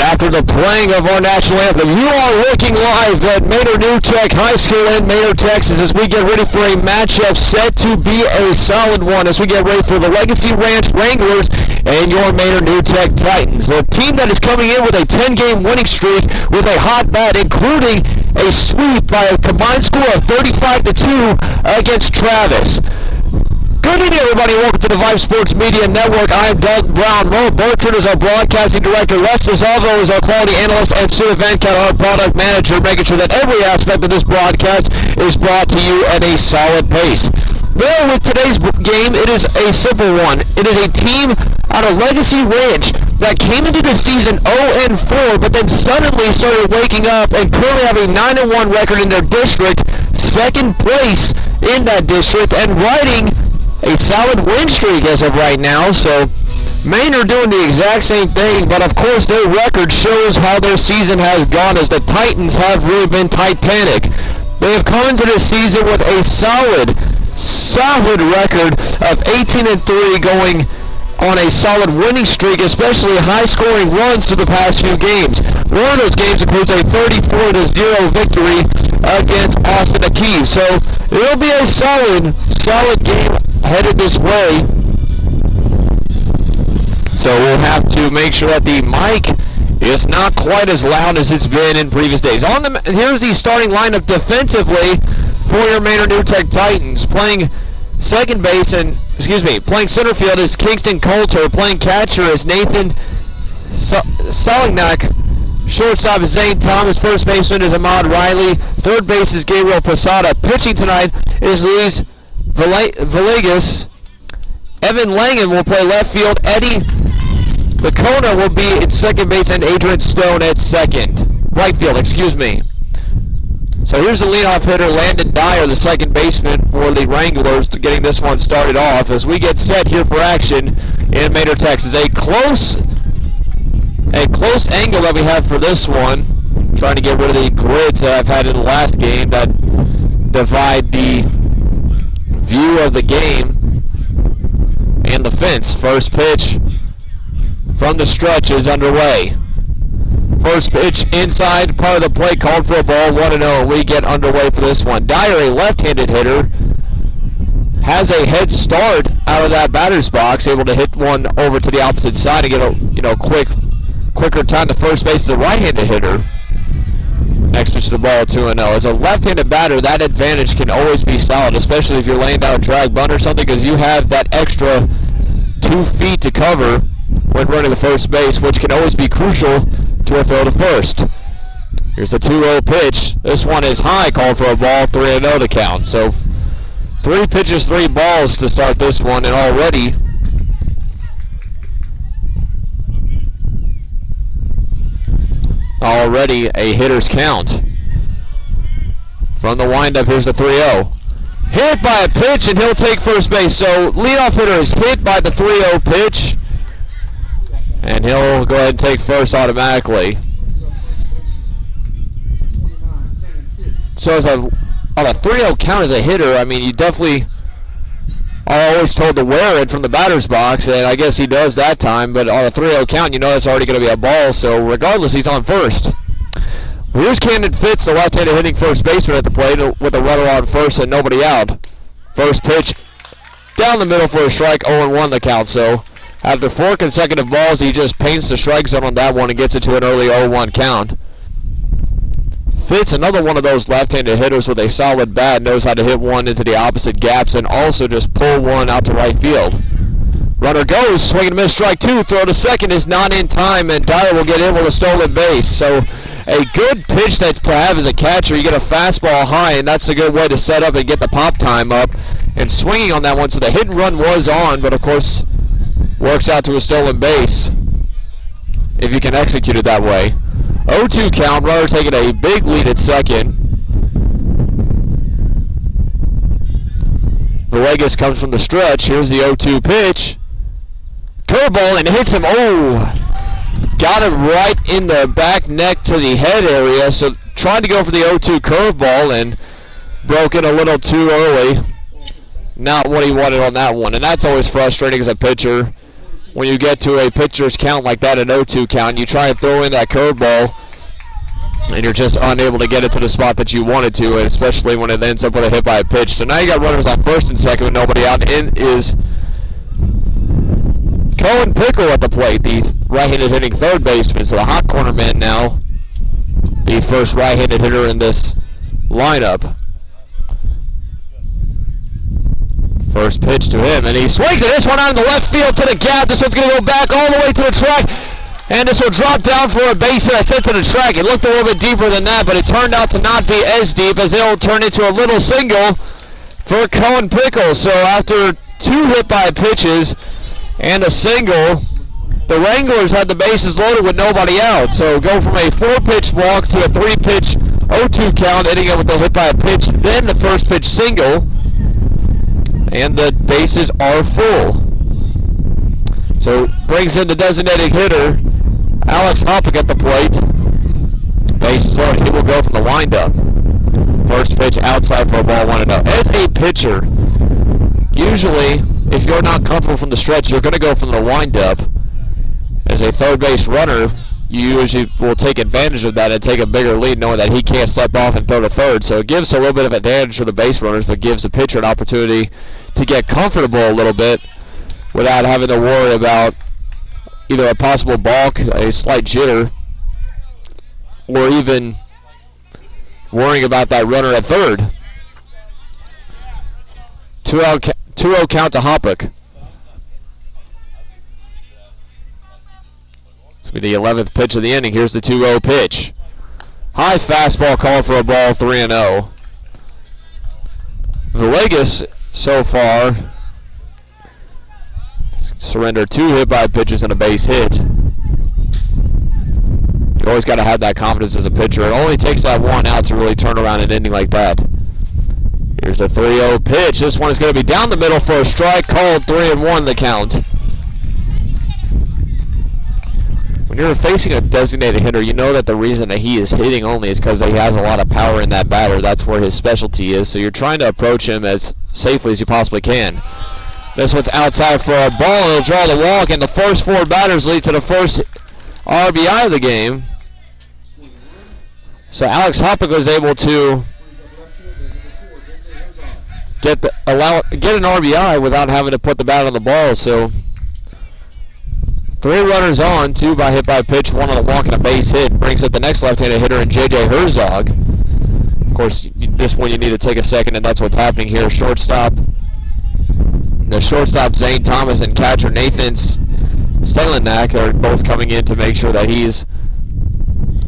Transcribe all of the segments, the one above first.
After the playing of our national anthem, you are looking live at Manor New Tech High School in Manor, Texas, as we get ready for a matchup set to be a solid one as we get ready for the Legacy Ranch Wranglers and your Manor New Tech Titans. A team that is coming in with a 10-game winning streak with a hot bat, including a sweep by a combined score of 35-2 against Travis. Good evening, everybody. Welcome to the Vype Sports Media Network. I am Doug Brown. Mo Bertrand is our broadcasting director. Les DeSalvo is our quality analyst, and Sue Venkat, our product manager, making sure that every aspect of this broadcast is brought to you at a solid pace. Well, with today's game, it is a simple one. It is a team out of Legacy Ranch that came into the season 0-4, but then suddenly started waking up and currently have a 9-1 record in their district, second place in that district, and riding a solid win streak as of right now. So Manor doing the exact same thing, but of course their record shows how their season has gone, as the Titans have really been titanic. They have come into this season with a solid record of 18-3, going on a solid winning streak, especially high-scoring runs through the past few games. One of those games includes a 34-0 victory against Austin O'Keefe. So it'll be a solid game headed this way. So we'll have to make sure that the mic is not quite as loud as it's been in previous days. Here's the starting lineup defensively for your Manor New Tech Titans. Playing playing center field is Kingston Coulter. Playing catcher is Nathan Salignac. Shortstop is Zane Thomas. First baseman is Ahmad Riley. Third base is Gabriel Posada. Pitching tonight is Luis Villegas. Evan Langan will play left field. Eddie Lacona will be at second base, and Adrian Stone at right field, excuse me. So here's the leadoff hitter, Landon Dyer, the second baseman for the Wranglers, getting this one started off as we get set here for action in Manor, Texas. A close angle that we have for this one. Trying to get rid of the grids that I've had in the last game that divide the view of the game and the fence. First pitch from the stretch is underway. First pitch inside part of the plate, called for a ball, 1-0. We get underway for this one. Dyer, a left-handed hitter, has a head start out of that batter's box, able to hit one over to the opposite side and get a quicker time to first base. Is a right-handed hitter. Next pitch to the ball, 2-0. As a left-handed batter, that advantage can always be solid, especially if you're laying down a drag bunt or something, because you have that extra 2 feet to cover when running the first base, which can always be crucial to a throw to first. Here's the 2-0 pitch. This one is high, called for a ball, 3-0 to count. So 3 pitches, 3 balls to start this one, and already a hitter's count. From the windup, here's the 3-0. Hit by a pitch, and he'll take first base. So leadoff hitter is hit by the 3-0 pitch, and he'll go ahead and take first automatically. So on a 3-0 count as a hitter, I mean, you definitely are always told to wear it from the batter's box, and I guess he does that time. But on a 3-0 count, you know that's already going to be a ball, so regardless, he's on first. Here's Camden Fitz, the left-handed hitting first baseman at the plate with a runner on first and nobody out. First pitch down the middle for a strike, 0-1 the count. So after 4 consecutive balls, he just paints the strike zone on that one and gets it to an early 0-1 count. Fitz, another one of those left-handed hitters with a solid bat, knows how to hit one into the opposite gaps and also just pull one out to right field. Runner goes, swing and miss, strike 2, throw to second is not in time, and Dyer will get in with a stolen base. So a good pitch that to have as a catcher. You get a fastball high, and that's a good way to set up and get the pop time up. And swinging on that one, so the hit and run was on, but of course works out to a stolen base if you can execute it that way. 0-2 count, runner taking a big lead at second. Villegas comes from the stretch. Here's the 0-2 pitch. Curveball, and hits him. Oh, got him right in the back neck to the head area. So tried to go for the 0-2 curveball and broke it a little too early. Not what he wanted on that one. And that's always frustrating as a pitcher. when you get to a pitcher's count like that, an 0-2 count, you try and throw in that curveball, and you're just unable to get it to the spot that you wanted to, and especially when it ends up with a hit by a pitch. So now you got runners on first and second with nobody out. In is Cohen Pickle at the plate, the right-handed hitting third baseman. So the hot corner man now, the first right-handed hitter in this lineup. First pitch to him, and he swings it. This one out in the left field to the gap. This one's going to go back all the way to the track, and this will drop down for a base hit. I said to the track. It looked a little bit deeper than that, but it turned out to not be as deep, as it'll turn into a little single for Cohen Pickle. So after 2 hit-by pitches and a single, the Wranglers had the bases loaded with nobody out. So go from a 4-pitch walk to a 3-pitch 0-2 count, ending up with a hit by a pitch, then the first pitch single, and the bases are full. So brings in the designated hitter, Alex Hoppick at the plate. Bases loaded. He will go from the windup. First pitch outside for a ball, 1-0. As a pitcher, usually if you're not comfortable from the stretch, you're going to go from the windup. As a third base runner, you usually will take advantage of that and take a bigger lead, knowing that he can't step off and throw to third. So it gives a little bit of advantage for the base runners, but gives the pitcher an opportunity to get comfortable a little bit without having to worry about either a possible balk, a slight jitter, or even worrying about that runner at third. 2-0 count to Hoppick. This will be the 11th pitch of the inning. Here's the 2-0 pitch. High fastball called for a ball, 3-0. Villegas so far surrendered 2 hit-by pitches and a base hit. You always got to have that confidence as a pitcher. It only takes that one out to really turn around an inning like that. Here's the 3-0 pitch. This one is going to be down the middle for a strike, called 3-1 the count. When you're facing a designated hitter, you know that the reason that he is hitting only is because he has a lot of power in that batter. That's where his specialty is. So you're trying to approach him as safely as you possibly can. This one's outside for a ball. He'll draw the walk, and the first 4 batters lead to the first RBI of the game. So Alex Hoppick was able to get an RBI without having to put the bat on the ball. So 3 runners on, 2 by hit by pitch, 1 on the walk and a base hit. Brings up the next left-handed hitter in J.J. Herzog. Of course, this one you need to take a second, and that's what's happening here. Shortstop. The shortstop, Zane Thomas, and catcher Nathan Stelenak are both coming in to make sure that he's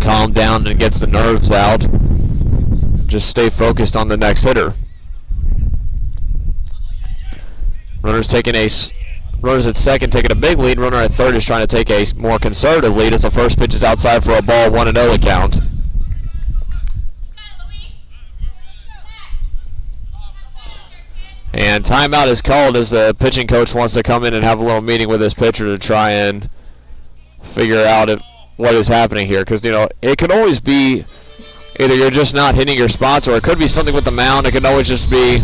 calmed down and gets the nerves out. Just stay focused on the next hitter. Runners at second taking a big lead. Runner at third is trying to take a more conservative lead as the first pitch is outside for a ball, 1-0 the count. And timeout is called as the pitching coach wants to come in and have a little meeting with his pitcher to try and figure out what is happening here. Because, it could always be either you're just not hitting your spots, or it could be something with the mound. It could always just be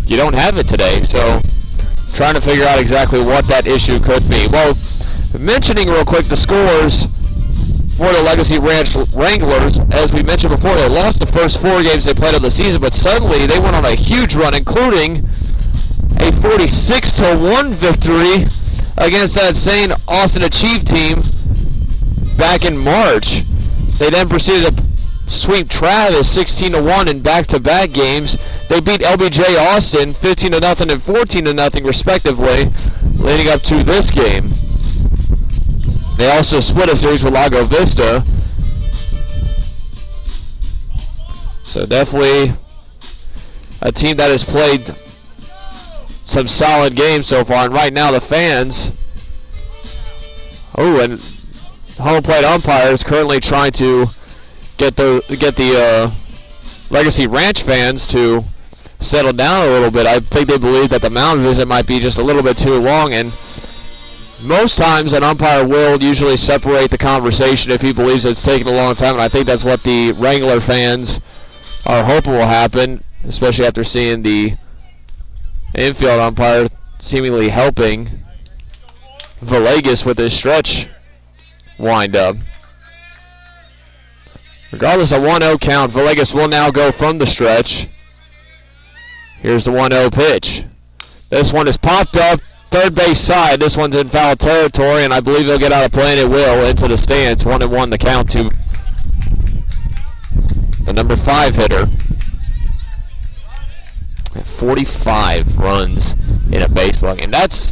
you don't have it today. So trying to figure out exactly what that issue could be. Well, mentioning real quick the scores for the Legacy Ranch Wranglers, as we mentioned before, they lost the first 4 games they played of the season, but suddenly they went on a huge run, including a 46-1 victory against that St. Austin Achieve team back in March. They then proceeded to sweep Travis 16-1 in back-to-back games. They beat LBJ Austin 15-0 and 14-0 respectively, leading up to this game. They also split a series with Lago Vista. So definitely a team that has played some solid games so far. And right now the fans, and home plate umpire is currently trying to get the Legacy Ranch fans to settle down a little bit. I think they believe that the mound visit might be just a little bit too long, and most times an umpire will usually separate the conversation if he believes it's taking a long time, and I think that's what the Wrangler fans are hoping will happen, especially after seeing the infield umpire seemingly helping Villegas with his stretch windup. Regardless of 1-0 count, Villegas will now go from the stretch. Here's the 1-0 pitch. This one is popped up third base side. This one's in foul territory, and I believe they'll get out of play, and it will, into the stands. 1-1 the count to the number 5 hitter. 45 runs in a baseball game. That's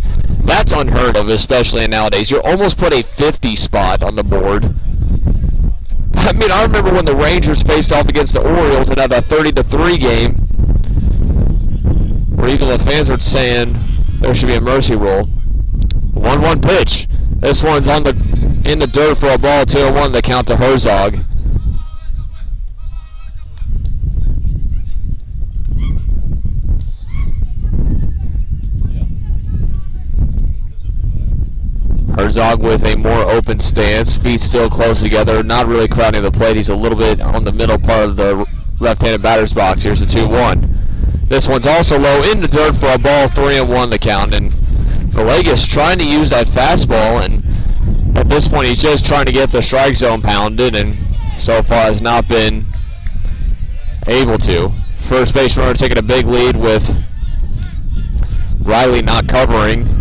unheard of, especially nowadays. You're almost put a 50 spot on the board. I mean, I remember when the Rangers faced off against the Orioles and had a 30-3 game, where even the fans were saying there should be a mercy rule. 1-1 pitch. This one's in the dirt for a ball. 2-1 the count to Herzog. Herzog with a more open stance, feet still close together, not really crowding the plate. He's a little bit on the middle part of the left-handed batter's box. Here's the 2-1. This one's also low in the dirt for a ball. 3-1 the count. And Villegas trying to use that fastball, and at this point he's just trying to get the strike zone pounded, and so far has not been able to. First base runner taking a big lead with Riley not covering.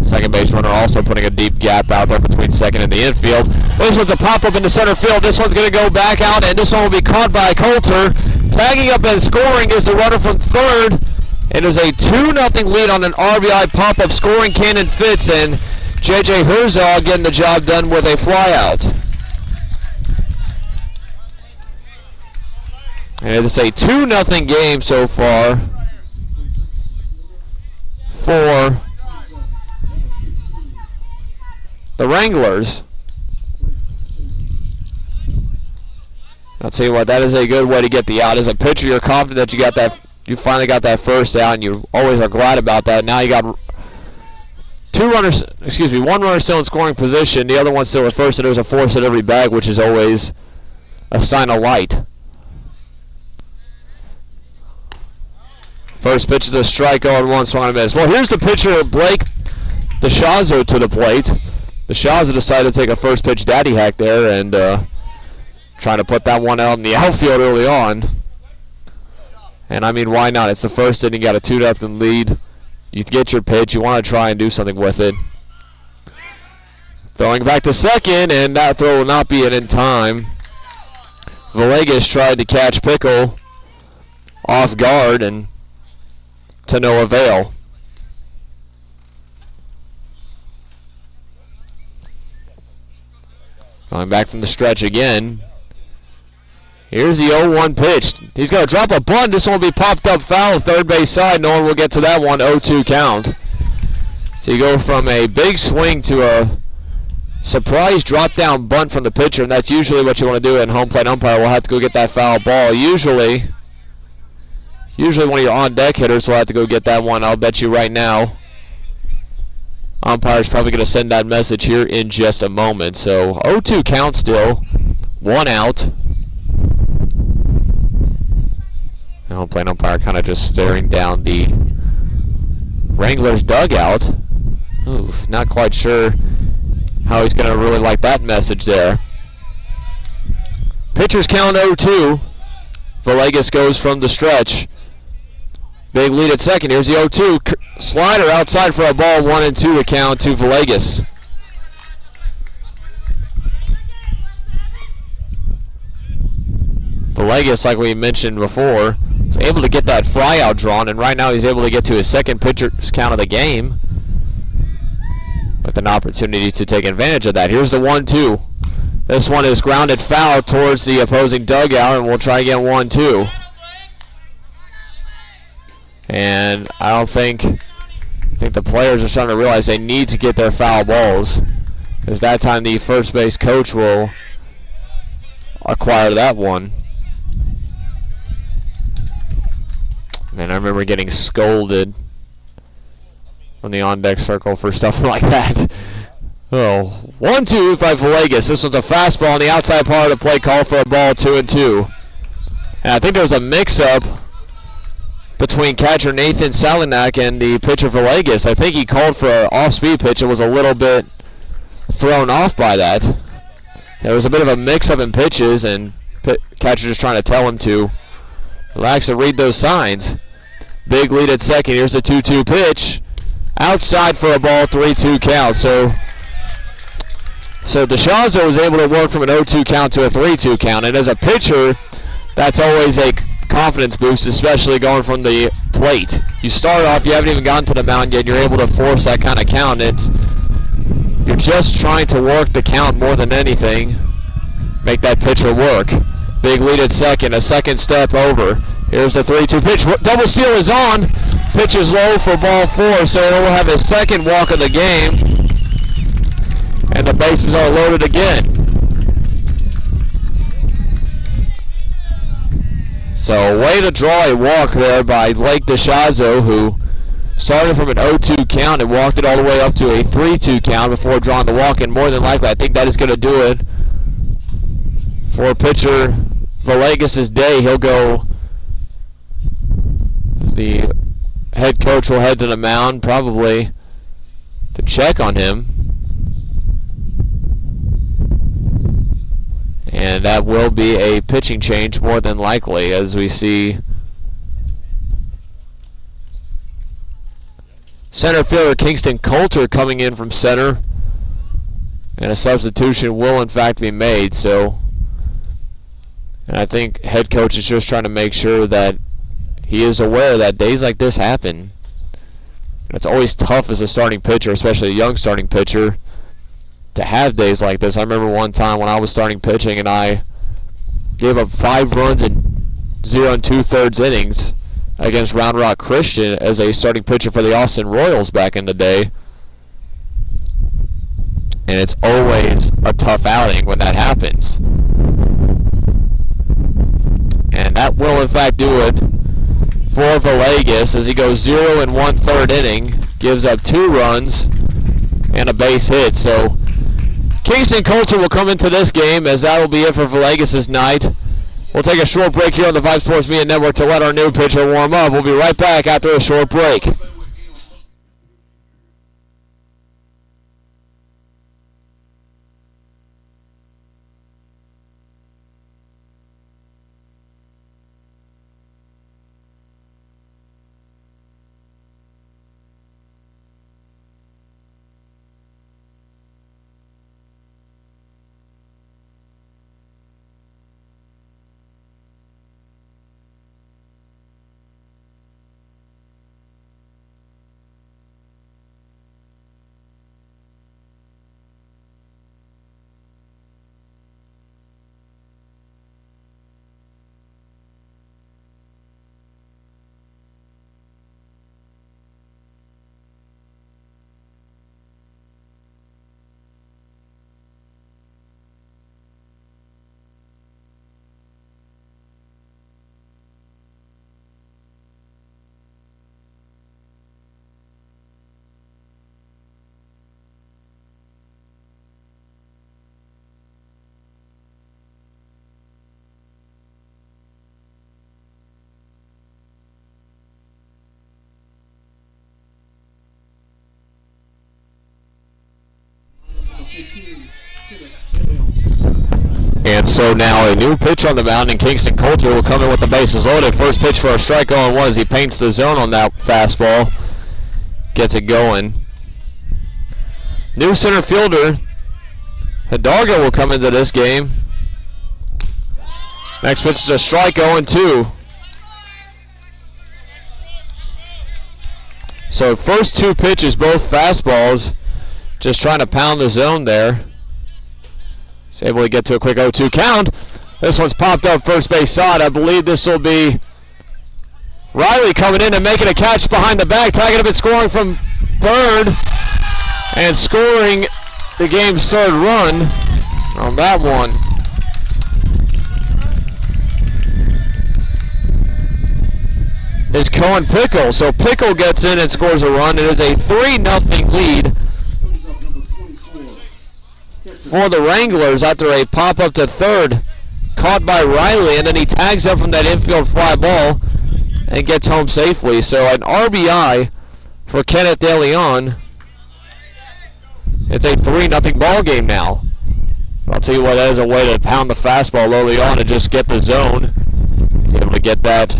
Second base runner also putting a deep gap out there between second and the infield. This one's a pop-up into center field. This one's going to go back out, and this one will be caught by Coulter. Tagging up and scoring is the runner from third. It is a 2-0 lead on an RBI pop-up scoring. Cannon Fitz, and J.J. Herzog getting the job done with a flyout. And it's a 2-0 game so far for the Wranglers. I'll tell you what, that is a good way to get the out. As a pitcher, you're confident that you finally got that first out, and you always are glad about that. Now you got one runner still in scoring position, the other one still at first, and there's a force at every bag, which is always a sign of light. First pitch is a strike, 0-1, swung and a miss. Well, here's the pitcher, Blake DeShazo, to the plate. DeShazo decided to take a first pitch daddy hack there, and trying to put that one out in the outfield early on. And I mean, why not? It's the first inning, you got a 2-0 lead. You get your pitch, you want to try and do something with it. Throwing back to second, and that throw will not be in time. Villegas tried to catch Pickle off guard, and to no avail. Going back from the stretch again. Here's the 0-1 pitch. He's going to drop a bunt. This one will be popped up foul, third base side. No one will get to that one. 0-2 count. So you go from a big swing to a surprise drop down bunt from the pitcher, and that's usually what you want to do, and home plate umpire will have to go get that foul ball. Usually one of your on deck hitters will have to go get that one. I'll bet you right now umpire's probably going to send that message here in just a moment. So 0-2 count still, 1 out. And home plate umpire kind of just staring down the Wranglers dugout. Ooh, not quite sure how he's going to really like that message there. Pitchers count 0-2. Villegas goes from the stretch. Big lead at second. Here's the 0-2. Slider outside for a ball. 1-2 to count to Villegas. Villegas, like we mentioned before, was able to get that fly out drawn, and right now he's able to get to his second pitcher's count of the game with an opportunity to take advantage of that. Here's the 1-2. This one is grounded foul towards the opposing dugout, and we'll try again 1-2. And I think the players are starting to realize they need to get their foul balls, because that time the first base coach will acquire that one. Man, I remember getting scolded from the on-deck circle for stuff like that. Oh, 1-2 by Villegas. This one's a fastball on the outside part of the plate, call for a ball, 2-2. And I think there was a mix-up between catcher Nathan Salinak and the pitcher Villegas. I think he called for an off-speed pitch and was a little bit thrown off by that. There was a bit of a mix-up in pitches, and catcher just trying to tell him to relax and read those signs. Big lead at second. Here's the 2-2 pitch. Outside for a ball, 3-2 count. So DeShazo was able to work from an 0-2 count to a 3-2 count. And as a pitcher, that's always a confidence boost, especially going from the plate. You start off, you haven't even gotten to the mound yet, and you're able to force that kind of count. You're just trying to work the count more than anything, make that pitcher work. Big lead at second, a second step over. Here's the 3-2 pitch. Double steal is on. Pitch is low for ball 4, so he'll have his second walk of the game. And the bases are loaded again. So way to draw a walk there by Blake DeShazo, who started from an 0-2 count and walked it all the way up to a 3-2 count before drawing the walk. And more than likely, I think that is going to do it for pitcher Villegas' day. He'll go. The head coach will head to the mound probably to check on him. And that will be a pitching change more than likely, as we see center fielder Kingston Coulter coming in from center. And a substitution will in fact be made. And I think head coach is just trying to make sure that he is aware that days like this happen. And it's always tough as a starting pitcher, especially a young starting pitcher, to have days like this. I remember one time when I was starting pitching and I gave up 5 runs in 0 2/3 innings against Round Rock Christian as a starting pitcher for the Austin Royals back in the day. And it's always a tough outing when that happens. And that will in fact do it for Villegas as he goes 0 1/3 inning, gives up 2 runs and a base hit. So Kingston Coulter will come into this game, as that will be it for Villegas' night. We'll take a short break here on the Vype Sports Media Network to let our new pitcher warm up. We'll be right back after a short break. And so now a new pitch on the mound, and Kingston Coulter will come in with the bases loaded. First pitch for a strike 0-1 as he paints the zone on that fastball. Gets it going. New center fielder Hidalgo will come into this game. Next pitch is a strike 0-2. So first 2 pitches, both fastballs, just trying to pound the zone there. He's able to get to a quick 0-2 count. This one's popped up first base side. I believe this will be Riley coming in and making a catch behind the back, tagging up and scoring from third, and scoring the game's 3rd run on that one. Is Cohen Pickle. So Pickle gets in and scores a run. It is a 3-0 lead for the Wranglers after a pop up to third caught by Riley, and then he tags up from that infield fly ball and gets home safely. So an RBI for Kenneth DeLeon. It's a 3-0 ball game now. I'll tell you what, that is a way to pound the fastball early on and just get the zone. He's able to get that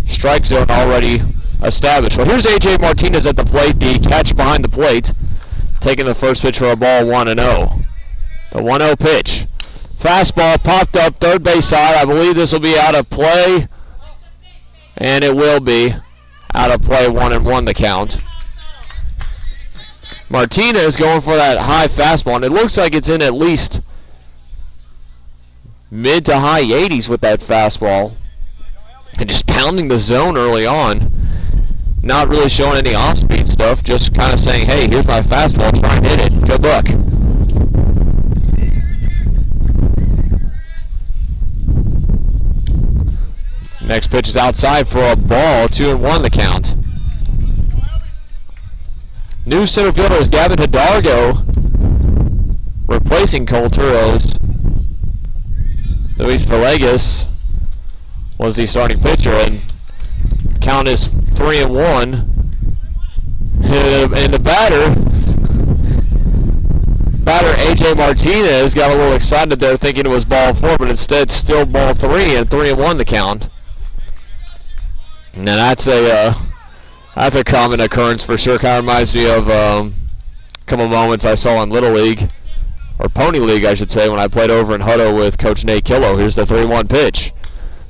strike zone already established. Well, here's A.J. Martinez at the plate, the catch behind the plate, taking the first pitch for a ball 1-0. The 1-0 pitch. Fastball popped up third base side. I believe this will be out of play, and it will be out of play. 1-1 the count. Martinez going for that high fastball, and it looks like it's in at least mid to high 80s with that fastball. And just pounding the zone early on. Not really showing any off-speed stuff, just kind of saying, hey, here's my fastball, try and hit it. Good luck. Next pitch is outside for a ball, 2-1 the count. New center fielder is Gavin Hidalgo, replacing Coulter as Luis Villegas was the starting pitcher, and count is 3-1. And the batter A.J. Martinez got a little excited there thinking it was ball 4, but instead still ball 3 and 3-1 the count. Now that's a common occurrence for sure. Kind of reminds me of a couple moments I saw in Little League, or Pony League I should say, when I played over in Hutto with Coach Nate Killo. Here's the 3-1 pitch.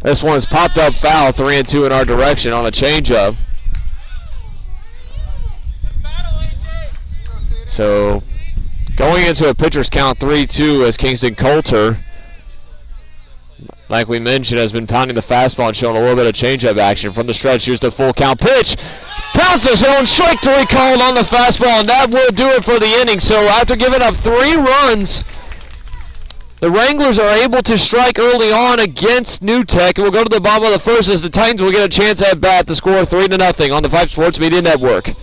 This one's popped up foul, 3-2 in our direction on a changeup. So going into a pitcher's count 3-2 as Kingston Coulter, like we mentioned, has been pounding the fastball and showing a little bit of changeup action from the stretch. Here's the full count pitch. Pounds his own, strike 3 called on the fastball, and that will do it for the inning. So after giving up 3 runs, the Wranglers are able to strike early on against New Tech. And we'll go to the bottom of the first as the Titans will get a chance at bat to score 3-0 on the Vype Sports Media Network.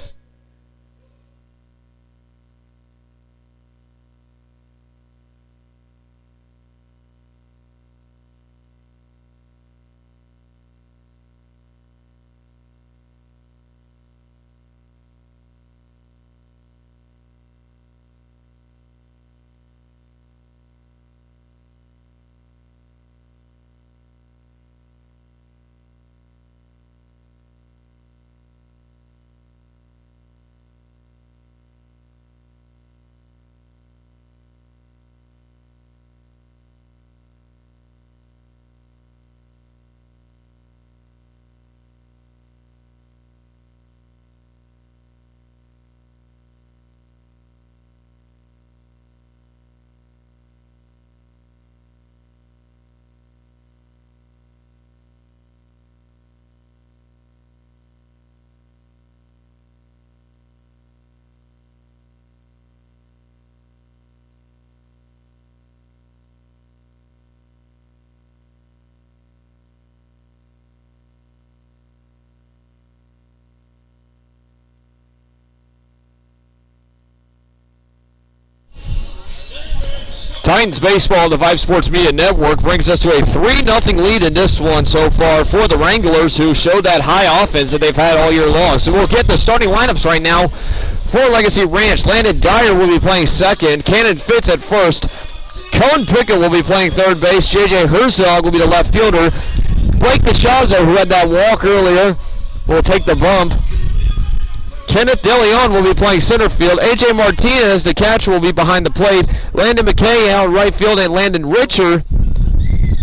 Titans baseball on the Vype Sports Media Network brings us to a 3-0 lead in this one so far for the Wranglers, who showed that high offense that they've had all year long. So we'll get the starting lineups right now for Legacy Ranch. Landon Dyer will be playing second. Cannon Fitz at first. Cohen Pickett will be playing third base. J.J. Herzog will be the left fielder. Blake DeShazo, who had that walk earlier, will take the bump. Kenneth DeLeon will be playing center field. A.J. Martinez, the catcher, will be behind the plate. Landon McKay out right field, and Landon Richer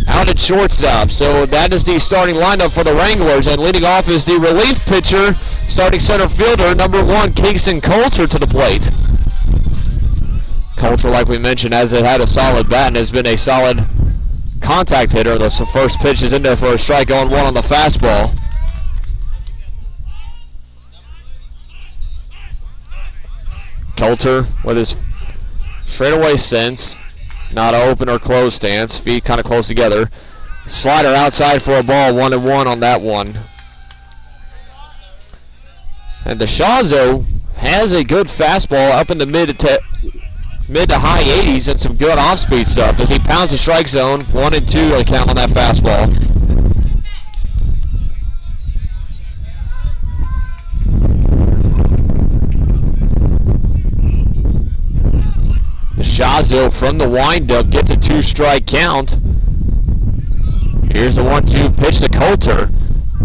out at shortstop. So that is the starting lineup for the Wranglers. And leading off is the relief pitcher, starting center fielder, number 1, Kingston Coulter, to the plate. Coulter, like we mentioned, has had a solid bat and has been a solid contact hitter. The first pitch is in there for a strike, going 1 on the fastball. Coulter with his straightaway sense, not an open or closed stance, feet kind of close together. Slider outside for a ball, 1-1 on that one. And DeShazo has a good fastball up in the mid to high 80s and some good off-speed stuff as he pounds the strike zone. 1-2 on the count on that fastball. Mazzo from the windup gets a 2-strike count. Here's the 1-2 pitch to Coulter.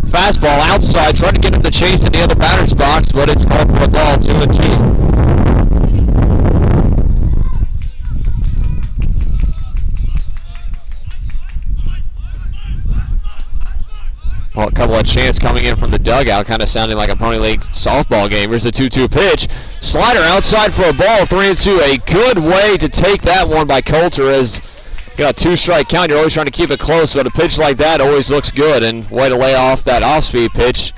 Fastball outside, trying to get him to chase in the other batter's box, but it's called for a ball, 2-2. Well, a couple of chants coming in from the dugout, kind of sounding like a Pony League softball game. Here's the 2-2 pitch. Slider outside for a ball, 3-2. A good way to take that one by Coulter as you got a 2-strike count. You're always trying to keep it close, but a pitch like that always looks good. And way to lay off that off-speed pitch.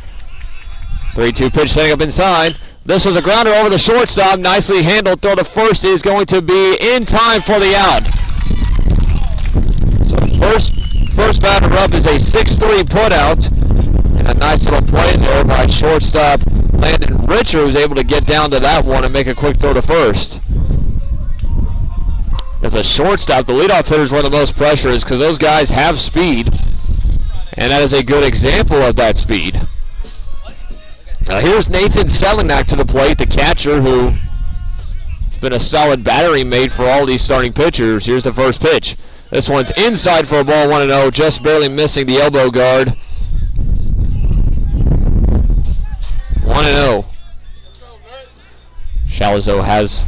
3-2 pitch setting up inside. This was a grounder over the shortstop. Nicely handled. Throw to first is going to be in time for the out. So first batter up is a 6-3 putout. And a nice little play there by shortstop Landon Richer, who's able to get down to that one and make a quick throw to first. As a shortstop, the leadoff hitter is where the most pressure is because those guys have speed. And that is a good example of that speed. Here's Nathan Selinak to the plate, the catcher who has been a solid battery mate for all these starting pitchers. Here's the first pitch. This one's inside for a ball, 1-0, just barely missing the elbow guard. 1-0. Chalazo has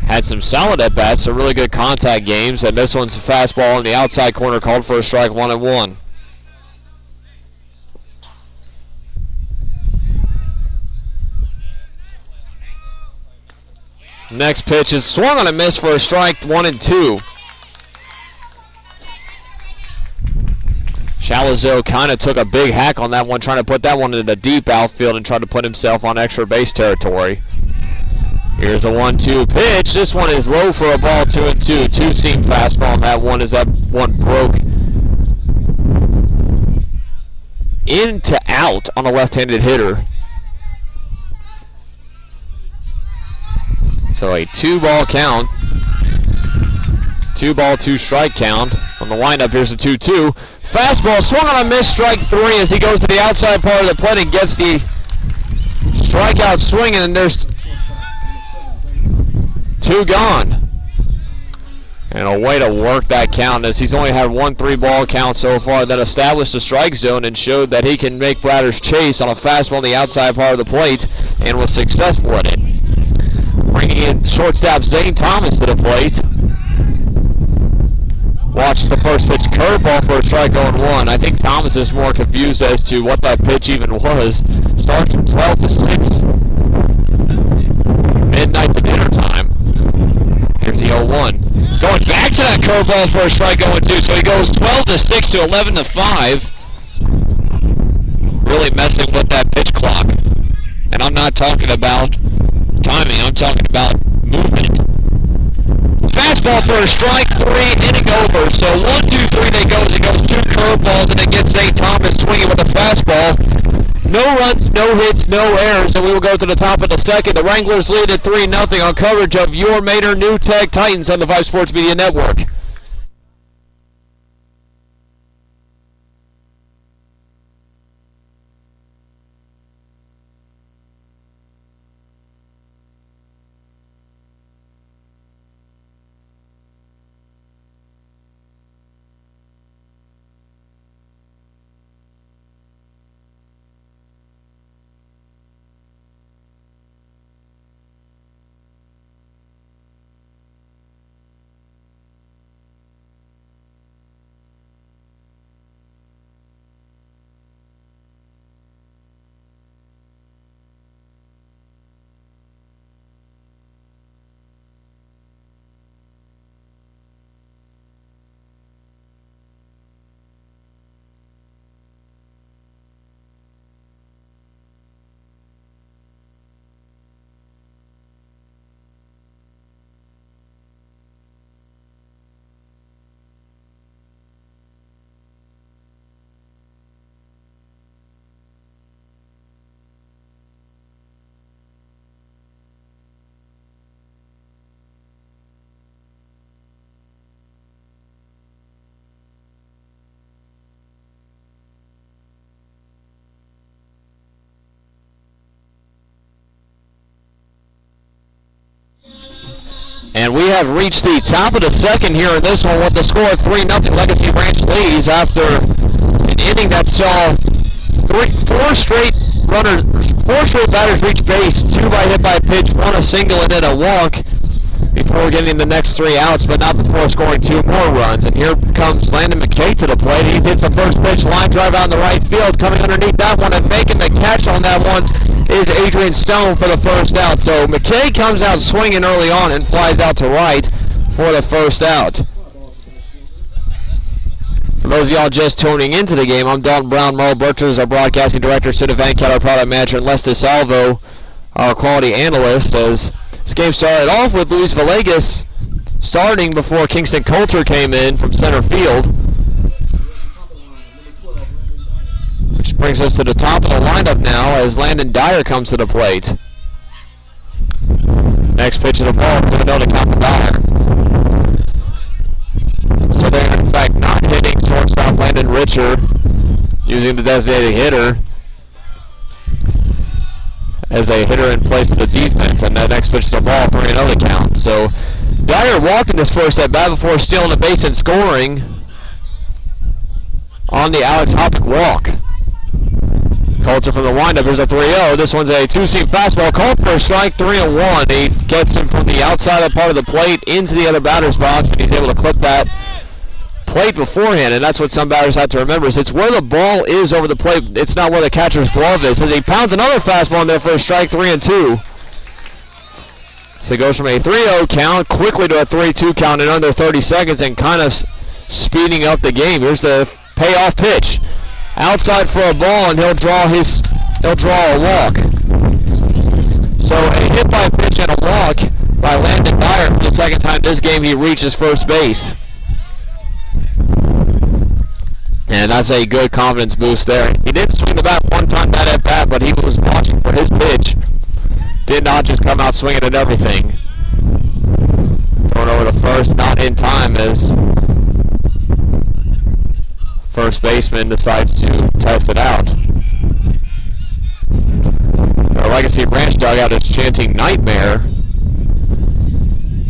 had some solid at-bats, some really good contact games, and this one's a fastball in the outside corner called for a strike, 1-1. Next pitch is swung on a miss for a strike, 1-2. Chalazo kind of took a big hack on that one, trying to put that one into the deep outfield and try to put himself on extra base territory. Here's the 1-2 pitch. This one is low for a ball, 2-2. Two-seam fastball on that one as that one broke into out on a left-handed hitter. So a 2-ball count. 2-ball, 2-strike count. On the windup, here's the 2-2. Fastball swung on a miss, strike 3 as he goes to the outside part of the plate and gets the strikeout swinging, and there's 2 gone. And a way to work that count as he's only had 1 3-ball count so far that established the strike zone and showed that he can make batters chase on a fastball on the outside part of the plate and was successful at it. Bringing in shortstop Zane Thomas to the plate. Watch the first pitch, curveball for a strike on 1. I think Thomas is more confused as to what that pitch even was. Starts from 12 to 6. Midnight to dinner time. Here's the 0-1. Going back to that curveball for a strike on 2. So he goes 12 to 6 to 11 to 5. Really messing with that pitch clock. And I'm not talking about timing. I'm talking about movement. Fastball for a strike, 3, inning over. So 1, 2, 3, they goes. He goes 2 curveballs, and it gets Zane Thomas swinging with a fastball. No runs, no hits, no errors, and we will go to the top of the second. The Wranglers lead at 3-0 on coverage of your Manor New Tech Titans on the Vype Sports Media Network. And we have reached the top of the second here in this one with the score of 3-0. Legacy Ranch leads after an inning that saw four straight batters reach base, 2 by hit by pitch, 1 a single, and then a walk before getting the next 3 outs, but not before scoring 2 more runs. And here comes Landon McKay to the plate. He hits the first pitch, line drive out in the right field. Coming underneath that one and making the catch on that one is Adrian Stone for the first out. So McKay comes out swinging early on and flies out to right for the first out. For those of y'all just tuning into the game, I'm Dalton Brown. Merle Burcher is our broadcasting director, Sid Van Cat, our product manager, and Les DeSalvo, our quality analyst. As this game started off with Luis Villegas starting before Kingston Coulter came in from center field. Which brings us to the top of the lineup now as Landon Dyer comes to the plate. Next pitch of the ball, 2-0 to count to Dyer. So they're in fact not hitting shortstop Landon Richer using the designated hitter as a hitter in place of the defense, and the next pitch to the ball, 3-0 to count. So Dyer walking his first at bat before stealing the base and scoring on the Alex Hoppick walk. Coulter from the windup. Here's a 3-0. This one's a two-seam fastball. Called for a strike, 3-1. He gets him from the outside part of the plate into the other batter's box, and he's able to clip that plate beforehand, and that's what some batters have to remember. Is it's where the ball is over the plate. It's not where the catcher's glove is. As he pounds another fastball in there for a strike, 3-2. So he goes from a 3-0 count quickly to a 3-2 count in under 30 seconds and kind of speeding up the game. Here's the payoff pitch. Outside for a ball, and he'll draw a walk. So a hit by pitch and a walk by Landon Dyer. For the second time this game, he reaches first base. And that's a good confidence boost there. He did swing the bat one time that at bat, but he was watching for his pitch. Did not just come out swinging at everything. Thrown over to first, not in time as first baseman decides to test it out. Our Legacy Ranch dugout is chanting nightmare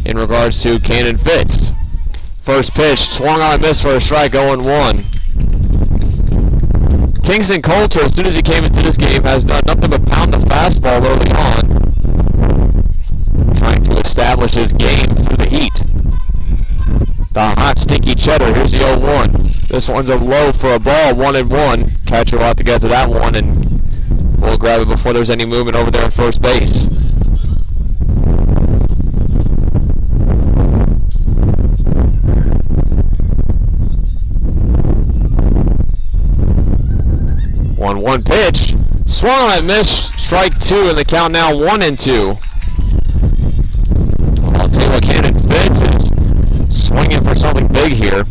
in regards to Cannon Fitz. First pitch, swung on and missed for a strike, 0-1. Kingston Coulter, as soon as he came into this game, has done nothing but pound the fastball early on, trying to establish his game through the heat. The hot, stinky cheddar. Here's the 0-1. This one's a low for a ball, 1-1. Catcher will have to get to that one, and we'll grab it before there's any movement over there at first base. One pitch, swung on and missed, strike 2, and the count now 1-2. I'll tell you what, Cannon Fitz is swinging for something big here.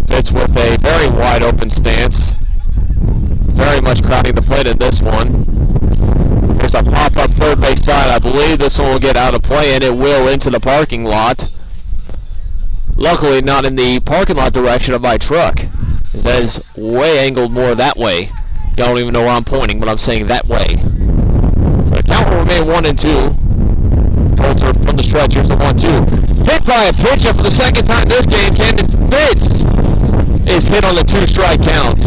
Fitz with a very wide open stance, very much crowding the plate in this one. Here's a pop-up third base side. I believe this one will get out of play, and it will into the parking lot. Luckily not in the parking lot direction of my truck. That is way angled more that way. Don't even know where I'm pointing, but I'm saying that way. So the count will remain 1-2. Coulter from the stretch. Here's the 1-2. Hit by a pitcher for the second time this game. Cannon Fitz is hit on the 2-strike count.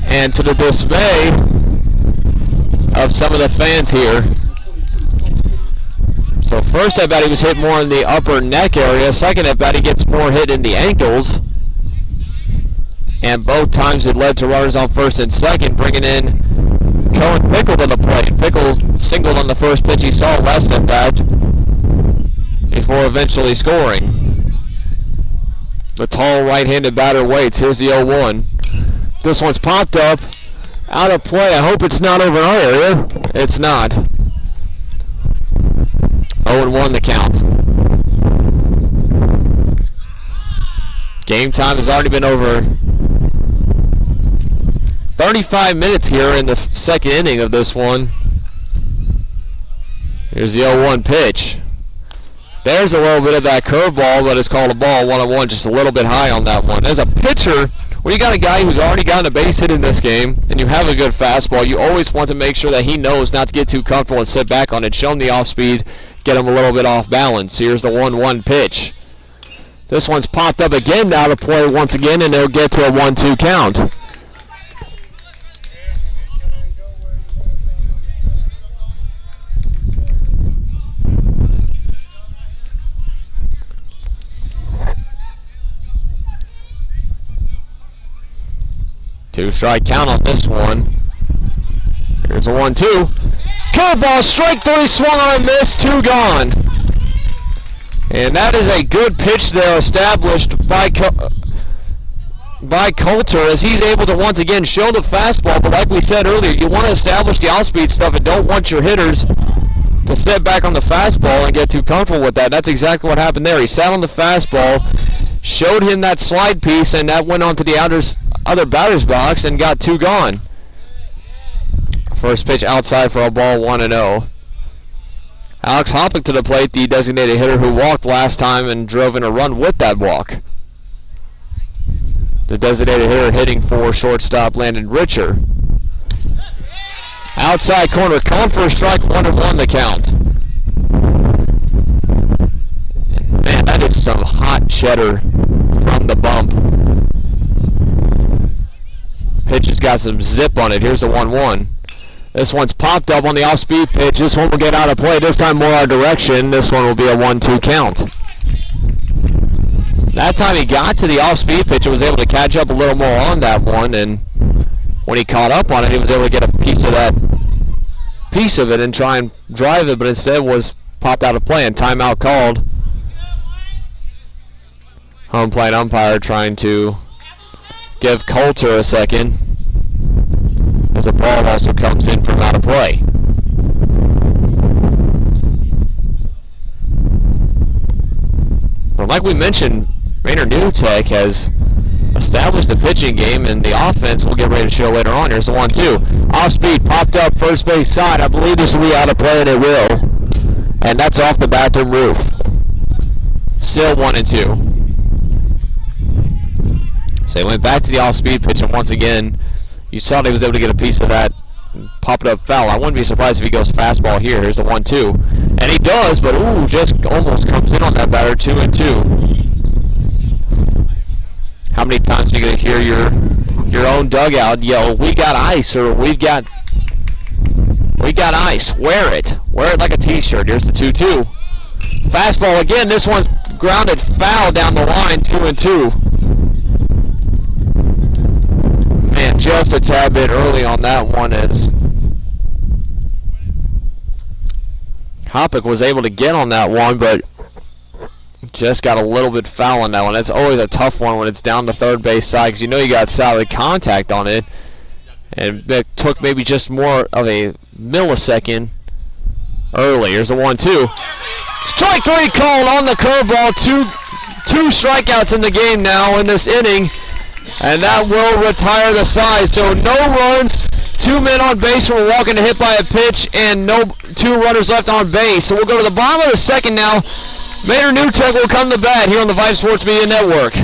And to the dismay of some of the fans here. So first at bat he was hit more in the upper neck area. Second at bat he gets more hit in the ankles. And both times it led to runners on first and second, bringing in Cohen Pickle to the plate. Pickle singled on the first pitch he saw last at bat before eventually scoring. The tall right-handed batter waits. Here's the 0-1. This one's popped up, out of play. I hope it's not over our area. It's not. 0-1 the count. Game time has already been over 35 minutes here in the second inning of this one. Here's the 0-1 pitch. There's a little bit of that curveball, but it's called a ball, 1-1, just a little bit high on that one. As a pitcher, when you got a guy who's already gotten a base hit in this game, and you have a good fastball, you always want to make sure that he knows not to get too comfortable and sit back on it, show him the off speed, get him a little bit off balance. Here's the 1-1 pitch. This one's popped up again now to play once again, and they'll get to a 1-2 count. Two-strike count on this one. Here's a 1-2. Curveball, strike 3, swung on and missed, 2 gone. And that is a good pitch there established by Coulter, as he's able to once again show the fastball. But like we said earlier, you want to establish the off-speed stuff and don't want your hitters to sit back on the fastball and get too comfortable with that. That's exactly what happened there. He sat on the fastball, showed him that slide piece, and that went onto the other batter's box and got 2 gone. First pitch outside for a ball, 1-0. Alex Hoppick to the plate, the designated hitter who walked last time and drove in a run with that walk. The designated hitter hitting for shortstop Landon Richer. Outside corner, calling for a strike, 1-1 the count. Man, that is some hot cheddar from the bump. Pitch has got some zip on it. Here's the 1-1. This one's popped up on the off-speed pitch. This one will get out of play. This time more our direction. This one will be a 1-2 count. That time he got to the off-speed pitch and was able to catch up a little more on that one. And when he caught up on it, he was able to get a piece of it and try and drive it, but instead was popped out of play and timeout called. Home plate umpire trying to give Coulter a second, as a ball also comes in from out of play. Well, like we mentioned, Manor New Tech has established the pitching game, and the offense we'll get ready to show later on. Here's the 1-2. Off speed, popped up first base side. I believe this will be out of play, and it will. And that's off the bathroom roof. Still 1-2. So he went back to the off-speed pitch, and once again, you saw that he was able to get a piece of that and pop it up foul. I wouldn't be surprised if he goes fastball here. Here's the 1-2. And he does, but ooh, just almost comes in on that batter, 2-2. How many times are you going to hear your own dugout yell, "We got ice," or we got ice. Wear it like a t-shirt. Here's the 2-2. Fastball again. This one's grounded foul down the line, 2-2. Man, just a tad bit early on that one, as Hoppick was able to get on that one, but just got a little bit foul on that one. That's always a tough one when it's down the third base side, because you know you got solid contact on it, and it took maybe just more of a millisecond early. Here's a 1-2. Strike 3 called on the curveball. Two strikeouts in the game now in this inning, and that will retire the side. So no runs, 2 men on base from a walk and a hit by a pitch, and no 2 runners left on base. So we'll go to the bottom of the second now. Manor New Tech will come to bat here on the Vype Sports Media Network.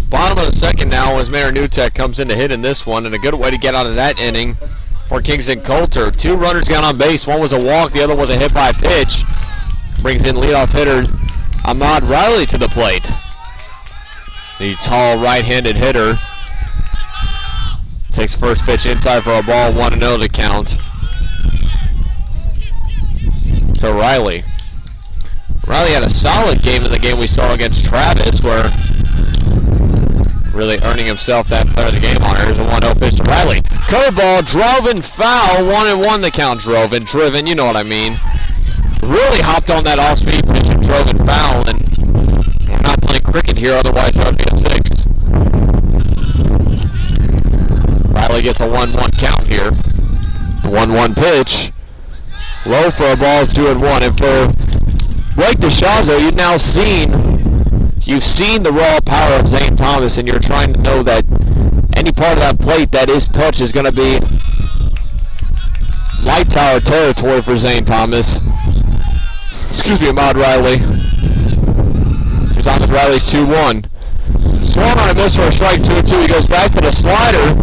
Bottom of the second now as Manor New Tech comes in to hit in this one, and a good way to get out of that inning for Kingston Coulter. 2 runners got on base. One was a walk, the other was a hit by a pitch. Brings in leadoff hitter Ahmad Riley to the plate. The tall right-handed hitter takes first pitch inside for a ball, 1-0 to count to Riley. Riley had a solid game in the game we saw against Travis, where really earning himself that player of the game honor. Here's a 1-0 pitch to Riley. Curveball, drove and foul, 1-1 the count. Drove and driven, you know what I mean. Really hopped on that off-speed pitch and drove and foul, and we're not playing cricket here, otherwise that would be a 6. Riley gets a 1-1 count here. 1-1 pitch. Low for a ball, 2-1. And for Blake DeShazo, you've seen the raw power of Zane Thomas, and you're trying to know that any part of that plate that is touched is going to be light tower territory for Zane Thomas. Excuse me, Ahmad Riley. Here's Ahmad Riley's 2-1. Swung on a miss for a strike, 2-2. He goes back to the slider.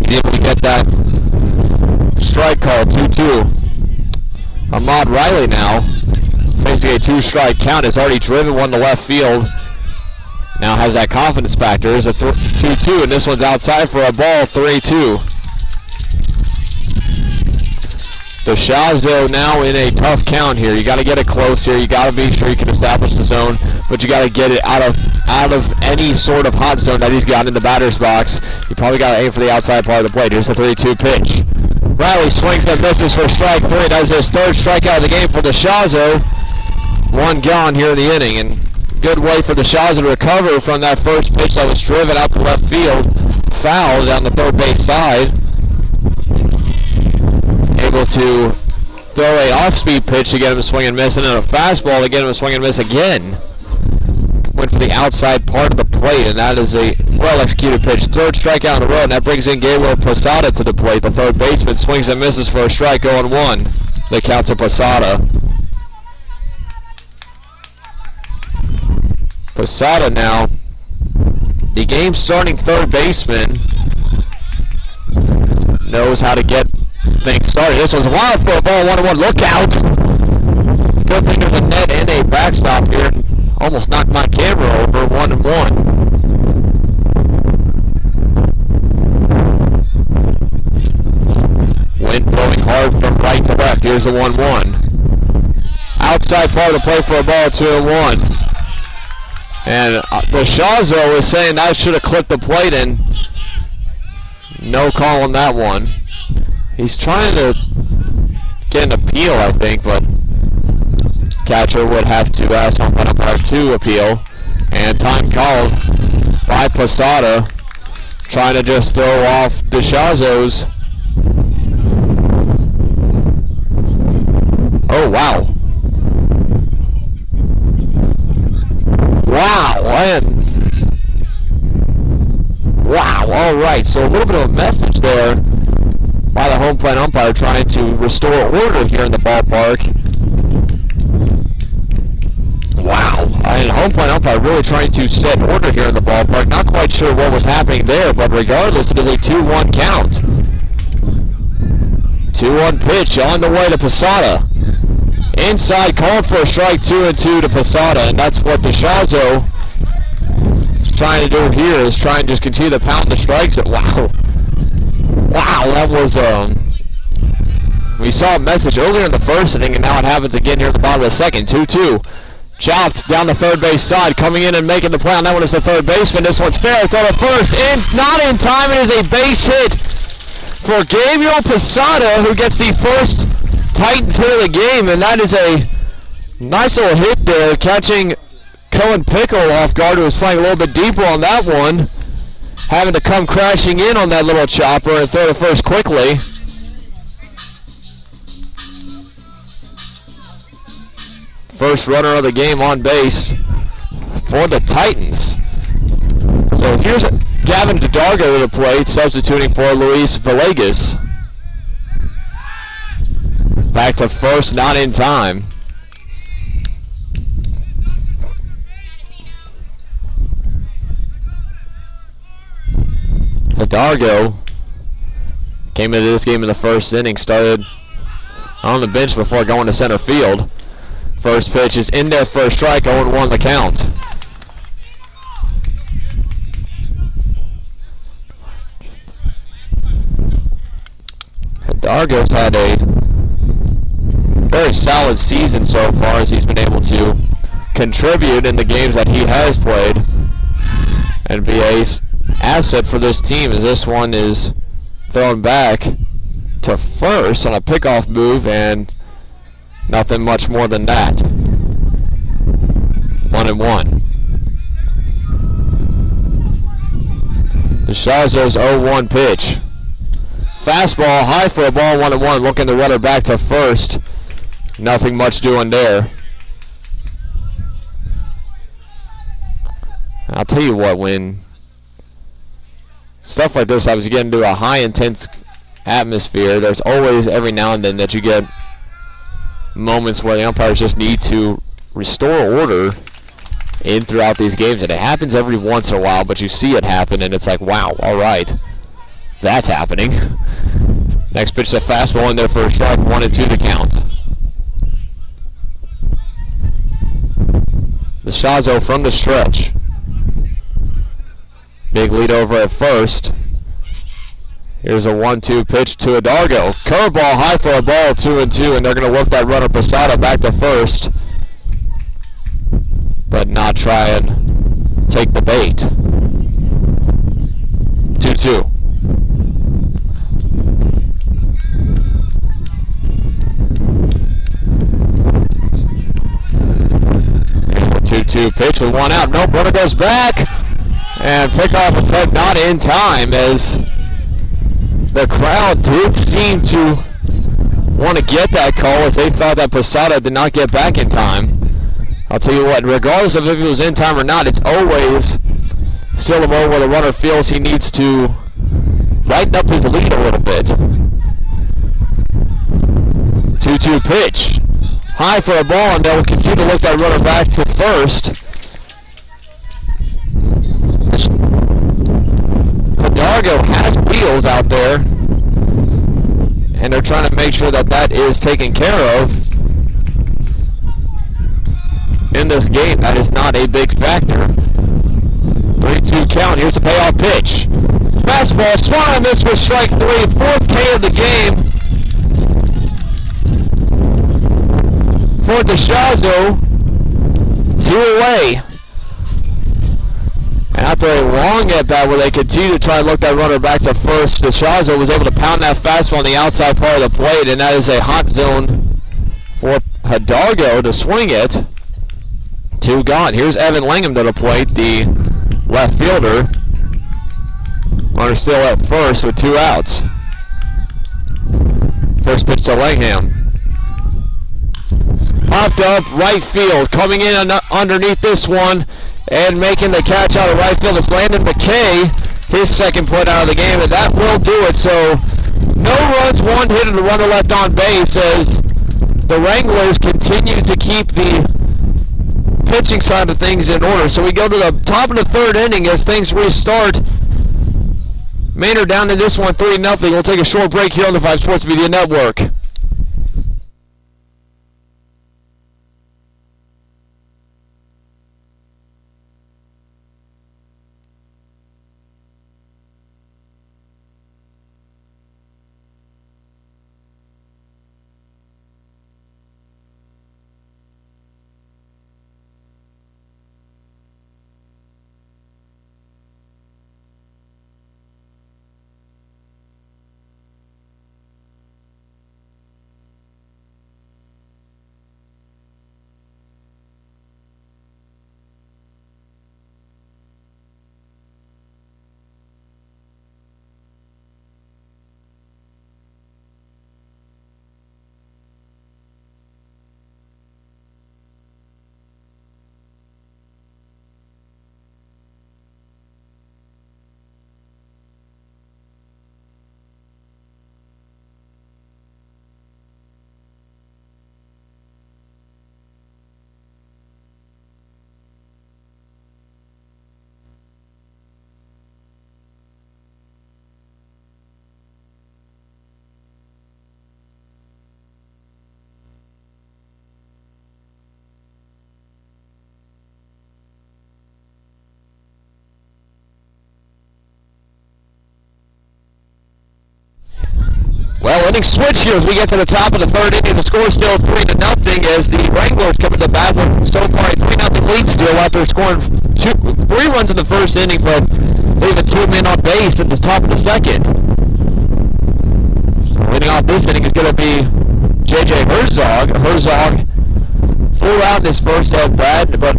He's able to get that strike call, 2-2. Ahmad Riley now facing a 2-strike count, has already driven one to left field. Now has that confidence factor. There's a 2-2, and this one's outside for a ball, 3-2. DeShazo now in a tough count here. You got to get it close here. You got to be sure you can establish the zone, but you got to get it out of any sort of hot zone that he's got in the batter's box. You probably got to aim for the outside part of the plate. Here's the 3-2 pitch. Riley swings and misses for strike 3. That's his third strikeout of the game for DeShazo. One gone here in the inning, and good way for DeShazo to recover from that first pitch that was driven out to left field. Foul down the third base side. Able to throw a off-speed pitch to get him to swing and miss, and then a fastball to get him to swing and miss again. Went for the outside part of the plate, and that is a well-executed pitch. Third strikeout in a row, and that brings in Gabriel Posada to the plate. The third baseman swings and misses for a strike, 0-1. They count to Posada. Posada now, the game starting third baseman, knows how to get things started. This was wild for a ball, 1-1. Look out! Good thing there's a net and a backstop here. Almost knocked my camera over, 1-1. Wind blowing hard from right to left. Here's the 1-1. Outside part of the play for a ball, 2-1. And DeShazo is saying that should have clipped the plate in. No call on that one. He's trying to get an appeal, I think, but catcher would have to ask umpire to appeal. And time called by Posada, trying to just throw off DeShazo's. Oh, wow. Wow, wow, all right, so a little bit of a message there by the home plate umpire trying to restore order here in the ballpark. Wow, and home plate umpire really trying to set order here in the ballpark. Not quite sure what was happening there, but regardless, it is a 2-1 count. 2-1 pitch on the way to Posada. Inside, called for a strike, 2-2 to Posada, and that's what DeShazo is trying to do here, is trying to just continue to pound the strikes. Wow, that was, we saw a message earlier in the first inning, and now it happens again here at the bottom of the second. 2-2, chopped down the third base side, coming in and making the play on that one is the third baseman. This one's fair, throw to first, and not in time. It is a base hit for Gabriel Posada, who gets the first Titans hit of the game, and that is a nice little hit there, catching Cohen Pickle off guard, who was playing a little bit deeper on that one, having to come crashing in on that little chopper and throw to first quickly. First runner of the game on base for the Titans. So here's Gavin DeDargo to the plate, substituting for Luis Villegas. Back to first, not in time. DeDargo came into this game in the first inning, started on the bench before going to center field. First pitch is in there for a strike, 0-1 the count. Dargo's had a very solid season so far as he's been able to contribute in the games that he has played and be an asset for this team, as this one is thrown back to first on a pickoff move and nothing much more than that. 1-1. DeShazo's 0-1 pitch. Fastball high for a ball, 1-1. Looking to run her back to first. Nothing much doing there. I'll tell you what, when stuff like this happens, you get into a high intense atmosphere, there's always every now and then that you get moments where the umpires just need to restore order in throughout these games, and it happens every once in a while, but you see it happen and it's like, wow, all right, that's happening. Next pitch is a fastball in there for a strike, 1-2 to count. The Shazo from the stretch. Big lead over at first. Here's a 1-2 pitch to Adargo. Curveball high for a ball, 2-2, and they're going to work that runner Posada back to first, but not try and take the bait. 2-2. 2-2 pitch with one out. Nope, runner goes back. And pickoff attempt not in time, as the crowd did seem to want to get that call, as they thought that Posada did not get back in time. I'll tell you what, regardless of if it was in time or not, it's always still a moment where the runner feels he needs to lighten up his lead a little bit. 2-2 pitch. High for a ball, and they'll continue to look that runner back to first. Dargo has wheels out there, and they're trying to make sure that that is taken care of in this game. That is not a big factor. 3-2 count. Here's the payoff pitch. Fastball swung on this for strike 3. 4th K of the game for DeShazo. 2 away. After a long at-bat where they continue to try and look that runner back to first, DeShazo was able to pound that fastball on the outside part of the plate, and that is a hot zone for Hidalgo to swing it. 2 gone. Here's Evan Langham to the plate, the left fielder. Runner still at first with 2 outs. First pitch to Langham. Popped up right field. Coming in underneath this one and making the catch out of right field is Landon McKay, his second point out of the game, and that will do it. So no runs, 1 hit, and a runner left on base, as the Wranglers continue to keep the pitching side of things in order. So we go to the top of the 3rd inning as things restart. Manor down in this one 3-0. We'll take a short break here on the Vype Sports Media Network. Well, inning switch here as we get to the top of the third inning. The score is still 3-0 as the Wranglers come into the bat with so far a 3-0 lead still after scoring 3 runs in the first inning, but leaving 2 men on base at the top of the second. So leading off this inning is going to be J.J. Herzog. Herzog flew out in his first at bat, but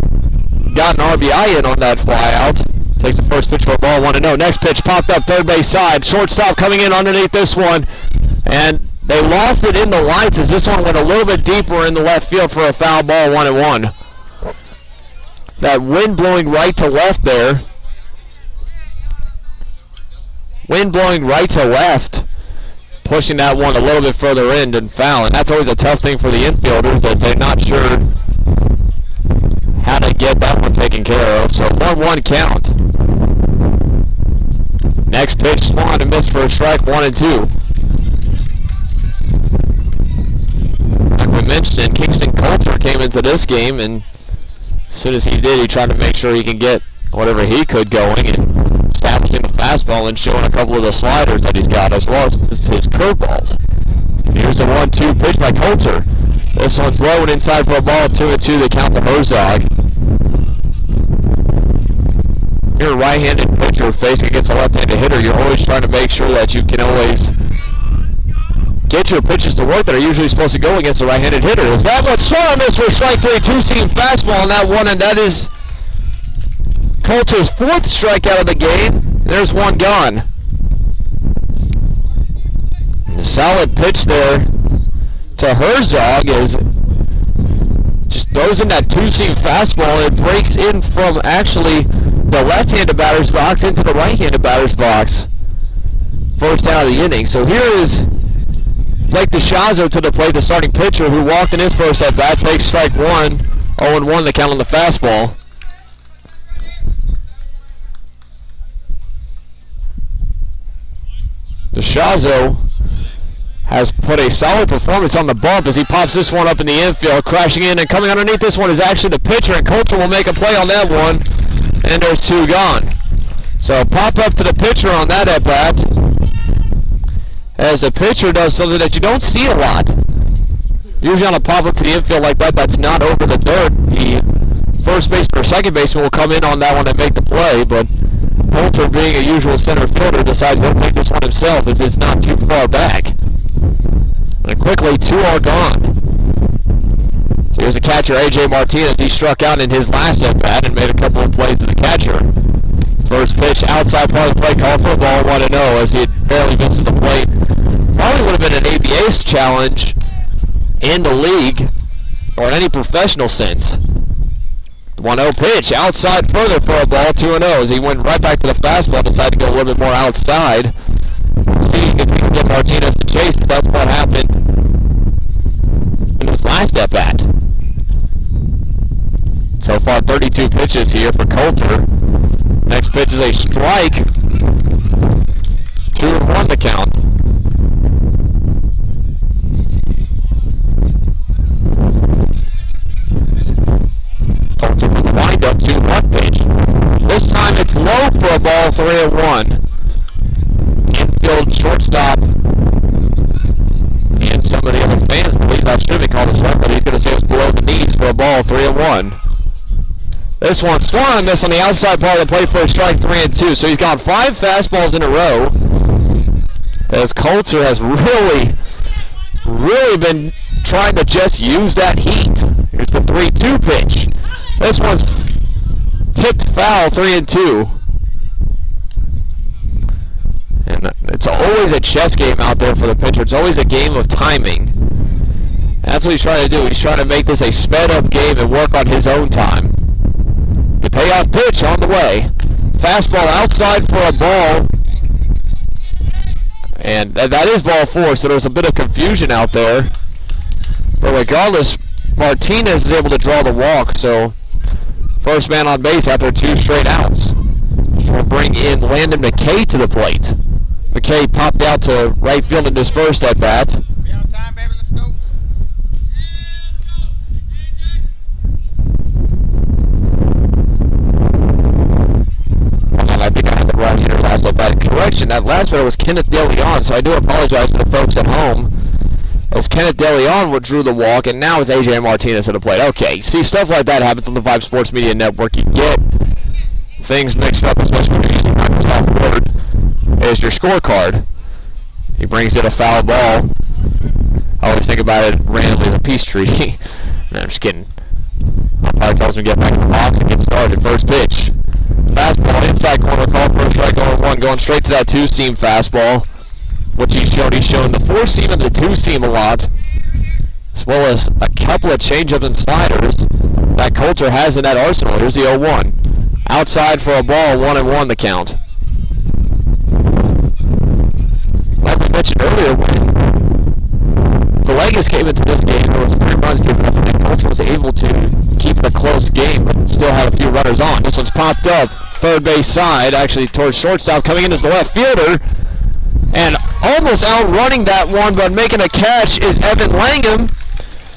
got an RBI in on that fly out. Takes the first pitch for a ball, 1-0. Next pitch popped up third base side. Shortstop coming in underneath this one. And they lost it in the lights as this one went a little bit deeper in the left field for a foul ball, 1-1. That wind blowing right to left there. Wind blowing right to left. Pushing that one a little bit further in than foul. And that's always a tough thing for the infielders as they're not sure how to get that one taken care of. So 1-1 count. Next pitch, swung and missed for a strike, 1-2. Like we mentioned, Kingston Coulter came into this game, and as soon as he did, he tried to make sure he can get whatever he could going and establishing the fastball and showing a couple of the sliders that he's got as well as his curveballs. Here's the 1-2 pitch by Coulter. This one's low and inside for a ball, 2-2. They count to Herzog. You're a right-handed pitcher facing against a left-handed hitter. You're always trying to make sure that you can always get your pitches to work that are usually supposed to go against a right-handed hitter. That one swung and missed for strike 3, 2-seam fastball on that one, and that is Coulter's 4th strikeout of the game. There's one gone. And a solid pitch there to Herzog is just throws in that 2-seam fastball. It breaks in from actually the left-handed batter's box into the right-handed batter's box. First out of the inning. So here is Blake DeShazo to the plate, the starting pitcher, who walked in his first at bat, takes strike 1, 0-1 the count on the fastball. DeShazo has put a solid performance on the bump as he pops this one up in the infield, crashing in, and coming underneath this one is actually the pitcher, and Coulter will make a play on that one, and there's 2 gone. So pop up to the pitcher on that at bat, as the pitcher does something that you don't see a lot. Usually on a pop up to the infield like that, that's not over the dirt. The first baseman or second baseman will come in on that one and make the play, but Coulter, being a usual center fielder, decides he'll take this one himself as it's not too far back. And quickly, 2 are gone. So here's the catcher, A.J. Martinez. He struck out in his last at-bat and made a couple of plays as a catcher. First pitch, outside part of the plate, called for a ball, 1-0 as he had barely missed the plate. Probably would have been an ABA challenge in the league or in any professional sense. 1-0 pitch, outside further for a ball, 2-0 as he went right back to the fastball, decided to go a little bit more outside. Seeing if he can get Martinez to chase, that's what happened in his last at-bat. So far, 32 pitches here for Coulter. Next pitch is a strike. 2-1 the count. Coulter for the windup, 2-1 pitch. This time it's low for a ball, 3-1. Infield shortstop and some of the other fans believe that should be called a strike, but he's going to say it's below the knees for a ball, 3-1. This one swung and missed on the outside part of the plate for a strike, 3-2. So he's got 5 fastballs in a row as Coulter has really been trying to just use that heat. Here's the 3-2 pitch. This one's tipped foul, 3-2. And it's always a chess game out there for the pitcher. It's always a game of timing. And that's what he's trying to do. He's trying to make this a sped-up game and work on his own time. The payoff pitch on the way. Fastball outside for a ball. And that is ball 4, so there's a bit of confusion out there. But regardless, Martinez is able to draw the walk, so first man on base after 2 straight outs. We'll bring in Landon McKay to the plate. McKay popped out to right field in his first at-bat. Be on time, baby. Let's go. I think I had the right hitter last at-bat. Correction, that last batter was Kenneth DeLeon, so I do apologize to the folks at home. As Kenneth DeLeon drew the walk, and now it's A.J. Martinez at the plate. Okay, see, stuff like that happens on the Vype Sports Media Network. You get things mixed up, especially when you're using Microsoft Word. There's your scorecard. He brings in a foul ball. I always think about it randomly as a peace treaty. No, I'm just kidding. Umpire tells him to get back in the box and get started. First pitch. Fastball, inside corner, call for a strike, 0-1, going straight to that two-seam fastball. What he's shown the four-seam and the two-seam a lot, as well as a couple of change-ups and sliders that Coulter has in that arsenal. Here's the 0-1. Outside for a ball, 1-1 the count. Like we mentioned earlier, when Villegas came into this game, there was 3 runs given up, and Coulter was able to keep it a close game, but still had a few runners on. This one's popped up, third base side, actually towards shortstop, coming in as the left fielder. And almost outrunning that one, but making a catch is Evan Langham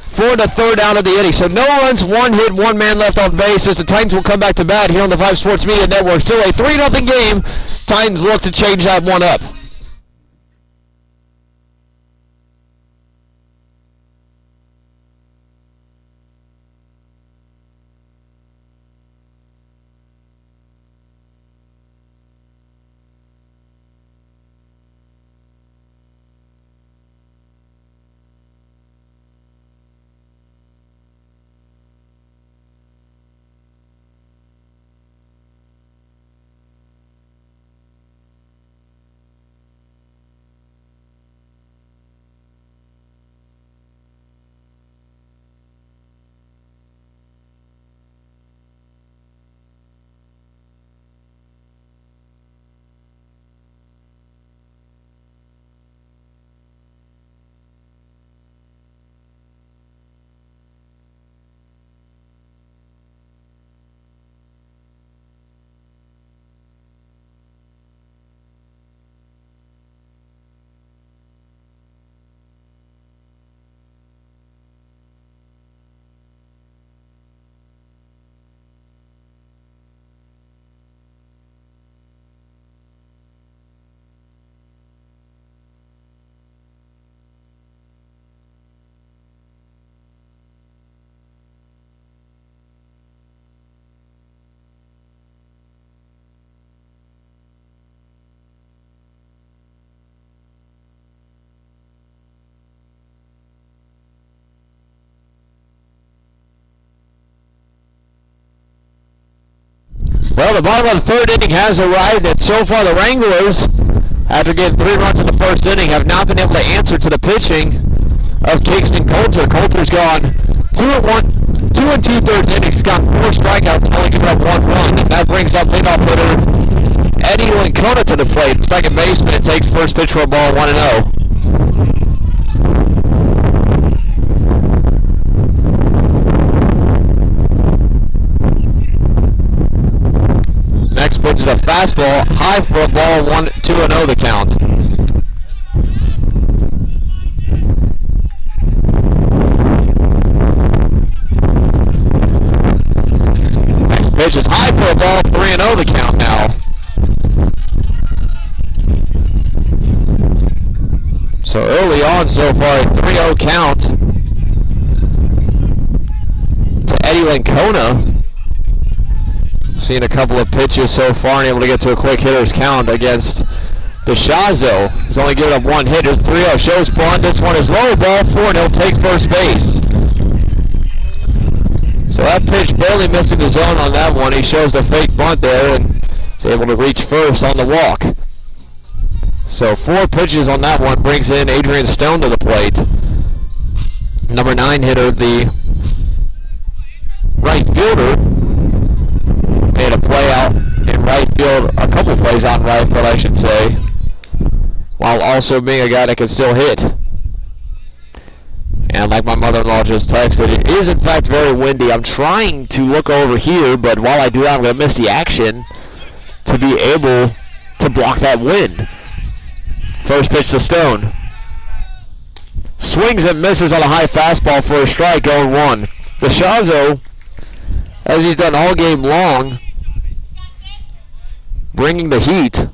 for the third out of the inning. So no runs, 1 hit, 1 man left on base as the Titans will come back to bat here on the Vype Sports Media Network. Still a 3-0 game. Titans look to change that one up. Well, the bottom of the third inning has arrived, and so far the Wranglers, after getting 3 runs in the first inning, have not been able to answer to the pitching of Kingston Coulter. Coulter's gone 2 and 2/3 innings. He's got 4 strikeouts and only given up 1 run, and that brings up leadoff hitter Eddie Lincona to the plate. Second baseman takes first pitch for a ball, 1-0. Next pitch is a fastball, high for a ball, 2-0 the count. Next pitch is high for a ball, 3-0 the count now. So early on so far, a 3-0 count to Eddie Lincona. Seen a couple of pitches so far and able to get to a quick hitter's count against DeShazo. He's only given up 1 hit. There's 3-0. Shows bunt. This one is low, ball 4, and he'll take first base. So that pitch barely missing the zone on that one. He shows the fake bunt there and is able to reach first on the walk. So 4 pitches on that one brings in Adrian Stone to the plate. Number 9 hitter, the right fielder. Made a play out in right field, a couple plays out in right field, I should say, while also being a guy that can still hit. And like my mother-in-law just texted, it is in fact very windy. I'm trying to look over here, but while I do that, I'm going to miss the action to be able to block that wind. First pitch to Stone. Swings and misses on a high fastball for a strike, 0-1. DeShazo, as he's done all game long, bringing the heat.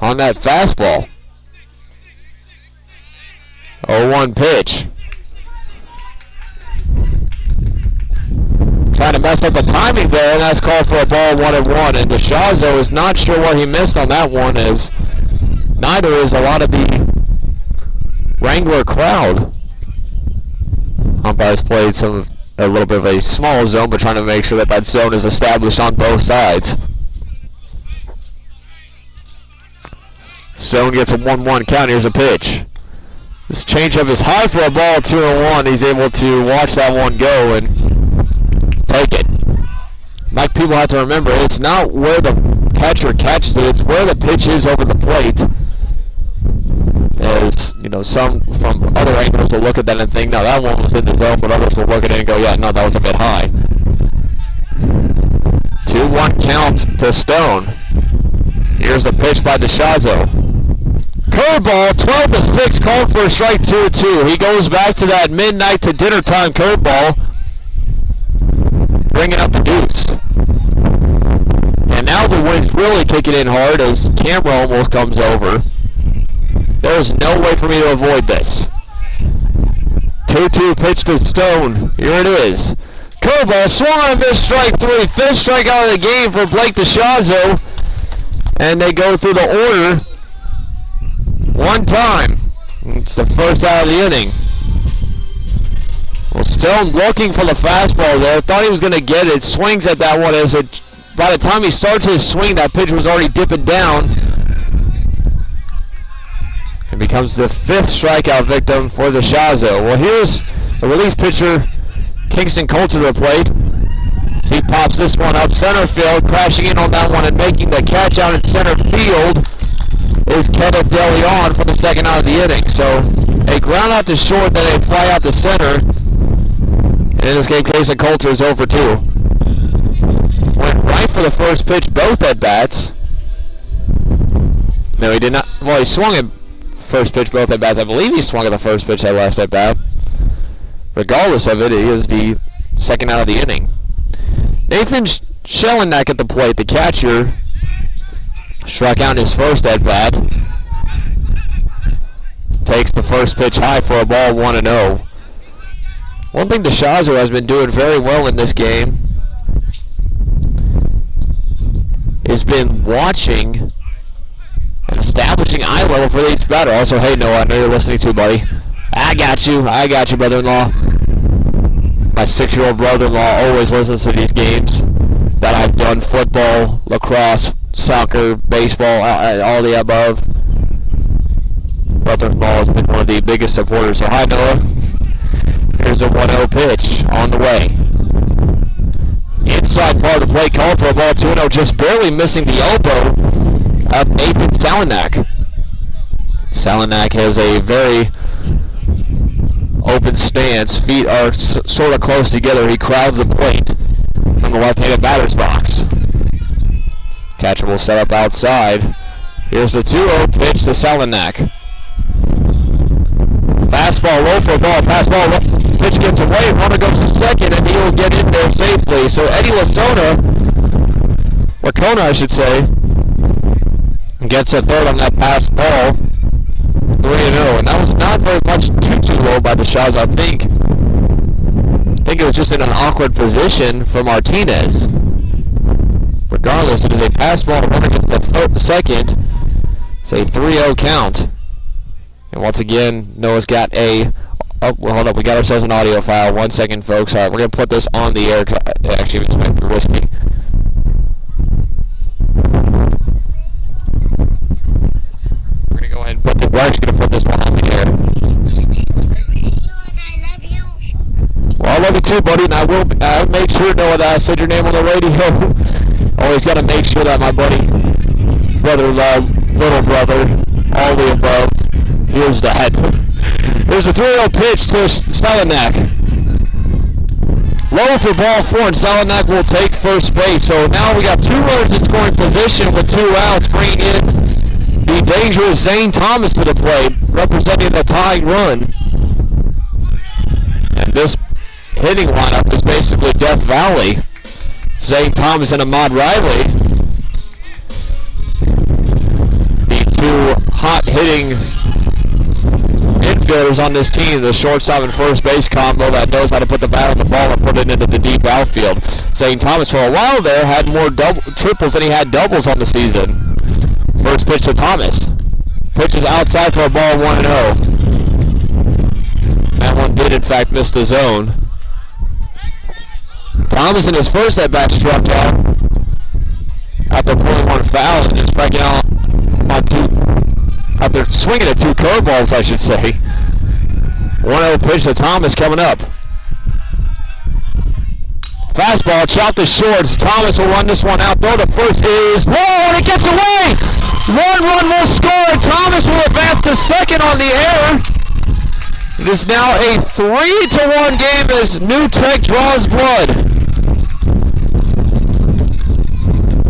on that fastball. 0-1 pitch. Trying to mess up the timing there, and that's called for a ball 1-1. And DeShazo is not sure what he missed on that one, as neither is a lot of the Wrangler crowd. Umpires played a little bit of a small zone, but trying to make sure that that zone is established on both sides. Zone gets a 1-1 count. Here's a pitch. This changeup is high for a ball, 2-1. He's able to watch that one go and take it. Like people have to remember, it's not where the catcher catches it, it's where the pitch is over the plate. As, you know, some from other angles will look at that and think, no, that one was in the zone, but others will look at it and go, yeah, no, that was a bit high. 2-1 count to Stone. Here's the pitch by DeShazo. Curveball, 12-6, called for a strike 2-2. He goes back to that midnight to dinner time curveball, bringing up the deuce. And now the wind's really kicking in hard as camera almost comes over. There's no way for me to avoid this. 2-2 pitch to Stone. Here it is. Curveball, swung on a missed strike 3. Fifth strikeout of the game for Blake DeShazo. And they go through the order one time. It's the first out of the inning. Well, Stone looking for the fastball there. Thought he was going to get it. Swings at that one as it, by the time he starts his swing, that pitch was already dipping down. And becomes the fifth strikeout victim for DeShazo. Well, here's the relief pitcher, Kingston Coulter, to the plate. He pops this one up center field, crashing in on that one and making the catch out in center field is Kenneth DeLeon for the second out of the inning. So a ground out to short, then a fly out to center. And in this game, Kingston Coulter is 0 for 2. Went right for the first pitch, both at bats. No, he did not. Well, he swung at first pitch, both at bats. I believe he swung at the first pitch that last at bat. Regardless of it, it is the second out of the inning. Nathan Schellinack at the plate, the catcher, struck out his first at bat. Takes the first pitch high for a ball, 1-0. One thing DeShazo has been doing very well in this game has been watching and establishing eye level for each batter. Also, hey Noah, I know you're listening too, buddy. I got you, brother-in-law. My 6-year-old brother-in-law always listens to these games that I've done: football, lacrosse, soccer, baseball, all the above. Brother-in-law has been one of the biggest supporters. So hi, Noah. Here's a 1-0 pitch on the way. Inside part of the plate, called for a ball, 2-0, just barely missing the elbow of Nathan Schellinack. Schellinack has a very open stance. Feet are sort of close together. He crowds the plate from the left-handed batter's box. Catcher will set up outside. Here's the 2-0 pitch to Schellinack. Fastball low for a ball. Fastball pitch gets away. Runner goes to second, and he'll get in there safely. So Eddie Lacona, I should say, gets a third on that pass ball. 3-0, and that was not very much too low by DeShazo. I think it was just in an awkward position for Martinez. Regardless, it is a pass ball. Runner gets the second. It's a 3-0 count. And once again, Noah's got a... Oh, well, hold up. We got ourselves an audio file. 1 second, folks. All right, we're going to put this on the air, because actually this might be risky. We're going to go ahead and we're actually going to put this one on the air. Well, I love you too, buddy, and I'll make sure, Noah, that I said your name on the radio. Always got to make sure that my buddy, brother-in-law, little brother, all the above, here's that. There's a 3-0 pitch to Schellinack. Low for ball 4, and Schellinack will take first base. So now we got 2 runners in scoring position with 2 outs, bringing in the dangerous Zane Thomas to the plate, representing the tying run. And this hitting lineup is basically Death Valley. Zane Thomas and Ahmad Riley. The hot-hitting infielders on this team, the shortstop and first base combo that knows how to put the bat on the ball and put it into the deep outfield. St. Thomas for a while there had more triples than he had doubles on the season. First pitch to Thomas. Pitches outside for a ball, 1-0. That one did in fact miss the zone. Thomas in his first at-bat struck out after pulling one foul and then striking out on two. After swinging at two curveballs, I should say. 1-0 pitch to Thomas coming up. Fastball chopped to shorts. Thomas will run this one out. Throw to first is low and it gets away. 1 run will score. Thomas will advance to second on the error. It is now a 3-1 game as New Tech draws blood.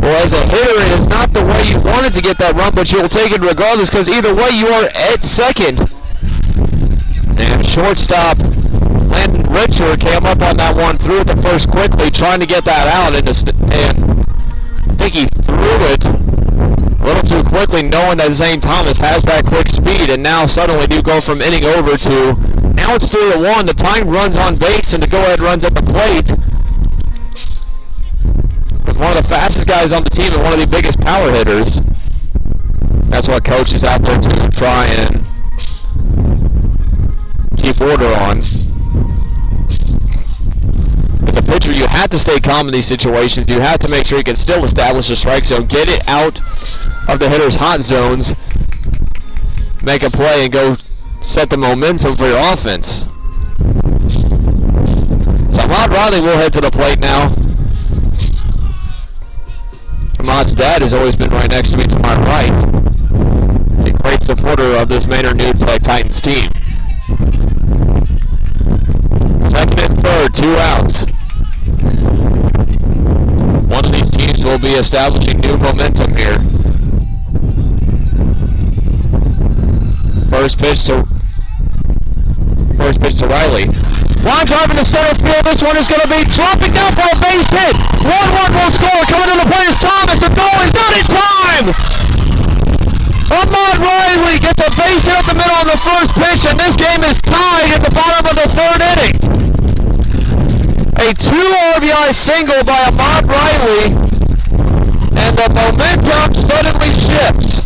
Well, as a hitter, it is not the way you wanted to get that run, but you'll take it regardless because either way you are at second. And shortstop Landon Richard came up on that one, threw it to first quickly, trying to get that out, and I think he threw it a little too quickly, knowing that St. Thomas has that quick speed, and now suddenly do go from inning over to, now it's 3-1, the tying runs on base, and the go-ahead runs at the plate. With one of the fastest guys on the team and one of the biggest power hitters. That's what coach is out there to try and keep order on. As a pitcher, you have to stay calm in these situations. You have to make sure you can still establish a strike zone, get it out of the hitter's hot zones, make a play, and go set the momentum for your offense. So Ahmad Riley will head to the plate now. Ahmad's dad has always been right next to me to my right. A great supporter of this Manor New Tech Titans team. Second and third, 2 outs. One of these teams will be establishing new momentum here. First pitch to Riley. Line drive into center field. This one is going to be dropping down for a base hit. 1-1 will score. Coming to the plate is Thomas. The goal is not in time. Ahmad Riley gets a base hit up the middle on the first pitch, and this game is tied at the bottom of the third inning. A 2 RBI single by Ahmad Riley, and the momentum suddenly shifts.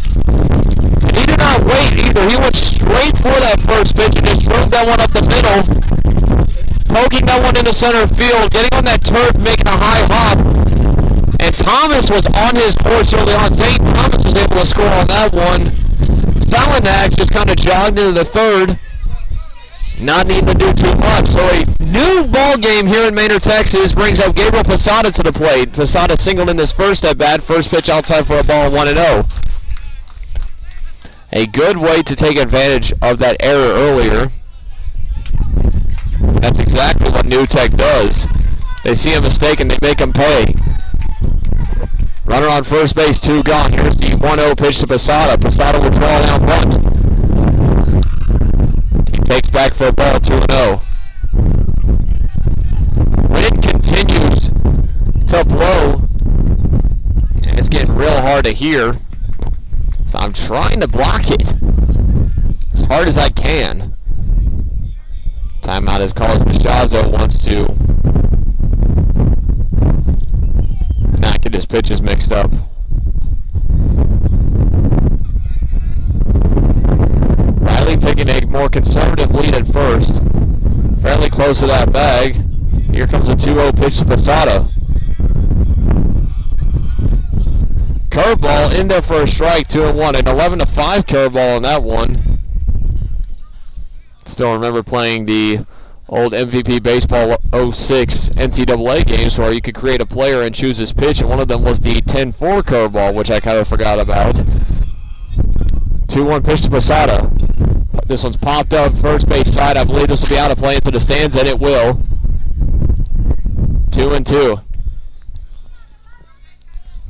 He did not wait either. He went straight for that first pitch and just drove that one up the middle, poking that one into center field, getting on that turf, making a high hop. And Thomas was on his horse early on. St. Thomas was able to score on that one. Salinak just kind of jogged into the third, not needing to do too much. So a new ball game here in Manor, Texas brings up Gabriel Posada to the plate. Posada singled in his first at bat. First pitch outside for a ball, 1-0. A good way to take advantage of that error earlier. That's exactly what New Tech does. They see a mistake and they make them pay. Runner on first base, 2 gone. Here's the 1-0 pitch to Posada. Posada will draw down bunt. He takes back for a ball, 2-0. Wind continues to blow. And it's getting real hard to hear. So I'm trying to block it as hard as I can. Timeout is called as the Shazo wants to not get his pitches mixed up. Riley taking a more conservative lead at first. Fairly close to that bag. Here comes a 2-0 pitch to Posada. Curveball in there for a strike, 2-1. An 11-5 curveball on that one. Still remember playing the old MVP Baseball 06 NCAA games where you could create a player and choose his pitch, and one of them was the 10-4 curveball, which I kind of forgot about. 2-1 pitch to Posada. This one's popped up first base side. I believe this will be out of play into the stands, and it will. 2-2.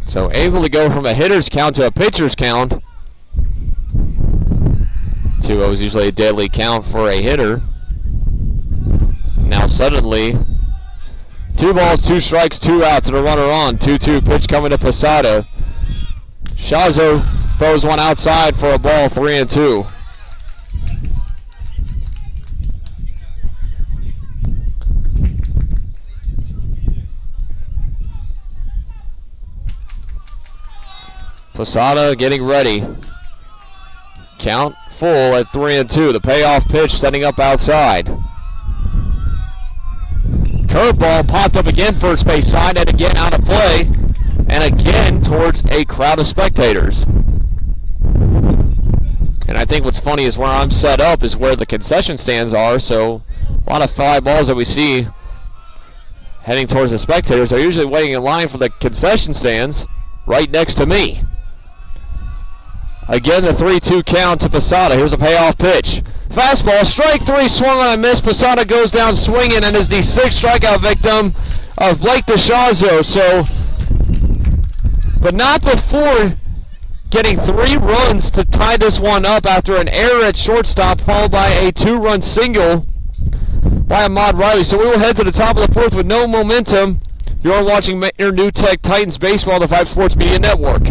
So able to go from a hitter's count to a pitcher's count. 2-0 is usually a deadly count for a hitter. Now suddenly, 2 balls, 2 strikes, 2 outs, and a runner on. 2-2 pitch coming to Posada. Shazo Throws one outside for a ball, 3-2. Posada getting ready. Count full at 3-2. The payoff pitch setting up outside. Curveball popped up again, first base side, and again out of play, and again towards a crowd of spectators. And I think what's funny is where I'm set up is where the concession stands are, so a lot of fly balls that we see heading towards the spectators are usually waiting in line for the concession stands right next to me. Again, the 3-2 count to Posada. Here's a payoff pitch. Fastball, strike three, swung on a miss. Posada goes down swinging and is the sixth strikeout victim of Blake DeShazo. But not before getting 3 runs to tie this one up after an error at shortstop, followed by a 2-run single by Ahmad Riley. So we will head to the top of the 4th with no momentum. You're watching Manor New Tech Titans Baseball on the Vype Sports Media Network.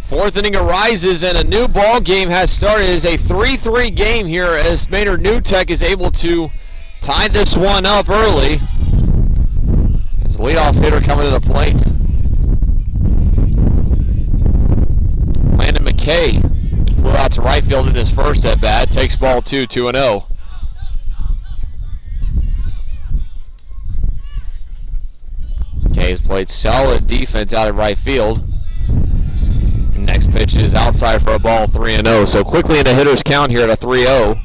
Fourth inning arises and a new ball game has started. It is a 3-3 game here as Manor New Tech is able to tie this one up early. As the leadoff hitter coming to the plate. Landon McKay flew out to right field in his first at bat. Takes ball 2, 2-0. McKay's played solid defense out in right field. Next pitch is outside for a ball, 3-0. So quickly in the hitter's count here at a 3-0.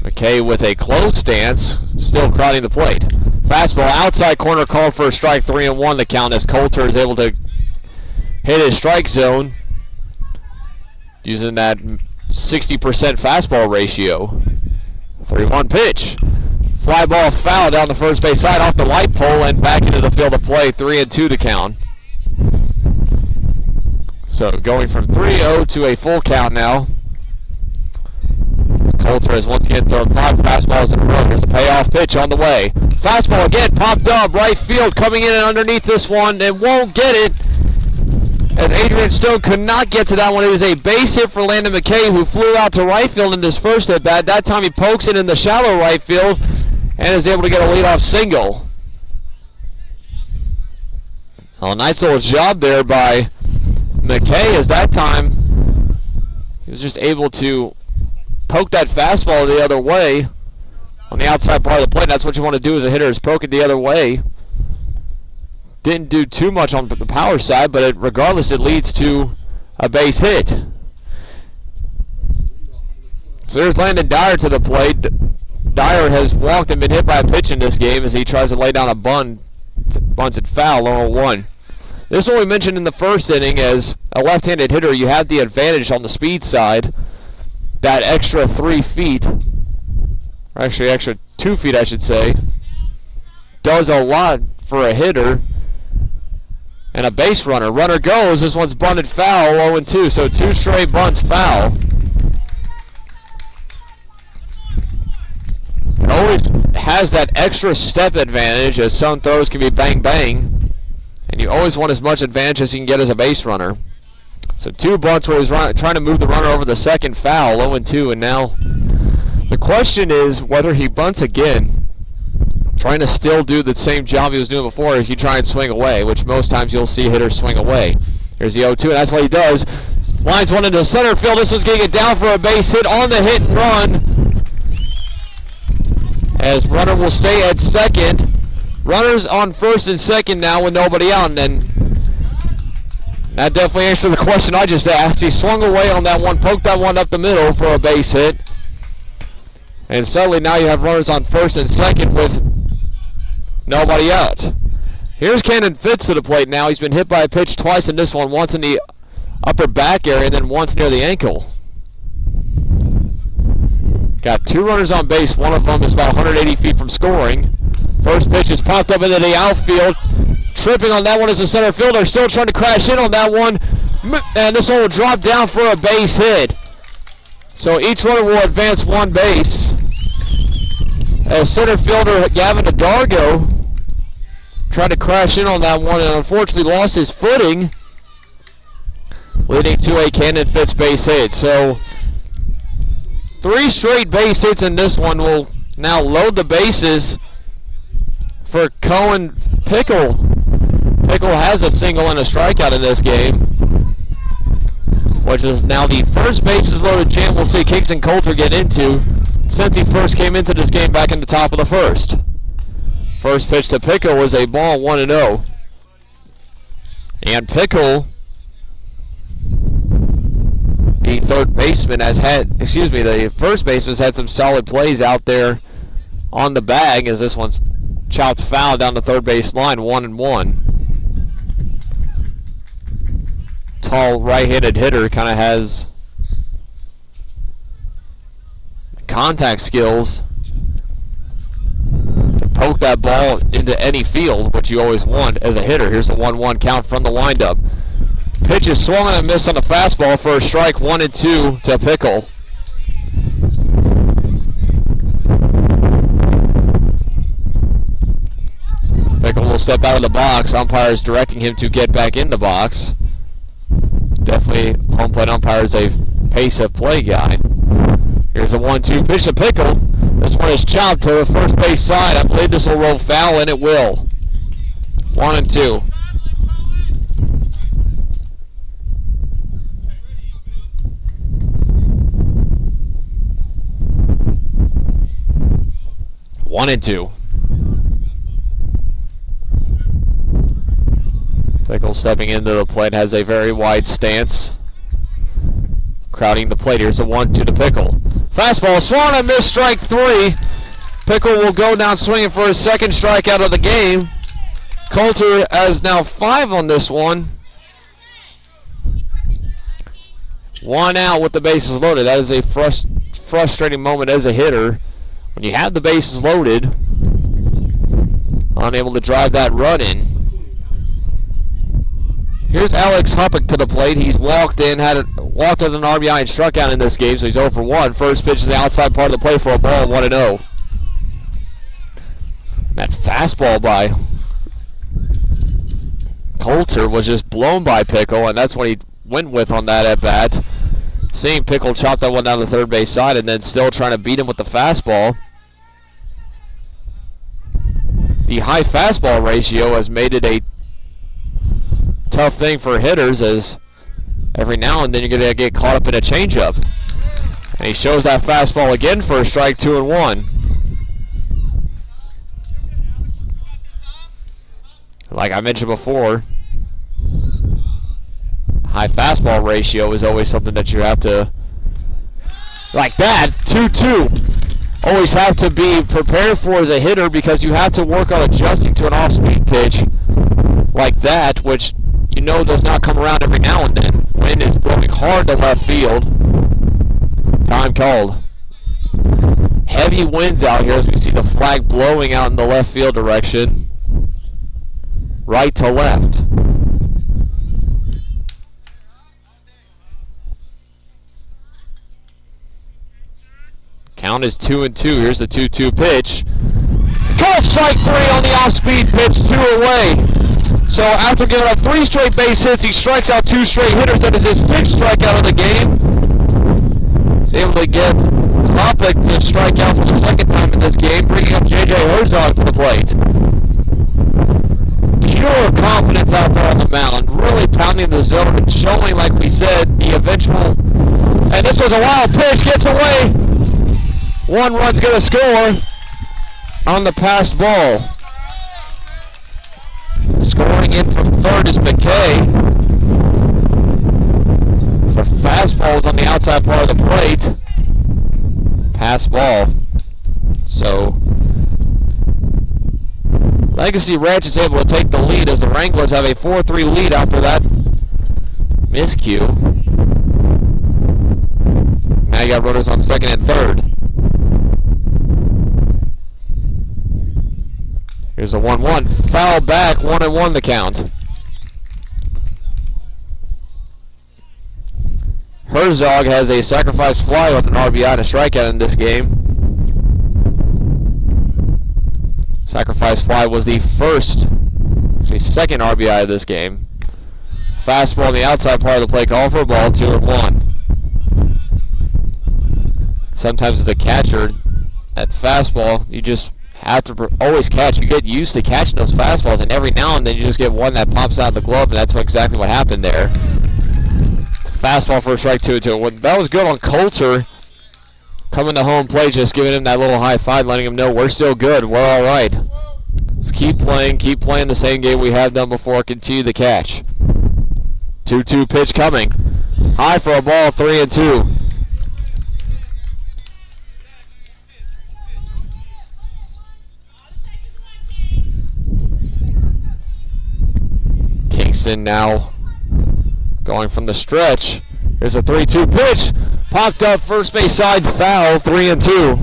McKay with a close stance, still crowding the plate. Fastball outside corner, called for a strike, 3-1 the count as Coulter is able to hit his strike zone using that 60% fastball ratio. 3-1 pitch. Fly ball foul down the first base side off the light pole and back into the field of play, 3-2 the count. So going from 3-0 to a full count now. Coulter has once again thrown 5 fastballs in a row. Here's a payoff pitch on the way. Fastball again, popped up, right field, coming in and underneath this one and won't get it. As Adrian Stone could not get to that one. It was a base hit for Landon McKay, who flew out to right field in his first at bat. That time he pokes it in the shallow right field and is able to get a leadoff single. Well, a nice little job there by McKay, as that time he was just able to poke that fastball the other way on the outside part of the plate. That's what you want to do as a hitter, is poke it the other way. Didn't do too much on the power side, but regardless, it leads to a base hit. So there's Landon Dyer to the plate. Dyer has walked and been hit by a pitch in this game as he tries to lay down a bunt. Bunts it foul, 0-1. This is what we mentioned in the first inning. As a left-handed hitter, you have the advantage on the speed side. That extra 3 feet, or actually extra 2 feet I should say, does a lot for a hitter. And a base runner. Runner goes. This one's bunted foul, 0-2. So 2 straight bunts foul. always has that extra step advantage, as some throws can be bang bang, and you always want as much advantage as you can get as a base runner. So 2 bunts where he's trying to move the runner over the second foul, 0-2, and now the question is whether he bunts again, trying to still do the same job he was doing before, or if you try and swing away, which most times you'll see hitters swing away. Here's the 0-2, and that's what he does. Lines one into center field. This one's getting it down for a base hit on the hit and run, as runner will stay at second. Runners on first and second now with nobody out, and then that definitely answered the question I just asked. He swung away on that one, poked that one up the middle for a base hit, and suddenly now you have runners on first and second with nobody out. Here's Cannon Fitz to the plate now. He's been hit by a pitch twice in this one, once in the upper back area and then once near the ankle. Got 2 runners on base. One of them is about 180 feet from scoring. First pitch is popped up into the outfield. Tripping on that one is the center fielder. Still trying to crash in on that one. And this one will drop down for a base hit. So each runner will advance 1 base. As center fielder Gavin Adargo tried to crash in on that one and unfortunately lost his footing, leading to a Cannon Fitz base hit. So 3 straight base hits in this one will now load the bases for Cohen Pickle. Pickle has a single and a strikeout in this game, which is now the first bases loaded jam we'll see Kingston Coulter get into since he first came into this game back in the top of the first. First pitch to Pickle was a ball, 1-0. And Pickle, the third baseman, the first baseman's had some solid plays out there on the bag, as this one's chopped foul down the third base line, 1-1. Tall right-handed hitter, kind of has contact skills to poke that ball into any field, which you always want as a hitter. Here's the 1-1 count from the windup. Pitch is swung and a miss on the fastball for a strike, 1-2 to Pickle. Pickle will step out of the box. Umpire is directing him to get back in the box. Definitely home plate umpire is a pace of play guy. Here's a 1-2 pitch to Pickle. This one is chopped to the first base side. I believe this will roll foul, and it will. 1-2. One and two. Pickle stepping into the plate, has a very wide stance, crowding the plate. Here's a 1-2 to Pickle. Fastball swung and missed, strike 3. Pickle will go down swinging for his second strikeout of the game. Coulter has now 5 on this one. 1 out with the bases loaded. That is a frustrating moment as a hitter. When you have the bases loaded, unable to drive that run in. Here's Alex Huppick to the plate. He's walked in an RBI and struck out in this game, so he's 0 for 1. First pitch is the outside part of the plate for a ball, 1-0. That fastball by Coulter was just blown by Pickle, and that's what he went with on that at bat. Seeing Pickle chop that one down the third base side and then still trying to beat him with the fastball. The high fastball ratio has made it a tough thing for hitters, as every now and then you're going to get caught up in a changeup. And he shows that fastball again for a strike, 2-1. Like I mentioned before, high fastball ratio is always something that you have to, like that, 2-2. Always have to be prepared for as a hitter, because you have to work on adjusting to an off-speed pitch like that, which you know does not come around every now and then. Wind is blowing hard to left field. Time called. Heavy winds out here as we see the flag blowing out in the left field direction. Right to left. Count is 2-2. Here's the 2-2 pitch. Called strike 3 on the off-speed pitch, 2 away. So after giving up 3 straight base hits, he strikes out 2 straight hitters. That is his 6th strikeout of the game. He's able to get Hopick to strike out for the 2nd time in this game, bringing up J.J. Herzog to the plate. Pure confidence out there on the mound, really pounding the zone and showing, like we said, the eventual. And this was a wild pitch, gets away. 1 run's going to score on the passed ball. Scoring in from 3rd is McKay. So fastball is on the outside part of the plate. Pass ball. So Legacy Ranch is able to take the lead as the Wranglers have a 4-3 lead after that miscue. Now you got runners on 2nd and 3rd. Here's a 1-1. Foul back, 1-1 the count. Herzog has a sacrifice fly with an RBI to strikeout in this game. Sacrifice fly was the first, actually 2nd RBI of this game. Fastball on the outside part of the plate, call for a ball, 2-1. Sometimes as a catcher, at fastball, you just have to always catch. You get used to catching those fastballs, and every now and then you just get one that pops out of the glove, and that's exactly what happened there. Fastball for a strike, 2-2. That was good on Coulter. Coming to home plate, just giving him that little high five, letting him know we're still good, we're all right. Let's keep playing the same game we have done before, continue the catch. 2-2 pitch coming. High for a ball, 3-2. Kingston now going from the stretch. There's a 3-2 pitch. Popped up first base side, foul, 3-2.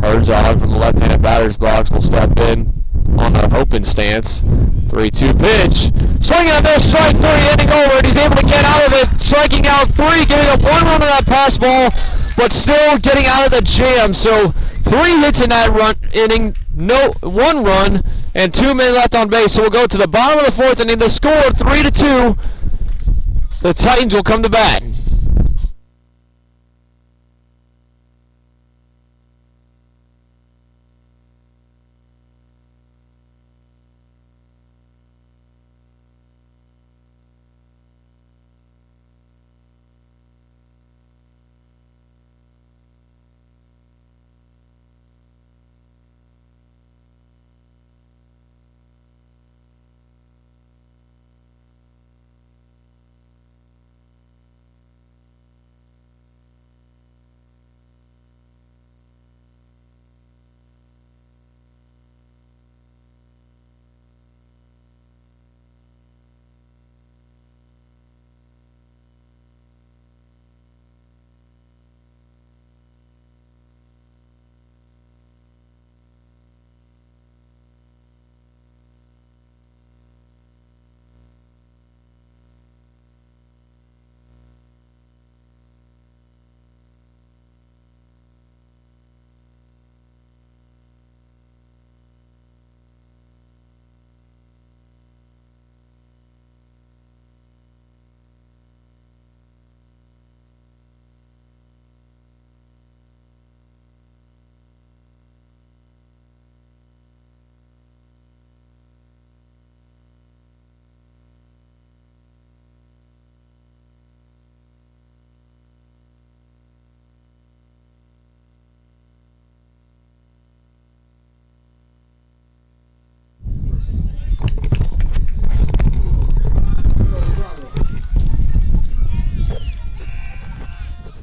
Herzog from the left-handed batter's box will step in on an open stance. 3-2 pitch. Swinging a miss, strike 3, inning over, and he's able to get out of it. Striking out 3, giving up 1 run on that pass ball, but still getting out of the jam. So 3 hits in that inning, no 1 run, and 2 men left on base. So we'll go to the bottom of the 4th inning. The score 3-2. The Titans will come to bat.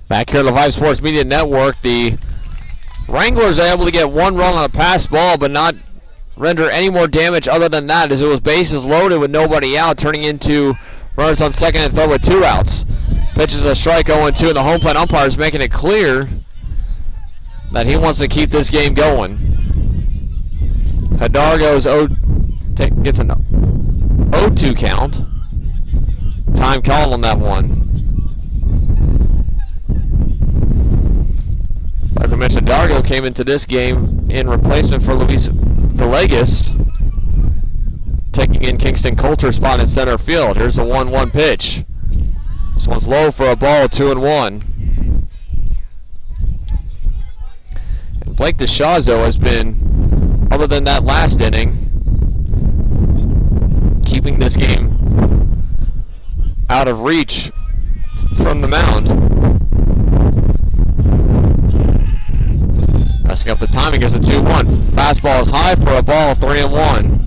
Back here at the Vype Sports Media Network, the Wranglers are able to get 1 run on a pass ball, but not render any more damage other than that, as it was bases loaded with nobody out, turning into runners on 2nd and 3rd with 2 outs. Pitches a strike, 0-2, and the home plate umpire is making it clear that he wants to keep this game going. Hidalgo's gets a 0-2 count. Time call on that one. Like I mentioned, Dargo came into this game in replacement for Luis Villegas, taking in Kingston Coulter's spot in center field. Here's a 1-1 pitch. This one's low for a ball, 2-1. And Blake DeShazo has been, other than that last inning, keeping this game out of reach from the mound. Messing up the timing, gets a 2-1. Fastball is high for a ball, 3-1.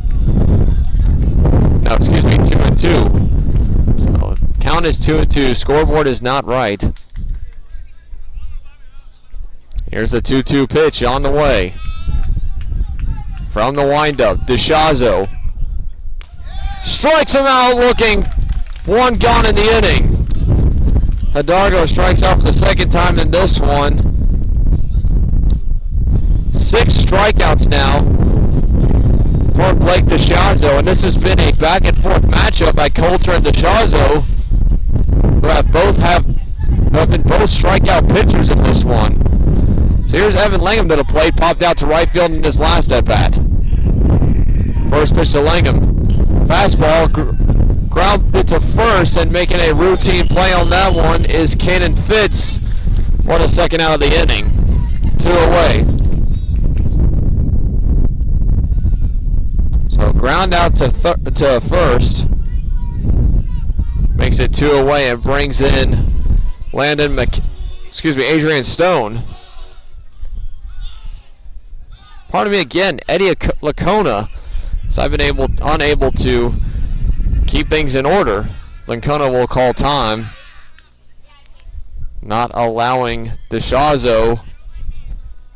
No, excuse me, 2-2. So count is 2-2. Scoreboard is not right. Here's the 2-2 pitch on the way. From the windup, DeShazo strikes him out looking. One gone in the inning. Hidalgo strikes out for the second time in this one. 6 strikeouts now for Blake DeShazo, and this has been a back and forth matchup by Coulter and DeShazo, who have been both strikeout pitchers in this one. So here's Evan Langham to the plate, popped out to right field in his last at bat. First pitch to Langham. Fastball grounded to first, and making a routine play on that one is Cannon Fitz for the second out of the inning. 2 away. So ground out to first, makes it 2 away, and brings in Adrian Stone. Pardon me again, Eddie Lacona. So I've been unable to keep things in order. Lincona will call time, not allowing DeShazo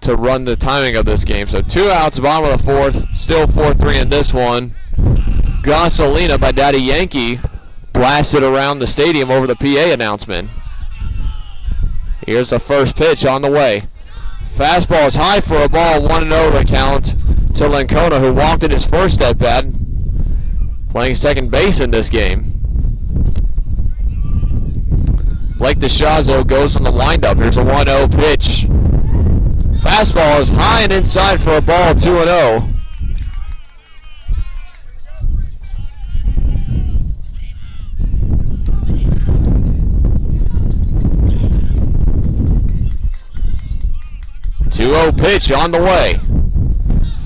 to run the timing of this game. So 2 outs, bottom of the 4th, still 4-3 in this one. Gasolina by Daddy Yankee blasted around the stadium over the PA announcement. Here's the first pitch on the way. Fastball is high for a ball, 1-0 the count to Lincona, who walked in his first at bat, playing second base in this game. Blake DeShazo goes from the windup. Here's a 1-0 pitch. Fastball is high and inside for a ball, 2-0. Pitch on the way.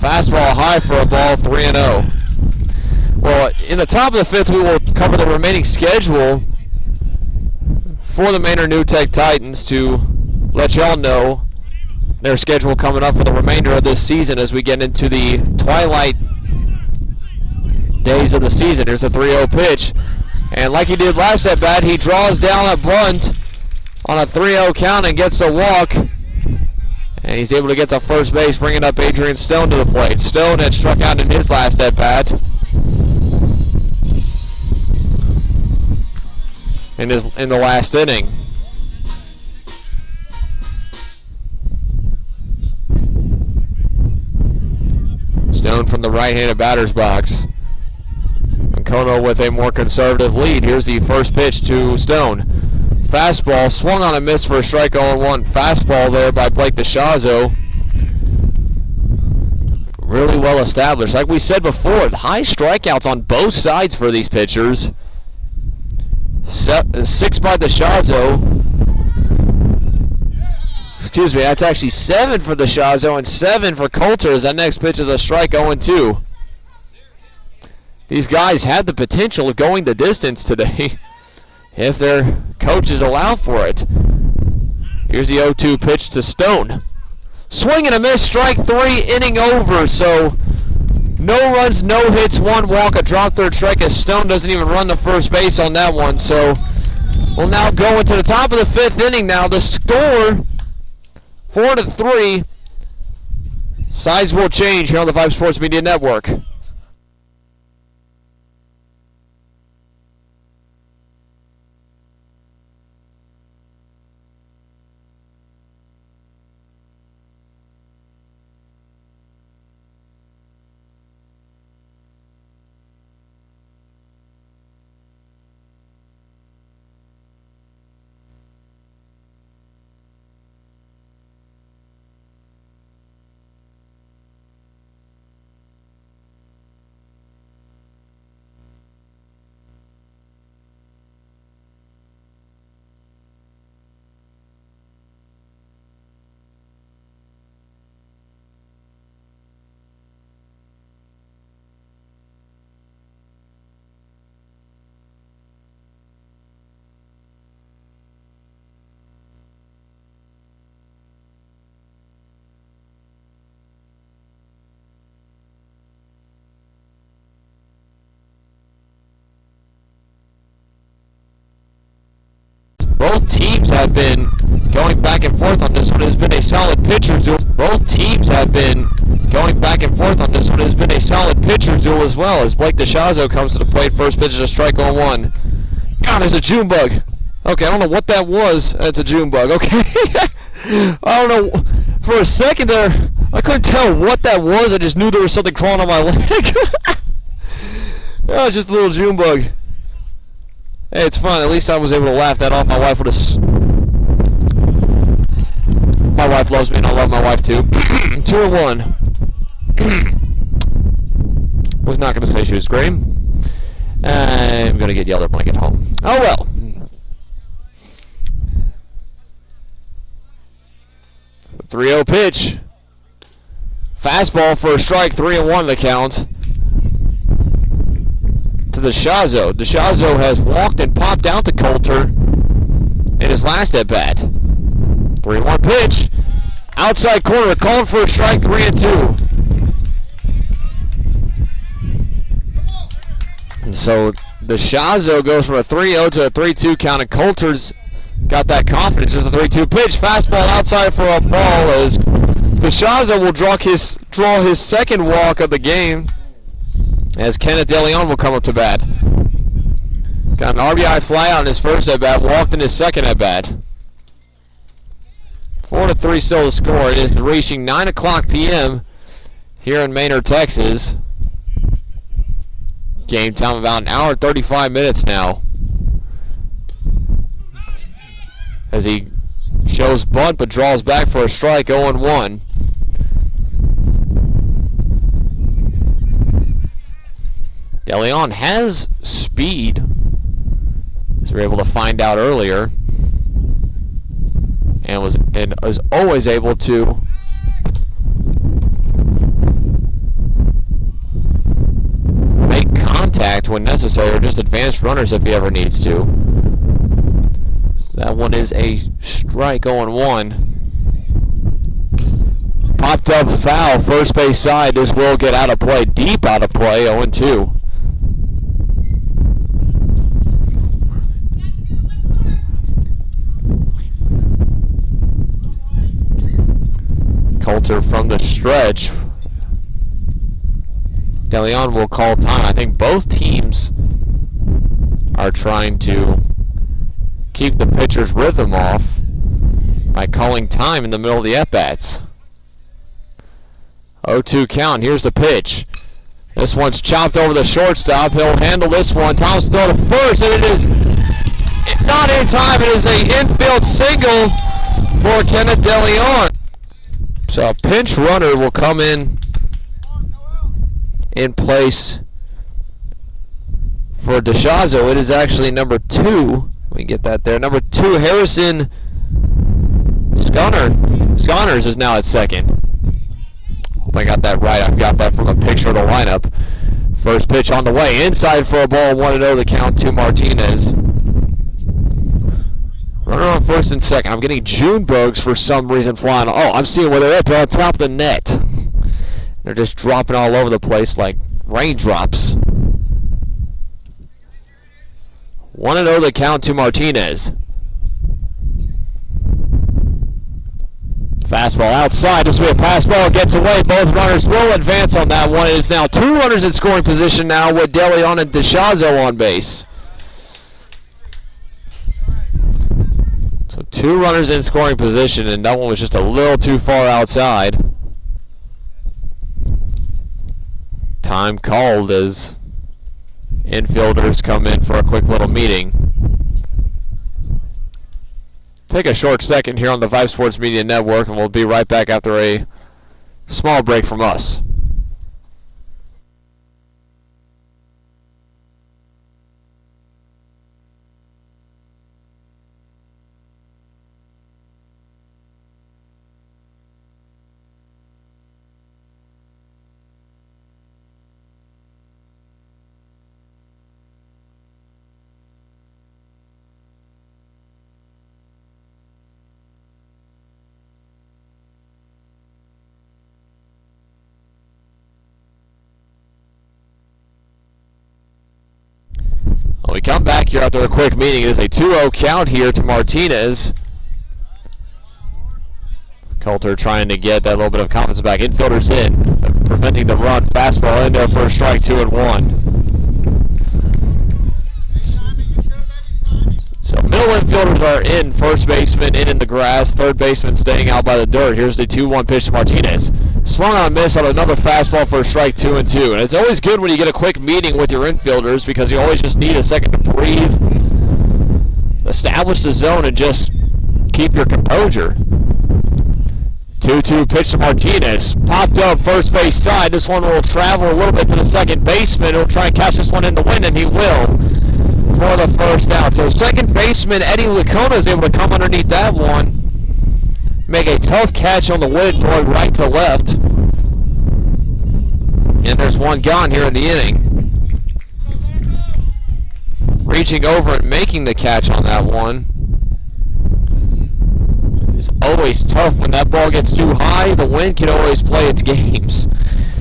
Fastball high for a ball, 3-0. Well, in the top of the 5th, we will cover the remaining schedule for the Manor New Tech Titans to let y'all know their schedule coming up for the remainder of this season as we get into the twilight days of the season. Here's a 3-0 pitch. And like he did last at bat, he draws down a bunt on a 3-0 count and gets a walk. And he's able to get to first base, bringing up Adrian Stone to the plate. Stone had struck out in his last at bat in the last inning. Stone from the right-handed batter's box. Lincona with a more conservative lead. Here's the first pitch to Stone. Fastball swung on a miss for a strike, 0-1. Fastball there by Blake DeShazo. Really well established. Like we said before, high strikeouts on both sides for these pitchers. 6 by DeShazo. Excuse me, that's actually 7 for DeShazo and 7 for Coulter as that next pitch is a strike, 0-2. These guys have the potential of going the distance today if their coaches allow for it. Here's the 0-2 pitch to Stone. Swing and a miss, strike 3, inning over. So no runs, no hits, 1 walk, a drop third strike as Stone doesn't even run the first base on that one. So we'll now go into the top of the 5th inning now. The score, 4-3. Sides will change here on the Vype Sports Media Network. Both teams have been going back and forth on this one. It has been a solid pitcher's duel. Both teams have been going back and forth on this one. It has been a solid pitcher's duel as well as Blake DeShazo comes to the plate. First pitch is a strike on one. God, there's a June bug. Okay, I don't know what that was. That's a June bug. Okay. I don't know. For a second there, I couldn't tell what that was. I just knew there was something crawling on my leg. Oh, just a little June bug. Hey, it's fun. At least I was able to laugh that off. My wife would have. My wife loves me, and I love my wife too. 2-1. Was not going to say she was great. I'm going to get yelled at when I get home. Oh well. A 3-0 pitch. Fastball for a strike. 3-1 the count. To DeShazo. DeShazo has walked and popped out to Coulter in his last at bat. 3-1 pitch. Outside corner. Called for a strike. 3-2. And so DeShazo goes from a 3-0 to a 3-2 count, and Coulter's got that confidence. There's a 3-2 pitch. Fastball outside for a ball as DeShazo will draw his second walk of the game as Kenneth DeLeon will come up to bat. Got an RBI fly out in his first at-bat, walked in his second at-bat. 4-3 still the score. It is reaching 9 o'clock p.m. here in Manor, Texas. Game time about an hour and 35 minutes now. As he shows bunt but draws back for a strike. 0-1. DeLeon has speed, as we were able to find out earlier, and was always able to make contact when necessary, or just advanced runners if he ever needs to. So that one is a strike. 0-1. Popped up foul, first base side. This will get out of play, deep out of play. 0-2. Coulter from the stretch. DeLeon will call time. I think both teams are trying to keep the pitcher's rhythm off by calling time in the middle of the at-bats. 0-2 count. Here's the pitch. This one's chopped over the shortstop. He'll handle this one. Thomas throw to first, and it is not in time. It is an infield single for Kenneth DeLeon. So a pinch runner will come in place for DeShazo. It is actually number 2. Let me get that there. Number 2, Harrison Sconners is now at second. Hope I got that right. I've got that from a picture of the lineup. First pitch on the way. Inside for a ball. 1-0 the count to Martinez. Runner on first and second. I'm getting June bugs for some reason flying. Oh, I'm seeing where they're at. They're on top of the net. They're just dropping all over the place like raindrops. 1-0 the count to Martinez. Fastball outside. This will be a pass ball. Gets away. Both runners will advance on that one. It is now 2 runners in scoring position now with DeLeon and DeShazo on base. So 2 runners in scoring position, and that one was just a little too far outside. Time called as infielders come in for a quick little meeting. Take a short second here on the Vype Sports Media Network, and we'll be right back after a small break from us. When we come back here after a quick meeting, it is a 2-0 count here to Martinez. Coulter trying to get that little bit of confidence back. Infielders in, preventing the run. Fastball in there for a strike, 2-1. So middle infielders are in. First baseman in the grass. Third baseman staying out by the dirt. Here's the 2-1 pitch to Martinez. Swung on a miss on another fastball for a strike, 2-2. And it's always good when you get a quick meeting with your infielders because you always just need a second to breathe, establish the zone, and just keep your composure. 2-2 pitch to Martinez. Popped up first base side. This one will travel a little bit to the second baseman. He'll try and catch this one in the wind, and he will for the first out. So second baseman Eddie Lacona is able to come underneath that one. Make a tough catch on the wind going right to left. And there's one gone here in the inning. Reaching over and making the catch on that one. It's always tough when that ball gets too high. The wind can always play its games.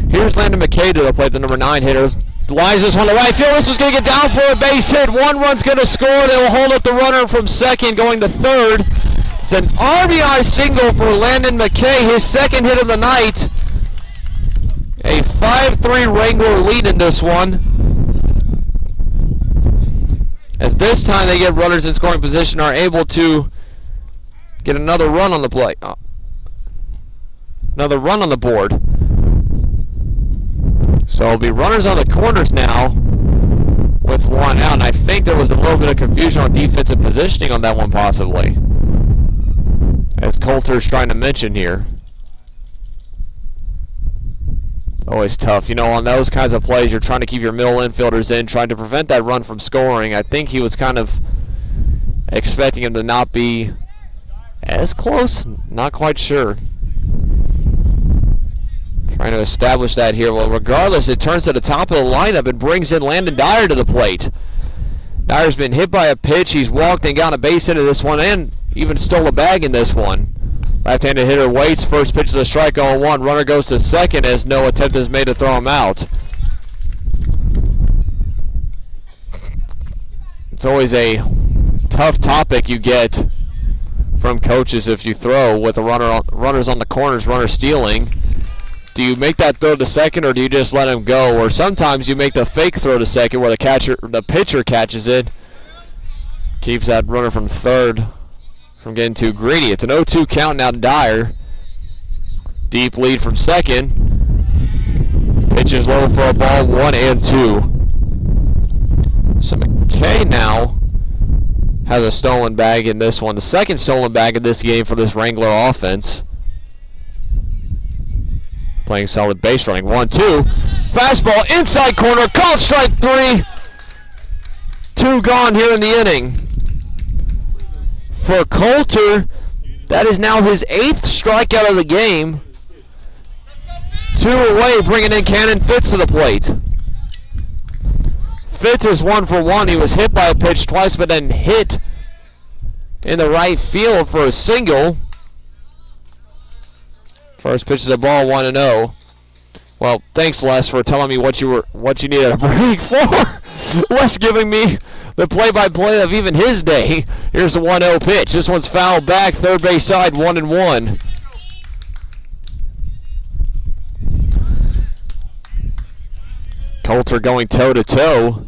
Here's Landon McKay to the plate, the number 9 hitter. Lines this one to right field. This one's going to get down for a base hit. One run's going to score. They will hold up the runner from second going to third. It's an RBI single for Landon McKay, his second hit of the night. A 5-3 Wrangler lead in this one. As this time they get runners in scoring position, are able to get another run on the play. Another run on the board. So it'll be runners on the corners now with one out. And I think there was a little bit of confusion on defensive positioning on that one possibly, as Coulter's trying to mention here. Always tough. You know, on those kinds of plays, you're trying to keep your middle infielders in, trying to prevent that run from scoring. I think he was kind of expecting him to not be as close. Not quite sure. Trying to establish that here. Well, regardless, it turns to the top of the lineup and brings in Landon Dyer to the plate. Dyer's been hit by a pitch. He's walked and got a base hit of this one and even stole a bag in this one. Left-handed hitter waits. First pitch is a strike, 0-1. Runner goes to second as no attempt is made to throw him out. It's always a tough topic you get from coaches if you throw with a runners on the corners, runner stealing. Do you make that throw to second, or do you just let him go? Or sometimes you make the fake throw to second where the pitcher catches it, keeps that runner from third from getting too greedy. It's an 0-2 count now to Dyer. Deep lead from second. Pitches low for a ball, 1-2. So McKay now has a stolen bag in this one. The second stolen bag in this game for this Wrangler offense. Playing solid base running. 1-2. Fastball inside corner. Called strike 3. 2 gone here in the inning. For Coulter, that is now his 8th strikeout of the game. 2 away, bringing in Cannon Fitz to the plate. Fitz is 1 for 1. He was hit by a pitch twice, but then hit in the right field for a single. First pitch is a ball, 1-0. Well, thanks, Les, for telling me what you needed a break for. Les giving me the play-by-play of even his day. Here's the 1-0 pitch. This one's fouled back, third base side, 1-1. Coulter going toe-to-toe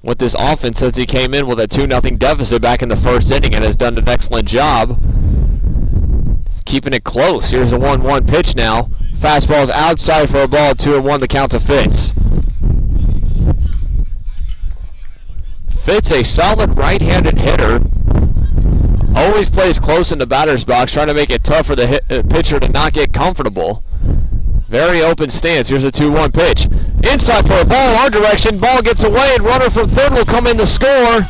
with this offense since he came in with a 2-0 deficit back in the first inning and has done an excellent job keeping it close. Here's the 1-1 pitch now. Fastball's outside for a ball, 2-1 the count to Fitz. Fitz, a solid right-handed hitter. Always plays close in the batter's box, trying to make it tough for the pitcher to not get comfortable. Very open stance. Here's a 2-1 pitch. Inside for a ball, our direction. Ball gets away, and runner from third will come in to score.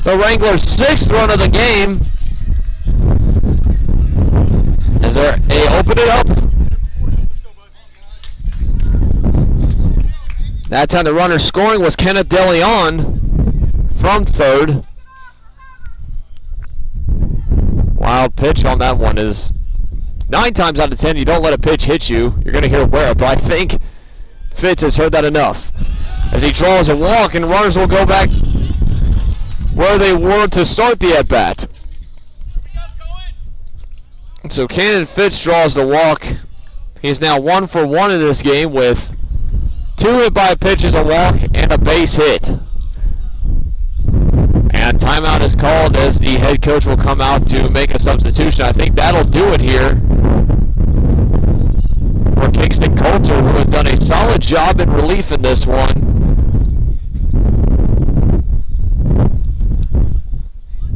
The Wranglers' 6th run of the game. As they open it up. That time the runner scoring was Kenneth DeLeon from third. Wild pitch on that one is 9 times out of 10 you don't let a pitch hit you. You're going to hear where, but I think Fitz has heard that enough. As he draws a walk and runners will go back where they were to start the at-bat. So Cannon Fitz draws the walk. He's now 1 for 1 in this game with 2 hit by pitches, a walk, and a base hit. And timeout is called as the head coach will come out to make a substitution. I think that'll do it here for Kingston Coulter, who has done a solid job in relief in this one.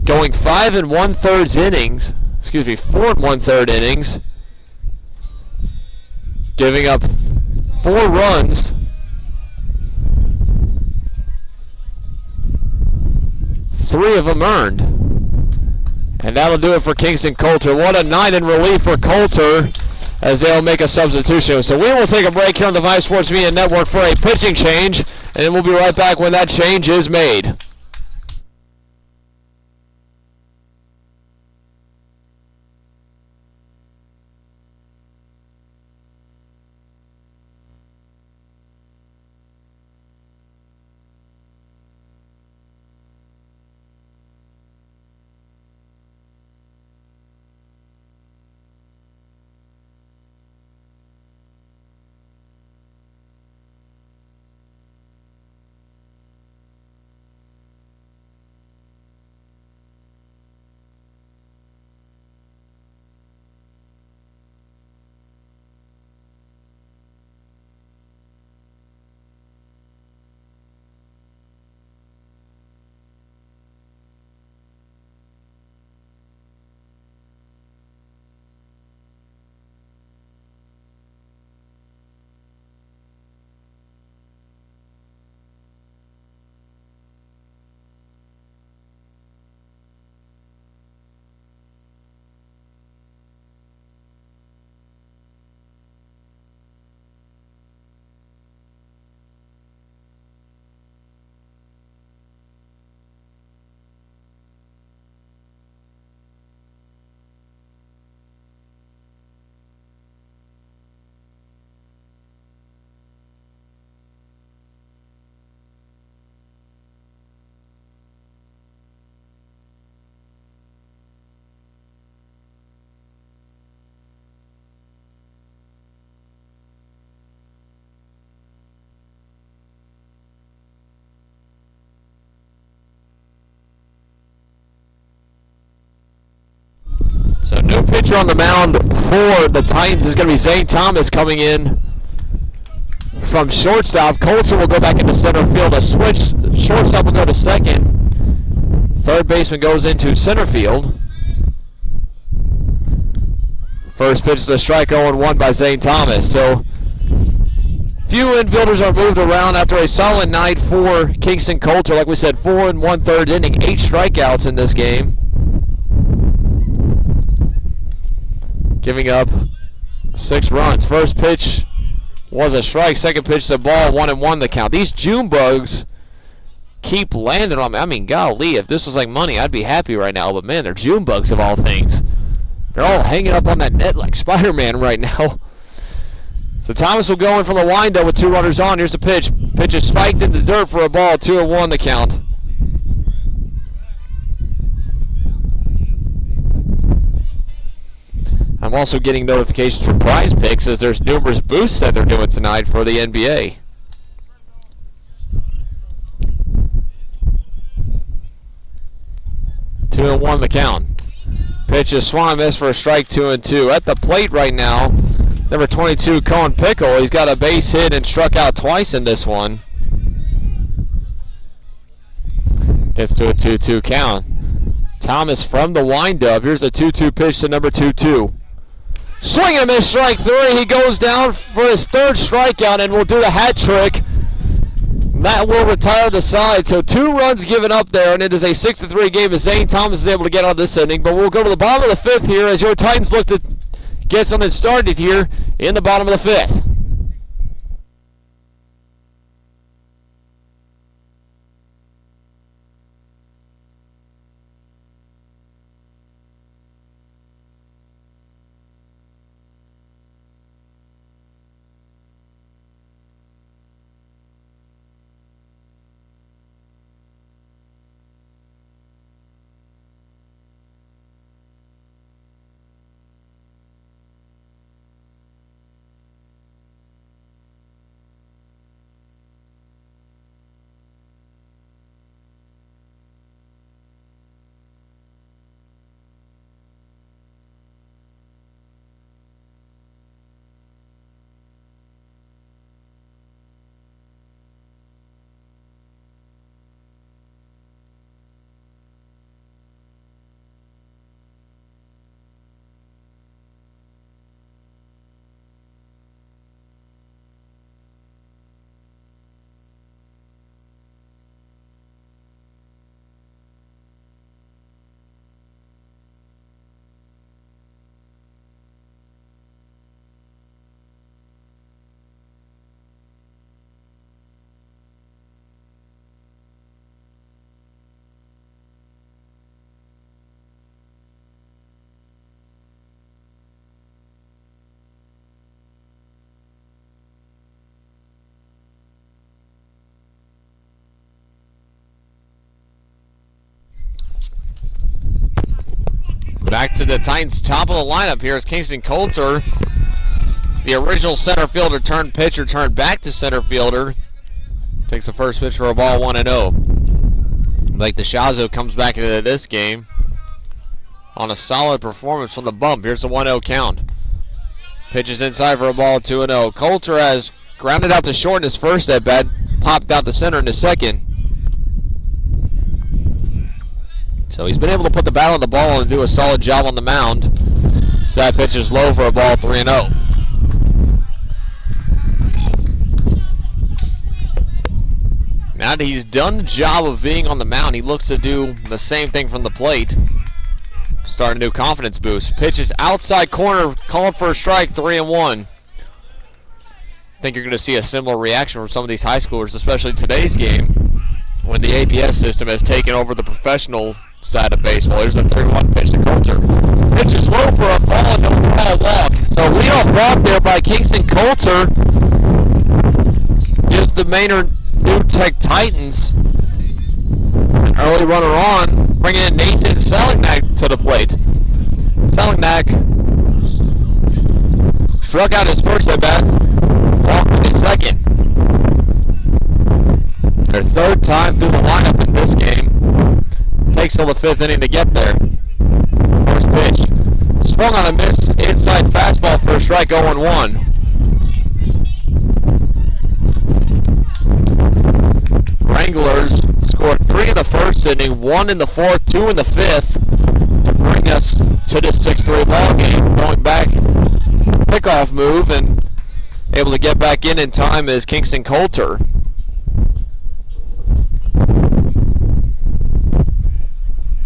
Going 5 1/3 innings. 4 1/3 innings. Giving up 4 runs. 3 of them earned. And that'll do it for Kingston Coulter. What a night in relief for Coulter as they'll make a substitution. So we will take a break here on the Vype Sports Media Network for a pitching change, and we'll be right back when that change is made. So new pitcher on the mound for the Titans is going to be Zane Thomas coming in from shortstop. Coulter will go back into center field. A switch. Shortstop will go to second. Third baseman goes into center field. First pitch is a strike, 0-1 by Zane Thomas. So few infielders are moved around after a solid night for Kingston Coulter. Like we said, 4 1/3 inning, 8 strikeouts in this game. Giving up 6 runs. First pitch was a strike. Second pitch is a ball. 1-1 the count. These June bugs keep landing on me. I mean, golly, if this was like money, I'd be happy right now. But, man, they're June bugs of all things. They're all hanging up on that net like Spider-Man right now. So Thomas will go in from the windup with 2 runners on. Here's the pitch. Pitch is spiked in the dirt for a ball. 2-1 the count. I'm also getting notifications from Prize Picks as there's numerous boosts that they're doing tonight for the NBA. Two and one the count. Pitch is swung, miss for a strike, 2-2. At the plate right now, number 22, Cohen Pickle. He's got a base hit and struck out twice in this one. Gets to a 2-2 count. Thomas from the windup. Here's a 2-2 pitch to number 2-2. Swing and a miss, strike 3. He goes down for his 3rd strikeout and will do the hat trick. That will retire the side. So 2 runs given up there, and it is a 6-3 game as Zane Thomas is able to get out of this inning. But we'll go to the bottom of the 5th here as your Titans look to get something started here in the bottom of the 5th. Back to the Titans' top of the lineup here is Kingston Coulter. The original center fielder turned pitcher, turned back to center fielder. Takes the first pitch for a ball, 1-0. Blake DeShazo comes back into this game on a solid performance from the bump. Here's the 1-0 count. Pitches inside for a ball, 2-0. Coulter has grounded out to short in his first at bat, popped out to center in his second. So he's been able to put the bat on the ball and do a solid job on the mound. So that pitch is low for a ball, 3-0. Now that he's done the job of being on the mound, he looks to do the same thing from the plate. Start a new confidence boost. Pitches outside corner, calling for a strike, 3-1. I think you're going to see a similar reaction from some of these high schoolers, especially in today's game, when the ABS system has taken over the professional side of baseball. Here's a 3-1 pitch to Coulter. Pitch is low for a ball and no foul walk. So leadoff walk there by Kingston Coulter gives the Manor New Tech Titans an early runner on, bringing in Nathan Selingnack to the plate. Selingnack struck out his first at bat, walked in his second. Their third time through the lineup in this game. Takes till the fifth inning to get there. First pitch, swung on a miss, inside fastball for a strike, 0-1. Wranglers scored 3 in the first inning, 1 in the fourth, 2 in the fifth to bring us to this 6-3 ball game. Going back, pickoff move, and able to get back in time is Kingston Coulter.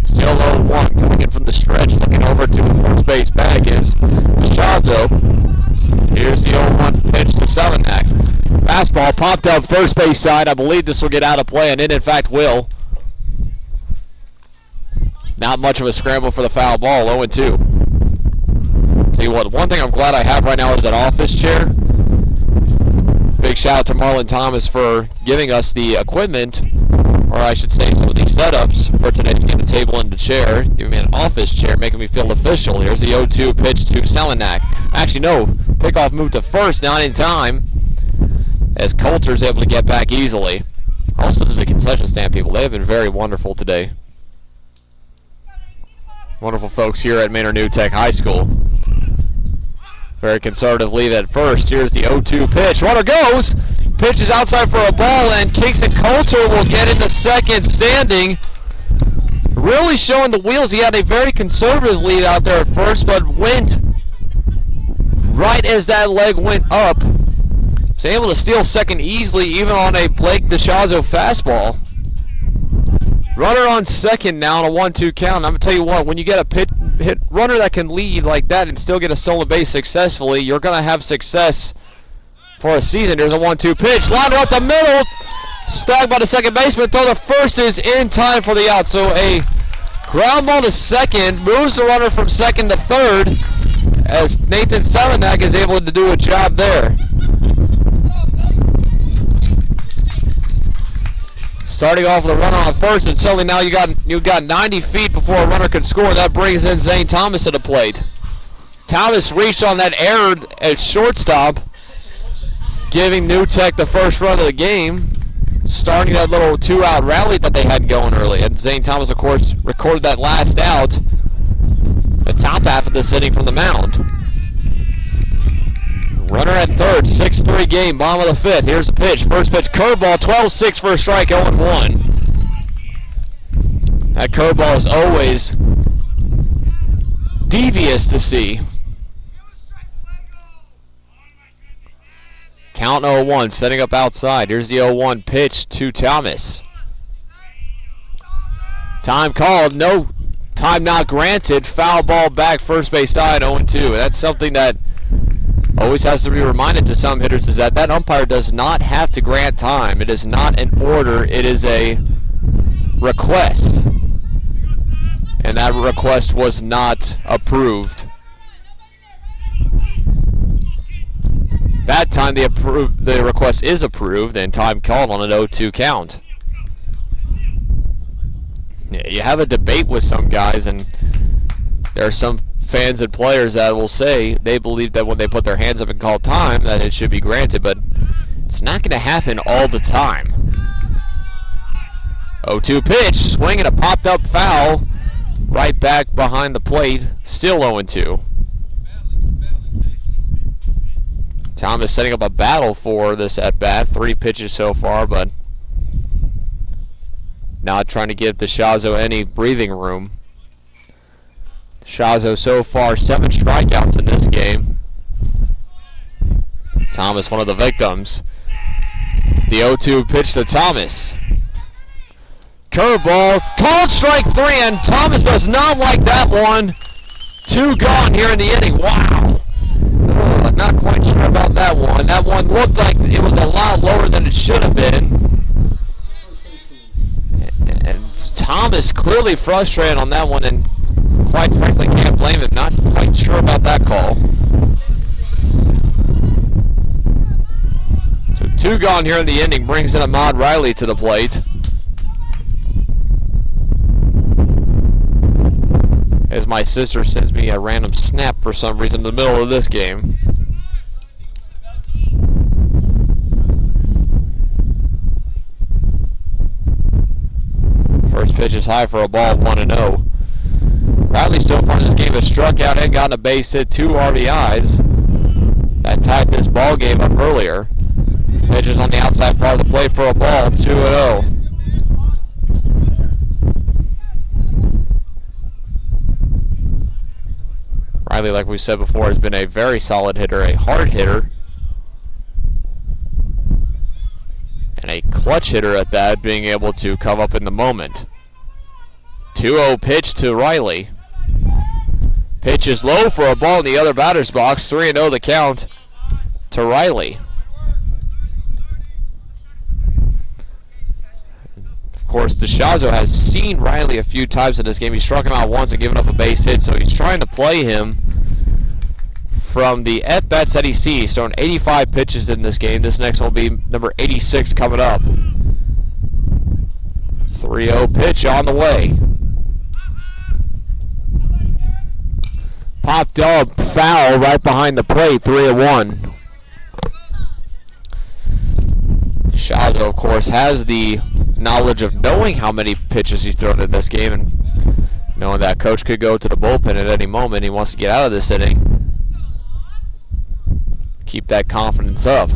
Still 0-1 coming in from the stretch, looking over to the first base bag is DeShazo. Here's the 0-1 pitch to Selingnack. Fastball popped up first base side. I believe this will get out of play, and it in fact will. Not much of a scramble for the foul ball, 0-2. Tell you what, one thing I'm glad I have right now is that office chair. Big shout out to Marlon Thomas for giving us the equipment, or I should say some of these setups for today's game, the table and the chair. Giving me an office chair, making me feel official. Here's the 0-2 pitch to Selingnack. Actually, no, pickoff move to first, not in time, as Coulter's able to get back easily. Also to the concession stand people, they have been very wonderful today. Wonderful folks here at Manor New Tech High School. Very conservative lead at first. Here's the 0-2 pitch. Runner goes. Pitch is outside for a ball, and Kingston Coulter will get into second standing. Really showing the wheels. He had a very conservative lead out there at first, but went right as that leg went up. Was able to steal second easily, even on a Blake DeShazo fastball. Runner on second now on a 1-2 count. I'm going to tell you what, when you get a hit runner that can lead like that and still get a stolen base successfully, you're going to have success for a season. There's a 1-2 pitch. Liner up the middle. Stagged by the second baseman. Throw the first is in time for the out. So a ground ball to second. Moves the runner from second to third as Nathan Selingnack is able to do a job there. Starting off with a runner on first, and suddenly now you got 90 feet before a runner could score. That brings in Zane Thomas to the plate. Thomas reached on that error at shortstop, giving New Tech the first run of the game, starting that little 2-out rally that they had going early. And Zane Thomas, of course, recorded that last out, the top half of this inning from the mound. Runner at third, 6-3 game, bottom of the fifth. Here's the pitch. First pitch, curveball, 12-6 for a strike, 0-1. That curveball is always devious to see. Count 0-1, setting up outside. Here's the 0-1 pitch to Thomas. Time called, no time not granted. Foul ball back, first base side, 0-2. That's something that always has to be reminded to some hitters, is that that umpire does not have to grant time. It is not an order, it is a request. And that request was not approved. That time the request is approved and time called on an 0-2 count. Yeah, you have a debate with some guys, and there are some fans and players that will say they believe that when they put their hands up and call time that it should be granted, but it's not going to happen all the time. 0-2 pitch, swing and a popped up foul right back behind the plate, still 0-2. Thomas setting up a battle for this at bat, 3 pitches so far, but not trying to give DeShazo any breathing room. DeShazo so far 7 strikeouts in this game. Thomas one of the victims. The 0-2 pitch to Thomas. Curveball, called strike 3, and Thomas does not like that one. 2 gone here in the inning. Wow. Not quite sure about that one. That one looked like it was a lot lower than it should have been. And Thomas clearly frustrated on that one, and quite frankly can't blame him. Not quite sure about that call. So 2 gone here in the inning brings in Ahmad Riley to the plate. As my sister sends me a random snap for some reason in the middle of this game. First pitch is high for a ball, 1-0. Riley so far in this game has struck out and gotten a base hit, 2 RBIs. That tied this ball game up earlier. Pitches on the outside part of the plate for a ball, 2-0. Riley, like we said before, has been a very solid hitter, a hard hitter, and a clutch hitter at that, being able to come up in the moment. 2-0 pitch to Riley. Pitch is low for a ball in the other batter's box. 3-0 the count to Riley. Of course, DeShazo has seen Riley a few times in this game. He struck him out once and given up a base hit, so he's trying to play him from the at-bats that he sees. He's thrown 85 pitches in this game. This next one will be number 86 coming up. 3-0 pitch on the way. Popped up, foul right behind the plate, 3-1. DeShazo, of course, has the knowledge of knowing how many pitches he's thrown in this game, and knowing that coach could go to the bullpen at any moment. He wants to get out of this inning, keep that confidence up.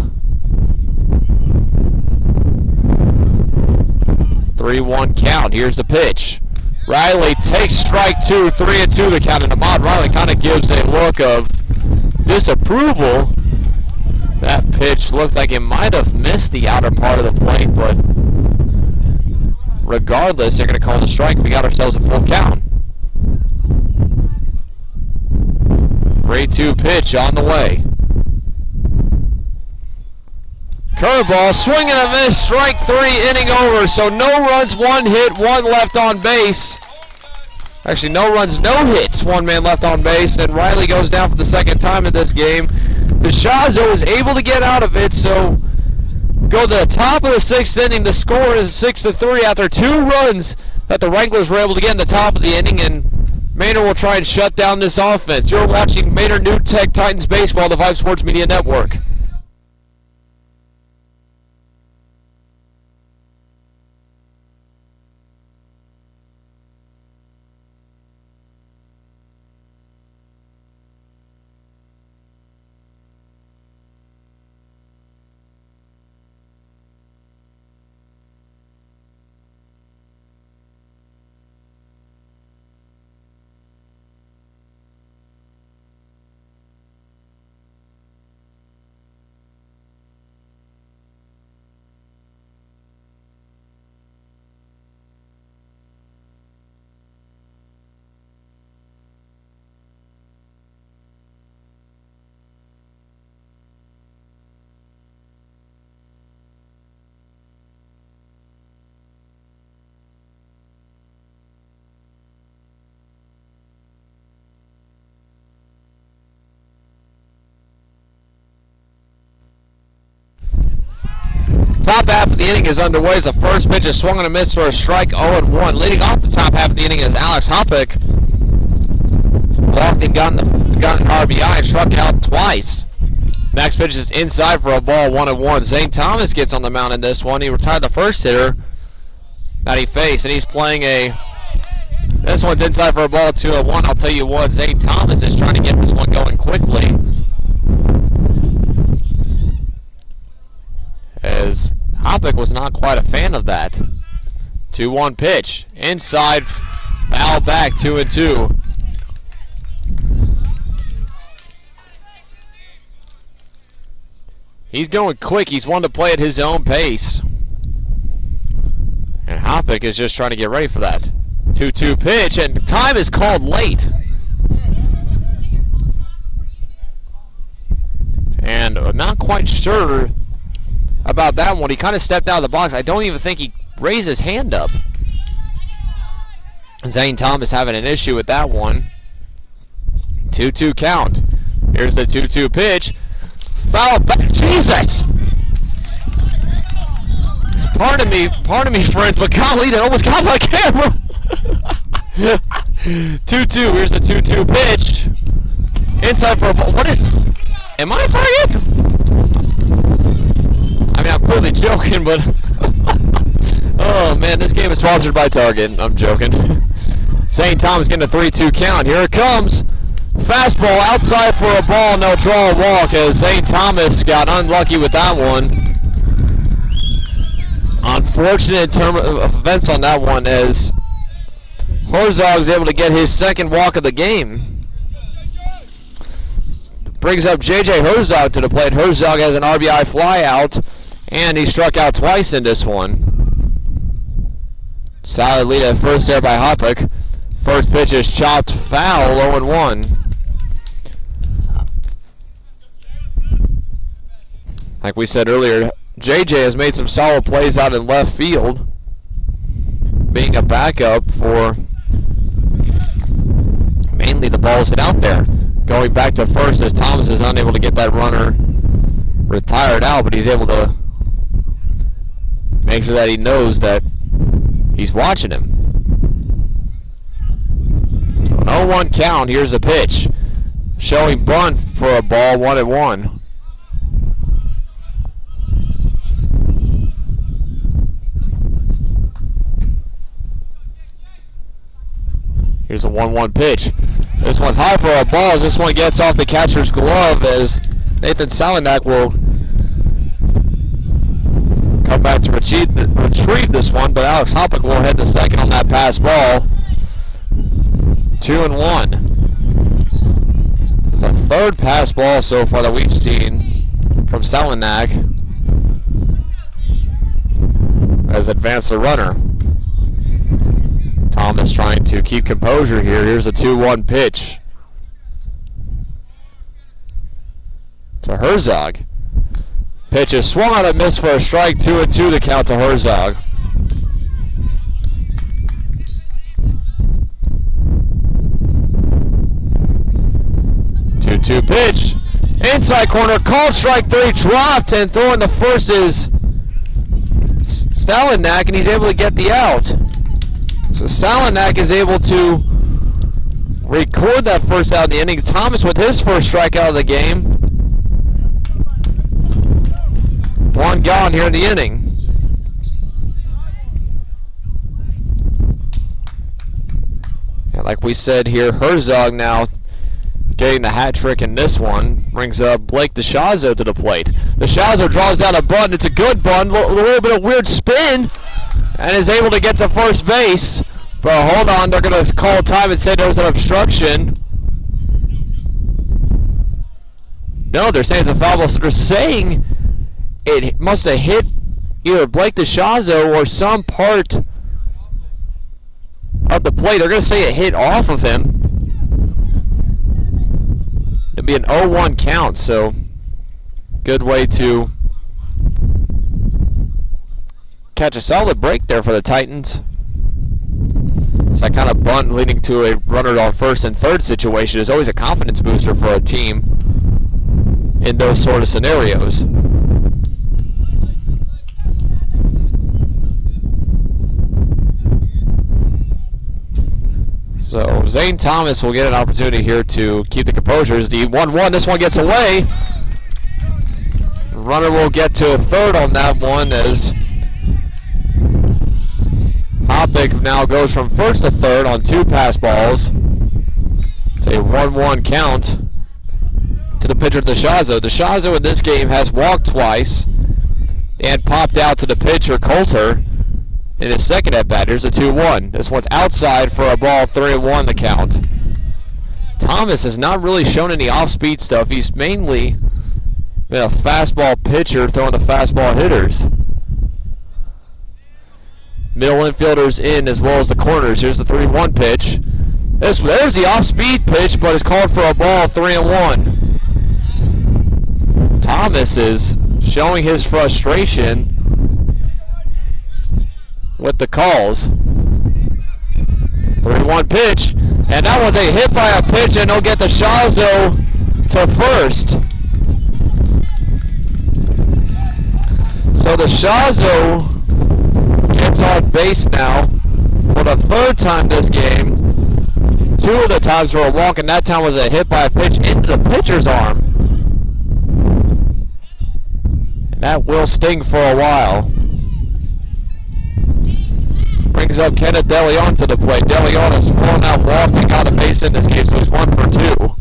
3-1 count. Here's the pitch. Riley takes strike 2, 3-2 the count, and Ahmad Riley kind of gives a look of disapproval. That pitch looked like it might have missed the outer part of the plate, but regardless, they're going to call the strike. We got ourselves a full count. 3-2 pitch on the way. Curveball, swing and a miss, strike 3, inning over. So no runs, 1 hit, 1 left on base. Actually, no runs, no hits, 1 man left on base, and Riley goes down for the second time in this game. DeShazo is able to get out of it, so go to the top of the 6th inning. The score is 6-3 after 2 runs that the Wranglers were able to get in the top of the inning, and Manor will try and shut down this offense. You're watching Manor New Tech Titans Baseball, the Vype Sports Media Network. Top half of the inning is underway as the first pitch is swung and a miss for a strike, 0-1. Leading off the top half of the inning is Alex Hoppick. walked and got an RBI and struck out twice. Next pitch is inside for a ball, 1-1. Zane Thomas gets on the mound in this one. He retired the first hitter that he faced, and he's playing this one's inside for a ball, 2-1. I'll tell you what, Zane Thomas is trying to get this one going quickly, as Hopick was not quite a fan of that. 2-1 pitch. Inside, foul back, 2-2. He's going quick. He's one to play at his own pace. And Hopick is just trying to get ready for that. 2-2 pitch, and time is called late. And I'm not quite sure about that one. He kind of stepped out of the box. I don't even think he raised his hand up. Zane Thomas having an issue with that one. 2-2 count. Here's the 2-2 pitch. Foul back. Jesus! Pardon me, friends, but golly, that almost got my camera. 2-2. Here's the 2-2 pitch. Inside for a ball. What is? Am I a target? I mean, I'm clearly joking, but oh man, this game is sponsored by Target. I'm joking. Zane Thomas getting a 3-2 count. Here it comes. Fastball outside for a ball, no draw, walk, as Zane Thomas got unlucky with that one. Unfortunate turn of events on that one, as Herzog's able to get his second walk of the game. Brings up J.J. Herzog to the plate. Herzog has an RBI fly out, and he struck out twice in this one. Solid lead at first there by Hopick. First pitch is chopped foul, 0-1. Like we said earlier, JJ has made some solid plays out in left field, being a backup for mainly the balls hit out there. Going back to first as Thomas is unable to get that runner retired out, but he's able to make sure that he knows that he's watching him. So an 0-1 count. Here's the pitch. Showing bunt for a ball, 1-1. Here's a 1-1 pitch. This one's high for a ball as this one gets off the catcher's glove, as Nathan Salenak will come back to retrieve this one, but Alex Hopick will head to second on that pass ball. 2-1. It's the third pass ball so far that we've seen from Salenak as advance the runner. Thomas trying to keep composure here. Here's a 2-1 pitch to Herzog. Pitch is swung on and missed for a strike. 2-2 to count to Herzog. Two pitch. Inside corner. Called strike 3. Dropped, and throwing the first is Salenak, and he's able to get the out. So Salenak is able to record that first out in the inning. Thomas with his first strikeout of the game. One gone here in the inning. And like we said here, Herzog now getting the hat trick in this one. Brings up Blake DeShazo to the plate. DeShazo draws down a bunt. It's a good bunt. A little bit of weird spin. And is able to get to first base. But hold on, they're going to call time and say there was an obstruction. No, they're saying it's a foul ball. So they're saying it must have hit either Blake DeShazo or some part of the plate. They're going to say it hit off of him. It'll be an 0-1 count, so good way to catch a solid break there for the Titans. It's that kind of bunt leading to a runner on first and third situation is always a confidence booster for a team in those sort of scenarios. So Zane Thomas will get an opportunity here to keep the composure. As the 1-1, this one gets away. Runner will get to a third on that one as Hopick now goes from first to third on 2 pass balls. It's a 1-1 count to the pitcher DeShazo. DeShazo in this game has walked twice and popped out to the pitcher Coulter in his second at bat. Here's a 2-1. This one's outside for a ball, 3-1 the count. Thomas has not really shown any off-speed stuff. He's mainly been a fastball pitcher throwing the fastball hitters. Middle infielders in as well as the corners. Here's the 3-1 pitch. There's the off-speed pitch, but it's called for a ball, 3-1. Thomas is showing his frustration with the calls. 3-1 pitch, and that one's a hit by a pitch, and he'll get the Shazo to first. So the Shazo gets on base now for the 3rd time this game. 2 of the times were a walk, and that time was a hit by a pitch into the pitcher's arm. And that will sting for a while. Brings up Kenneth DeLeon to the plate. DeLeon has flown out walking out of base in this game, so he's 1 for 2.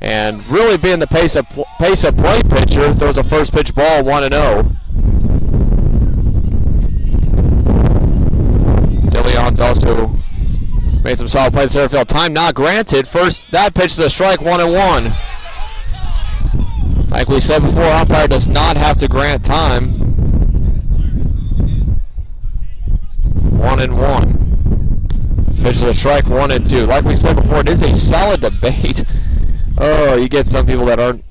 And really being the pace of play pitcher, throws a first pitch ball, 1-0. DeLeon's also made some solid plays center field. Time not granted. First, that pitch is a strike, 1-1. Like we said before, umpire does not have to grant time. 1-1. Pitch is a strike, 1-2. Like we said before, it is a solid debate. Oh, you get some people that aren't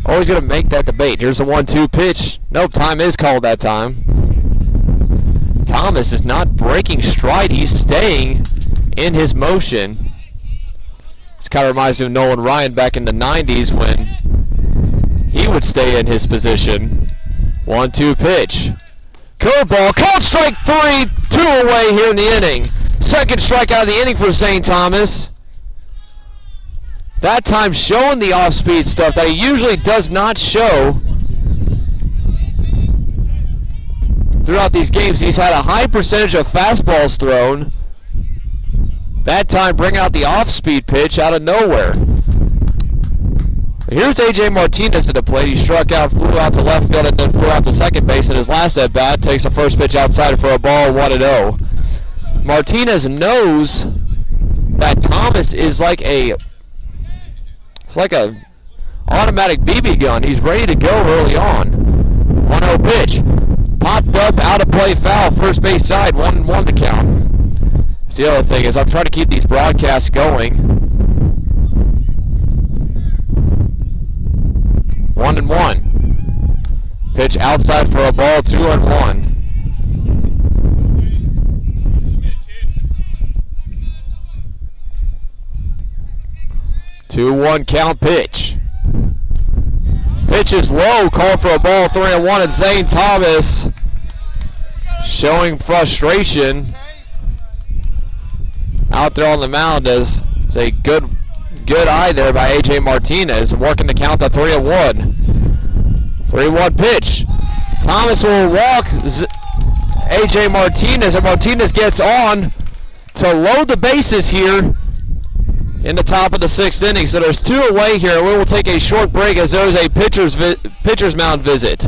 always going to make that debate. Here's the 1-2 pitch. Nope, time is called that time. Thomas is not breaking stride. He's staying in his motion. This kind of reminds me of Nolan Ryan back in the 90s when he would stay in his position. 1-2 pitch. Curveball, called strike 3, 2 away here in the inning. Second strikeout of the inning for Zane Thomas. That time showing the off-speed stuff that he usually does not show. Throughout these games, he's had a high percentage of fastballs thrown. That time bring out the off-speed pitch out of nowhere. Here's A.J. Martinez at the plate. He struck out, flew out to left field, and then flew out to second base in his last at-bat. Takes the first pitch outside for a ball, 1-0. Martinez knows that Thomas is like a automatic BB gun. He's ready to go early on. 1-0 pitch. Popped up, out of play, foul, first base side, 1-1 to count. That's the other thing is I'm trying to keep these broadcasts going. 1-1. Pitch outside for a ball, 2-1. 2-1 count pitch. Pitch is low, call for a ball, 3-1, and Zane Thomas showing frustration out there on the mound as it's a good eye there by A.J. Martinez, working to count to 3-1. 3-1 pitch. Thomas will walk A.J. Martinez, and Martinez gets on to load the bases here in the top of the 6th inning. So there's 2 away here. We will take a short break as there is a pitcher's mound visit.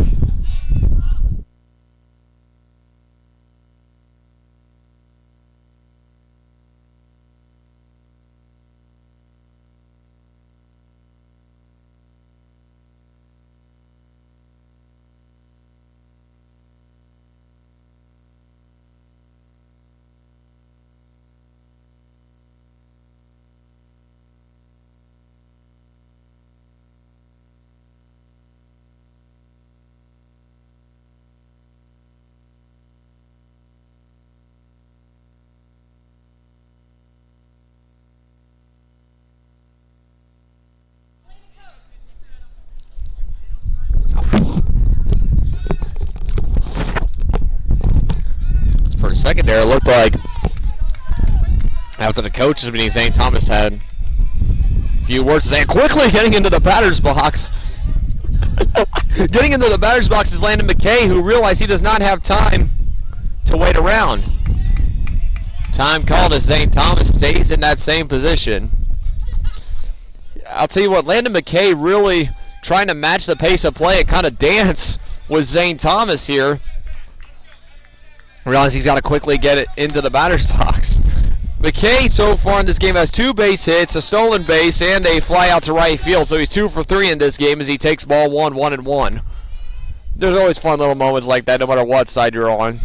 For a second there, it looked like After the coaches meeting, St. Thomas had a few words to say. Quickly getting into the batter's box. Getting into the batter's box is Landon McKay, who realized he does not have time to wait around. Time called as St. Thomas stays in that same position. I'll tell you what, Landon McKay really trying to match the pace of play and kind of dance with St. Thomas here. Realize he's got to quickly get it into the batter's box. McKay so far in this game has 2 base hits, a stolen base, and a fly out to right field. So he's 2 for 3 in this game as he takes ball 1, 1-1. There's always fun little moments like that no matter what side you're on.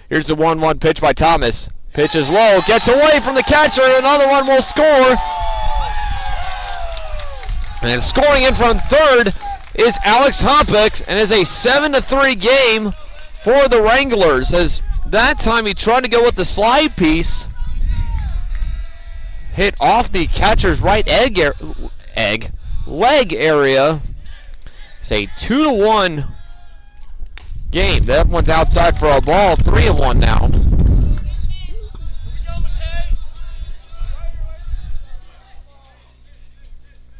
Here's the 1-1 pitch by Thomas. Pitch is low, gets away from the catcher, and another one will score. And scoring in from third is Alex Hopick, and it's a 7-3 game for the Wranglers. As that time he tried to go with the slide piece. Hit off the catcher's right leg area. It's a 2-1 game. That one's outside for a ball. 3-1 now.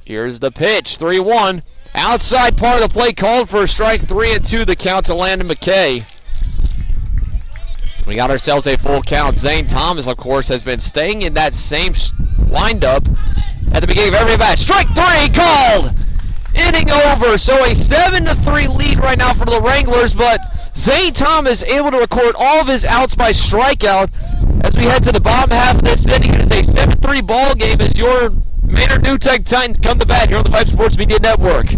Here's the pitch. 3-1. Outside part of the play called for a strike. 3-2 the count to Landon McKay. We got ourselves a full count. Zane Thomas, of course, has been staying in that same windup at the beginning of every bat. Strike 3 called! Inning over. So a 7-3 lead right now for the Wranglers, but Zane Thomas able to record all of his outs by strikeout as we head to the bottom half of this inning. It is a 7-3 ball game as your Manor New Tech Titans come to bat here on the Vype Sports Media Network.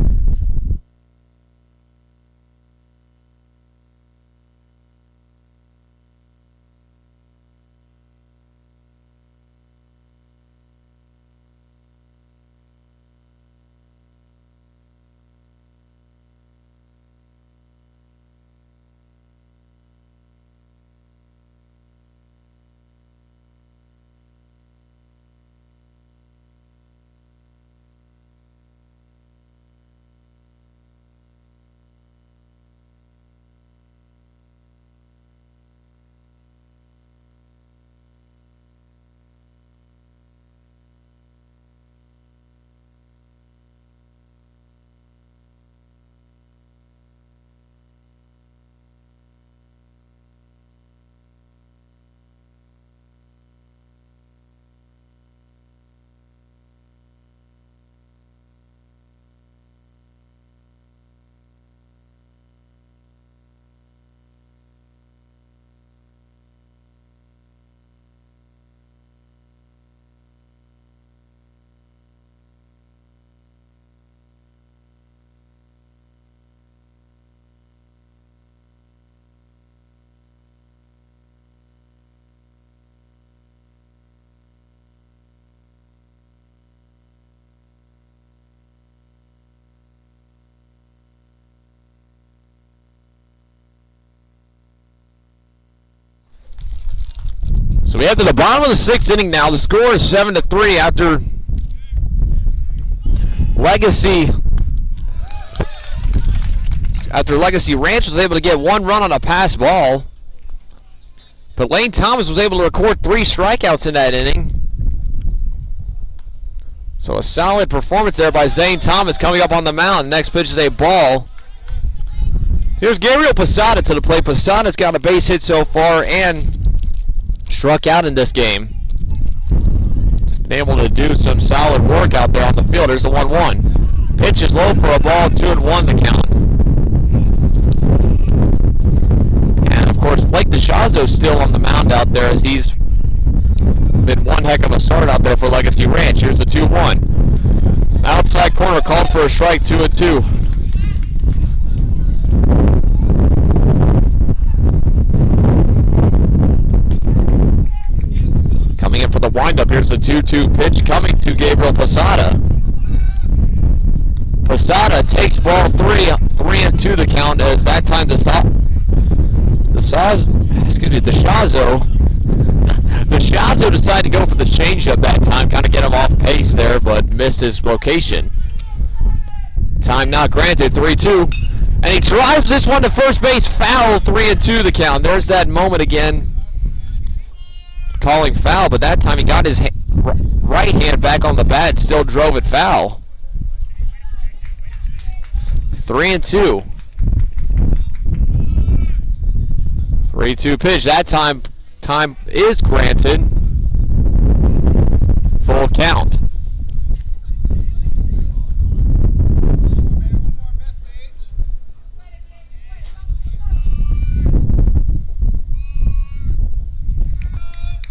So we head to the bottom of the 6th inning now. The score is 7-3 after Legacy Ranch was able to get 1 run on a pass ball. But Lane Thomas was able to record 3 strikeouts in that inning. So a solid performance there by Zane Thomas coming up on the mound. Next pitch is a ball. Here's Gabriel Posada to the plate. Posada's got a base hit so far and struck out in this game. He's been able to do some solid work out there on the field. There's the 1-1. Pitch is low for a ball, 2-1 the count. And of course, Blake DeShazo's still on the mound out there as he's been one heck of a start out there for Legacy Ranch. Here's the 2-1. Outside corner called for a strike, 2-2. Coming in for the windup, here's the 2-2 pitch coming to Gabriel Posada. Posada takes ball 3-2 the count as that time DeShazo decided to go for the changeup that time, kind of get him off pace there, but missed his location. Time not granted, 3-2. And he drives this one to first base, foul, 3-2 the count. There's that moment again. calling foul, but that time he got his right hand back on the bat and still drove it foul. 3-2. 3-2 pitch. That time is granted. Full count.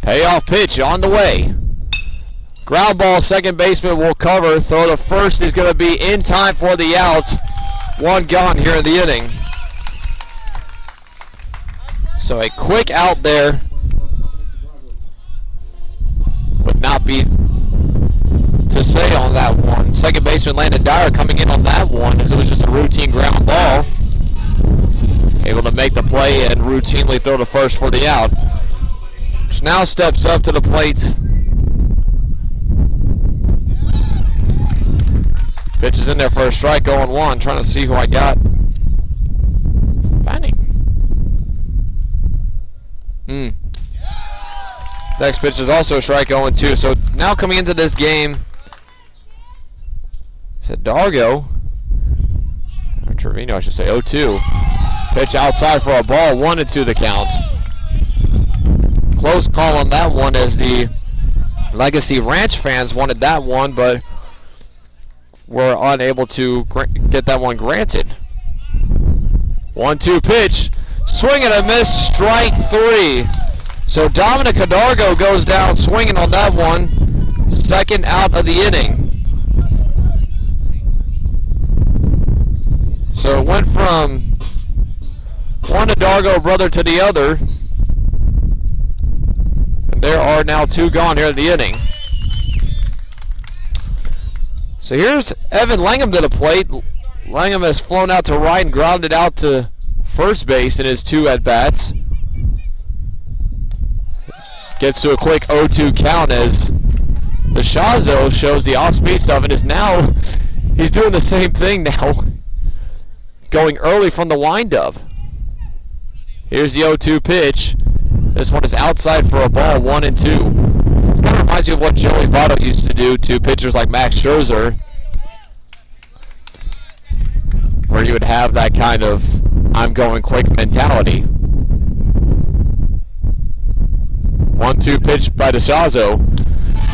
Payoff pitch on the way. Ground ball, second baseman will cover. Throw to first is going to be in time for the out. One gone here in the inning. So a quick out there would not be to say on that one. Second baseman Landon Dyer coming in on that one as it was just a routine ground ball. Able to make the play and routinely throw to first for the out. Which now steps up to the plate. Pitch is in there for a strike, 0-1. Trying to see who I got. Fanning. Next pitch is also a strike, 0-2. So now coming into this game, it's Dargo. Or Trevino, I should say, 0-2. Pitch outside for a ball, 1-2 the count. Close call on that one as the Legacy Ranch fans wanted that one, but were unable to get that one granted. 1-2 pitch. Swing and a miss, strike 3. So Dominic Cadargo goes down swinging on that one. Second out of the inning. So it went from one Cadargo brother to the other. And there are now 2 gone here in the inning. So here's Evan Langham to the plate. Langham has flown out to right and grounded out to first base in his 2 at-bats. Gets to a quick 0-2 count as the Shazo shows the off-speed stuff and is now, he's doing the same thing now, going early from the windup. Here's the 0-2 pitch. This one is outside for a ball, 1-2. It kind of reminds you of what Joey Votto used to do to pitchers like Max Scherzer, where you would have that kind of I'm going quick mentality. 1-2 pitch by DeShazo.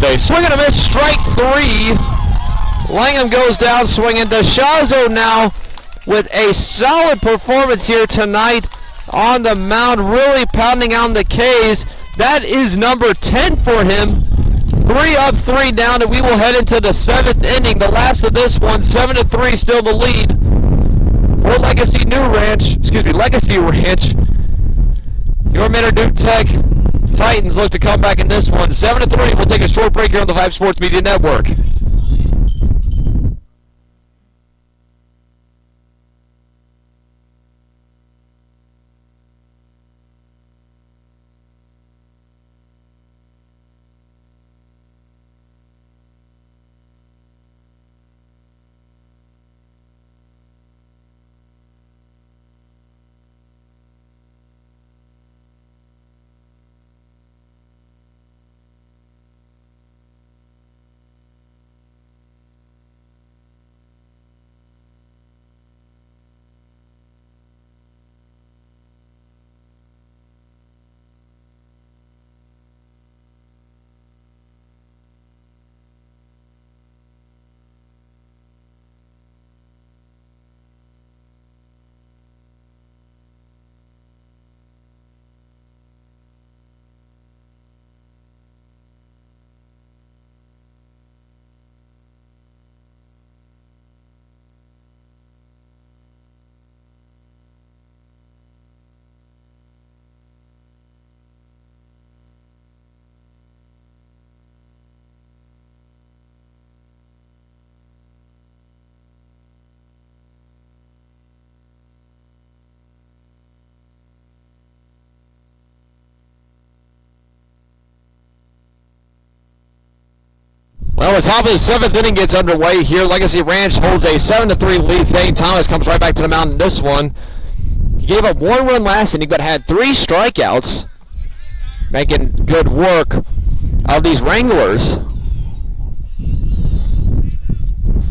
Say swing and a miss, strike 3. Langham goes down swinging. DeShazo now with a solid performance here tonight on the mound, really pounding on the K's. That is number 10 for him. 3 up, 3 down, and we will head into the 7th inning. The last of this one, 7-3, still the lead for Legacy Ranch. Your Manor New Tech Titans look to come back in this one. 7-3. We'll take a short break here on the Vype Sports Media Network. Well, the top of the 7th inning gets underway here. Legacy Ranch holds a 7-3 lead. Zane Thomas comes right back to the mound in this one. He gave up 1 run last inning, but had 3 strikeouts. making good work of these Wranglers.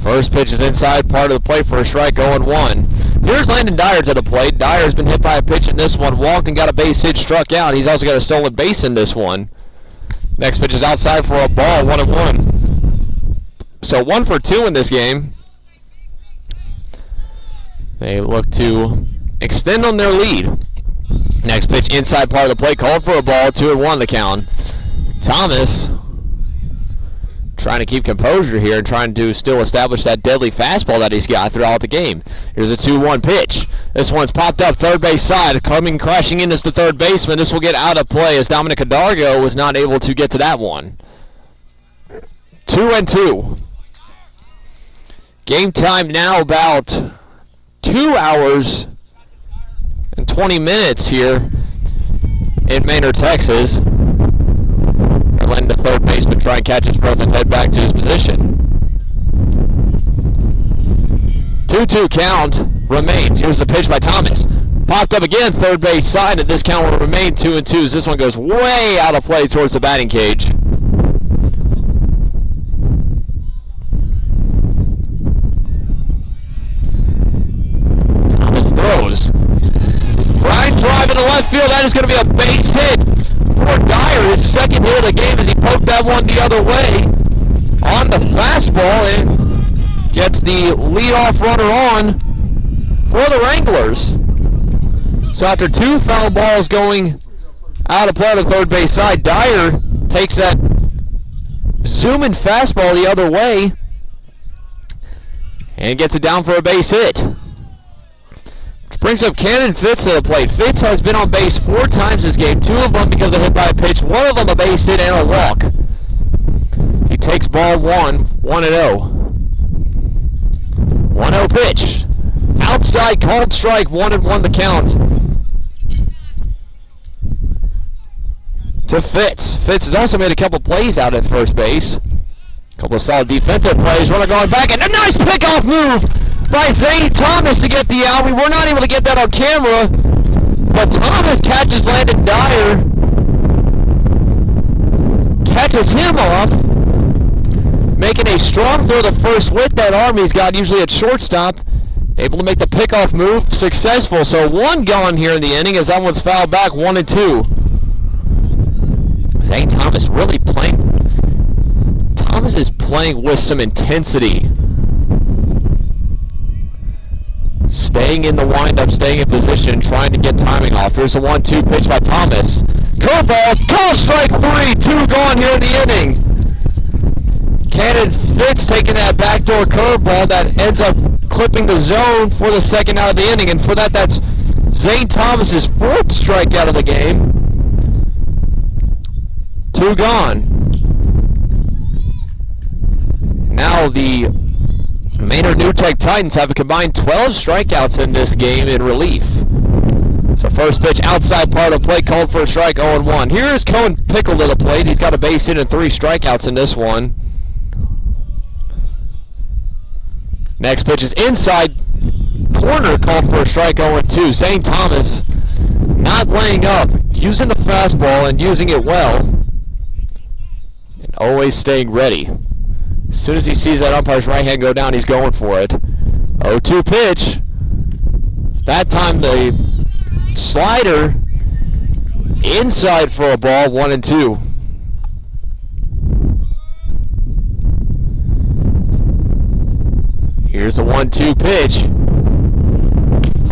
First pitch is inside part of the plate for a strike, 0-1. Here's Landon Dyer to the plate. Dyer's been hit by a pitch in this one, walked and got a base hit, struck out. He's also got a stolen base in this one. Next pitch is outside for a ball, 1-1. So 1 for 2 in this game. They look to extend on their lead. Next pitch inside part of the plate, called for a ball, 2-1 the count. Thomas trying to keep composure here and trying to still establish that deadly fastball that he's got throughout the game. Here's a 2-1 pitch. This one's popped up third base side. Coming crashing in is the third baseman. This will get out of play as Dominic Cadargo was not able to get to that one. 2-2. Game time now about 2 hours and 20 minutes here in Manor, Texas. Letting the third baseman try and catch his breath and head back to his position. 2-2 count remains. Here's the pitch by Thomas. Popped up again, third base side, and this count will remain 2-2 as this one goes way out of play towards the batting cage. Thomas throws. Line drive into left field. That is going to be a base hit for Dyer. His second hit of the game as he poked that one the other way on the fastball and gets the leadoff runner on for the Wranglers. So after 2 foul balls going out of play to the third base side, Dyer takes that zooming fastball the other way and gets it down for a base hit. Brings up Cannon Fitz to the plate. Fitz has been on base 4 times this game, 2 of them because of hit by a pitch, 1 of them a base hit and a walk. He takes ball 1, 1-0. 1-0 pitch. Outside, called strike, 1-1 the count. To Fitz. Fitz has also made a couple plays out at first base. A couple of solid defensive plays. Runner going back, and a nice pickoff move by Zane Thomas to get the out. We were not able to get that on camera, but Thomas catches Landon Dyer, catches him off, making a strong throw to first with that arm he's got usually at shortstop. Able to make the pickoff move successful. So 1 gone here in the inning as that one's fouled back, 1-2. Zane Thomas really playing. Thomas is playing with some intensity. Staying in the windup, staying in position, trying to get timing off. Here's the 1-2 pitch by Thomas. Curveball, call strike 3, 2 gone here in the inning. Cannon Fitz taking that backdoor curveball that ends up clipping the zone for the second out of the inning, and for that, that's Zane Thomas's 4th strikeout of the game. 2 gone. Now the Manor New Tech Titans have a combined 12 strikeouts in this game in relief. So first pitch outside part of the plate, called for a strike, 0-1. Here is Cohen Pickle to the plate. He's got a base hit and 3 strikeouts in this one. Next pitch is inside corner, called for a strike, 0-2. Zane Thomas not laying up, using the fastball and using it well, and always staying ready. As soon as he sees that umpire's right hand go down, he's going for it. 0-2 pitch. That time the slider inside for a ball, 1-2. Here's the 1-2 pitch.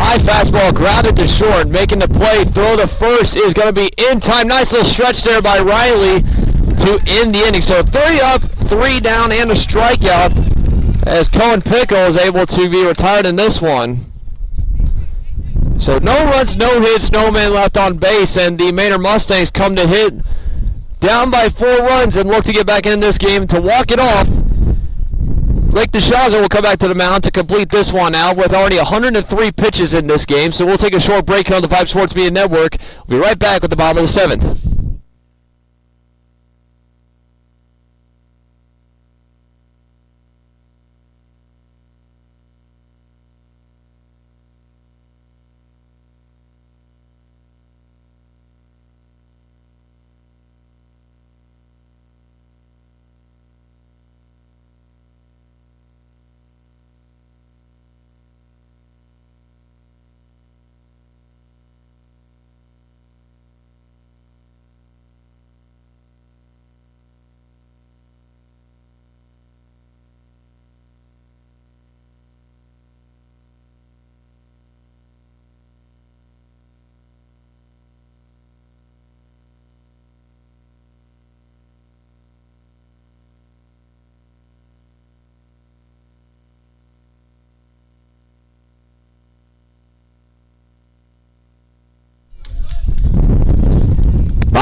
High fastball grounded to short, making the play. Throw to first is going to be in time. Nice little stretch there by Riley to end the inning. So 3 up, 3 down, and a strikeout as Cohen Pickle is able to be retired in this one. So no runs, no hits, no man left on base, and the Manor Mustangs come to hit down by 4 runs and look to get back in this game to walk it off. Blake DeShaza will come back to the mound to complete this one out with already 103 pitches in this game. So we'll take a short break here on the Vype Sports Media Network. We'll be right back with the bottom of the 7th.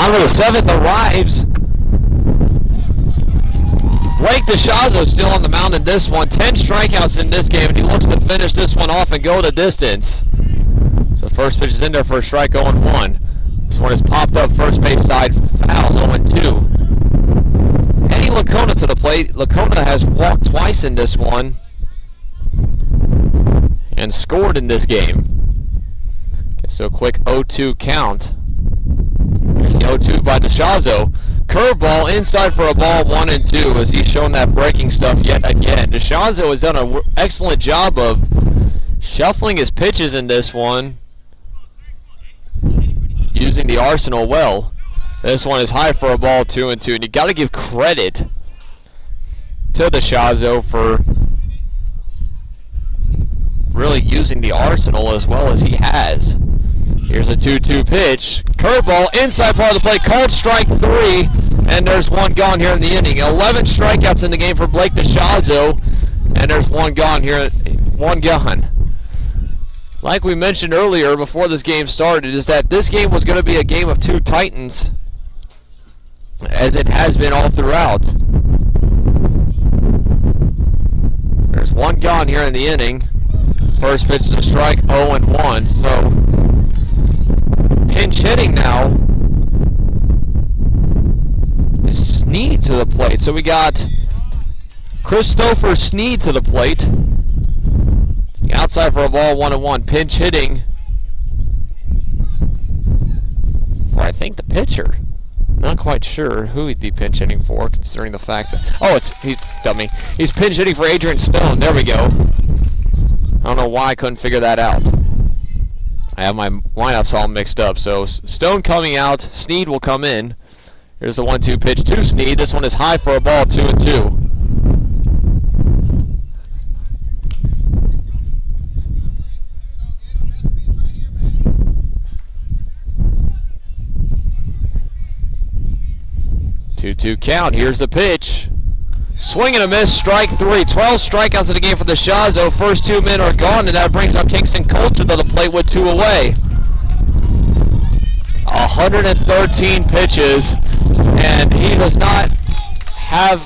Bottom of the 7th arrives. Blake DeShazo still on the mound in this one. 10 strikeouts in this game, and he looks to finish this one off and go the distance. So first pitch is in there for a strike, 0-1. This one is popped up first base side, foul, 0-2. Eddie Lacona to the plate. Lacona has walked twice in this one and scored in this game. Gets to a quick 0-2 count. Here's the 0-2 by DeShazo. Curveball inside for a ball, 1-2, as he's shown that breaking stuff yet again. DeShazo has done an excellent job of shuffling his pitches in this one, using the arsenal well. This one is high for a ball, 2-2, and you got to give credit to DeShazo for really using the arsenal as well as he has. Here's a 2-2 pitch. Curveball inside part of the plate, called strike 3, and there's one gone here in the inning. 11 strikeouts in the game for Blake DeShazo, and there's one gone here. One gone. Like we mentioned earlier before this game started, is that this game was going to be a game of two titans, as it has been all throughout. There's one gone here in the inning. First pitch is a strike, 0-1. So pinch hitting now is Sneed to the plate. So we got Christopher Sneed to the plate. Outside for a ball, 1-1. Pinch hitting for, I think, the pitcher. Not quite sure who he'd be pinch hitting for, considering the fact that... He's pinch hitting for Adrian Stone. There we go. I don't know why I couldn't figure that out. I have my lineups all mixed up. So Stone coming out. Sneed will come in. Here's the 1-2 pitch to Sneed. This one is high for a ball, 2-2. 2-2 count. Here's the pitch. Swing and a miss, strike 3. 12 strikeouts in the game for DeShazo. First 2 men are gone, and that brings up Kingston Coulter to the plate with 2 away. 113 pitches, and he does not have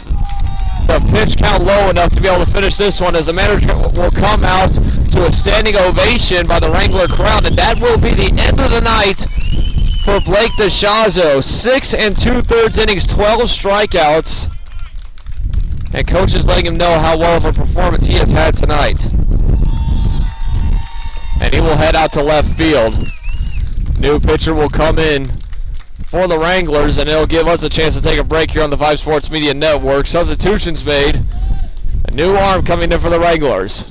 the pitch count low enough to be able to finish this one, as the manager will come out to a standing ovation by the Wrangler crowd, and that will be the end of the night for Blake DeShazo. 6 2/3 innings, 12 strikeouts. And coach is letting him know how well of a performance he has had tonight. And he will head out to left field. New pitcher will come in for the Wranglers, and it'll give us a chance to take a break here on the Vype Sports Media Network. Substitutions made. A new arm coming in for the Wranglers.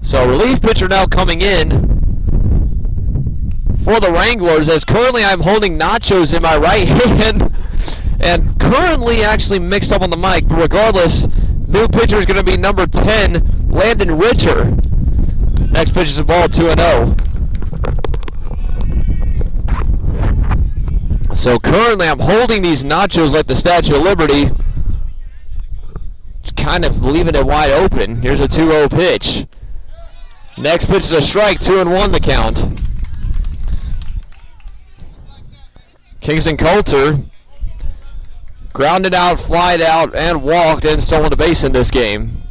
So relief pitcher now coming in for the Wranglers, as currently I'm holding nachos in my right hand and currently actually mixed up on the mic, but regardless, new pitcher is going to be number 10, Landon Richer. Next pitch is a ball, 2-0. So currently I'm holding these nachos like the Statue of Liberty, just kind of leaving it wide open. Here's a 2-0 pitch. Next pitch is a strike, 2-1 the count. Kingston Coulter grounded out, flied out, and walked and stolen the base in this game.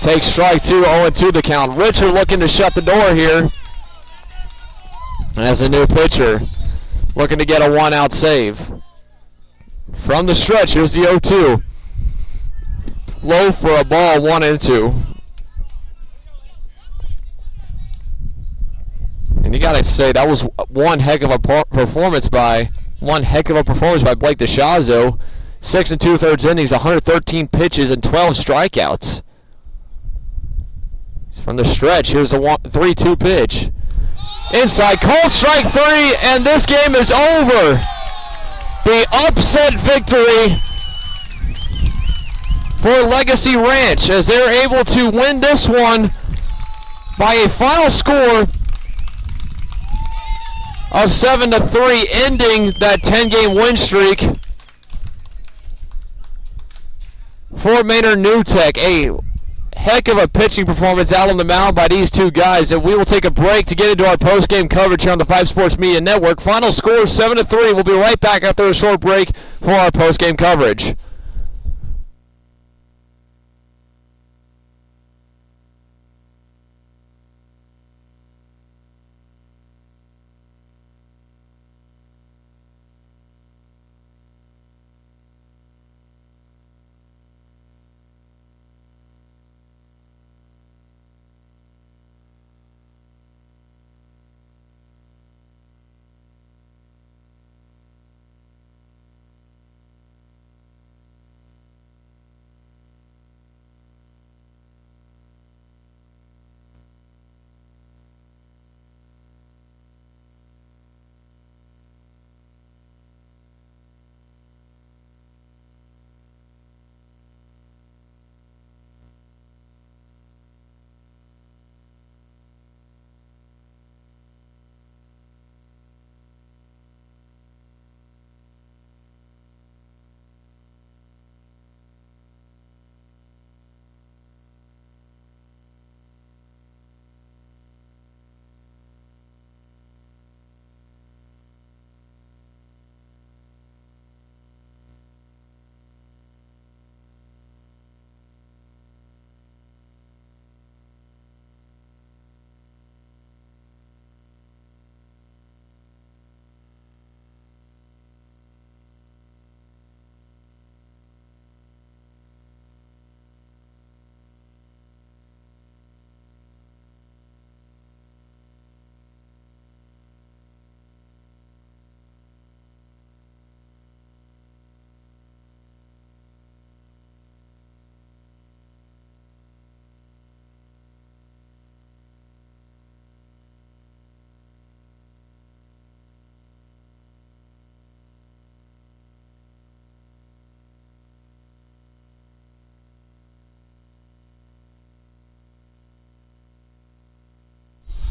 Takes strike 2, 0-2 the count. Richard looking to shut the door here. As a new pitcher, looking to get a 1-out save. From the stretch, here's the 0-2. Low for a ball, 1-2. And you gotta say that was one heck of a performance by Blake DeShazo. 6 2/3 innings, 113 pitches, and 12 strikeouts. From the stretch, here's the 3-2 pitch. Inside, called strike 3, and this game is over. The upset victory for Legacy Ranch, as they're able to win this one by a final score of 7-3, ending that 10-game win streak for Manor New Tech. A heck of a pitching performance out on the mound by these two guys, and we will take a break to get into our post-game coverage here on the Vype Sports Media Network. Final score 7-3. We'll be right back after a short break for our post-game coverage.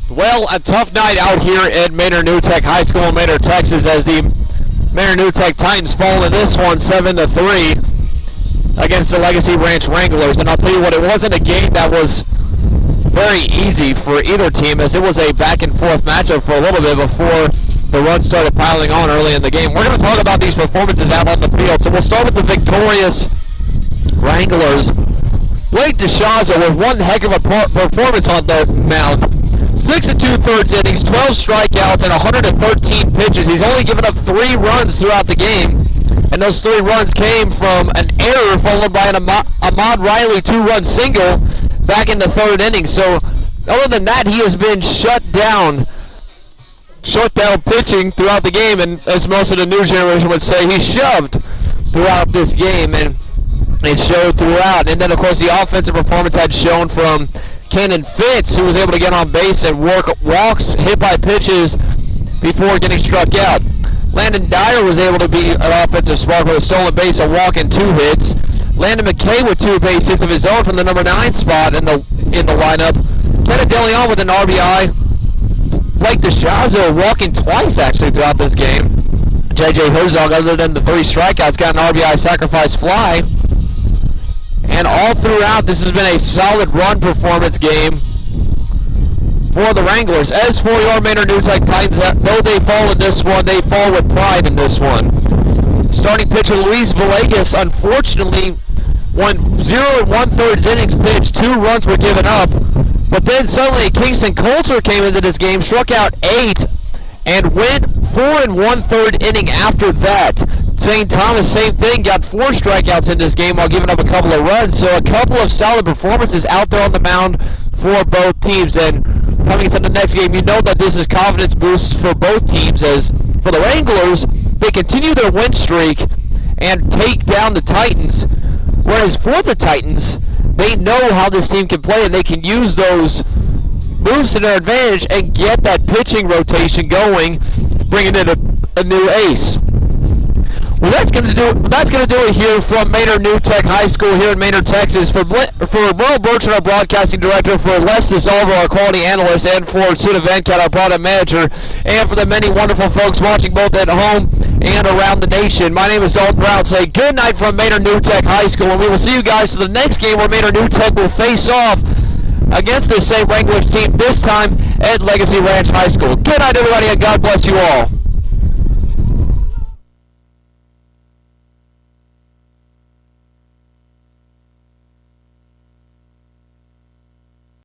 Well, a tough night out here at Manor New Tech High School in Manor, Texas, as the Manor New Tech Titans fall in this one 7-3 against the Legacy Ranch Wranglers. And I'll tell you what, it wasn't a game that was very easy for either team, as it was a back-and-forth matchup for a little bit before the runs started piling on early in the game. We're going to talk about these performances out on the field. So we'll start with the victorious Wranglers. Blake DeShazo with one heck of a performance on the mound. 6 2/3 innings, 12 strikeouts, and 113 pitches. He's only given up 3 runs throughout the game, and those 3 runs came from an error followed by an Ahmad Riley 2-run single back in the 3rd inning. So other than that, he has been shut down pitching throughout the game, and as most of the new generation would say, he shoved throughout this game, and it showed throughout. And then, of course, the offensive performance had shown from Cannon Fitz, who was able to get on base and work walks hit by pitches before getting struck out. Landon Dyer was able to be an offensive spark with a stolen base, a walk, and 2 hits. Landon McKay with 2 base hits of his own from the number 9 spot in the lineup. Kenneth DeLeon with an RBI. Blake DeShazo walking twice actually throughout this game. J.J. Herzog, other than the 3 strikeouts, got an RBI sacrifice fly. And all throughout, this has been a solid run performance game for the Wranglers. As for your Manor New Tech Titans, though they fall in this one, they fall with pride in this one. Starting pitcher Luis Villegas, unfortunately, won 0 1/3 innings pitched. 2 runs were given up. But then suddenly Kingston Coulter came into this game, struck out 8, and went 4 1/3 inning after that. St. Thomas, same thing, got 4 strikeouts in this game while giving up a couple of runs. So a couple of solid performances out there on the mound for both teams. And coming into the next game, you know that this is confidence boost for both teams, as for the Wranglers, they continue their win streak and take down the Titans. Whereas for the Titans, they know how this team can play, and they can use those moves to their advantage and get that pitching rotation going, bringing in a new ace. Well, that's going to do it here from Manor New Tech High School here in Manor, Texas. For Merle Bertrand, our broadcasting director, for Les DeSalvo, our quality analyst, and for Suna Venkat, our product manager, and for the many wonderful folks watching both at home and around the nation. My name is Dalton Brown. Say good night from Manor New Tech High School, and we will see you guys for the next game where Manor New Tech will face off against this same Wranglers team, this time at Legacy Ranch High School. Good night, everybody, and God bless you all.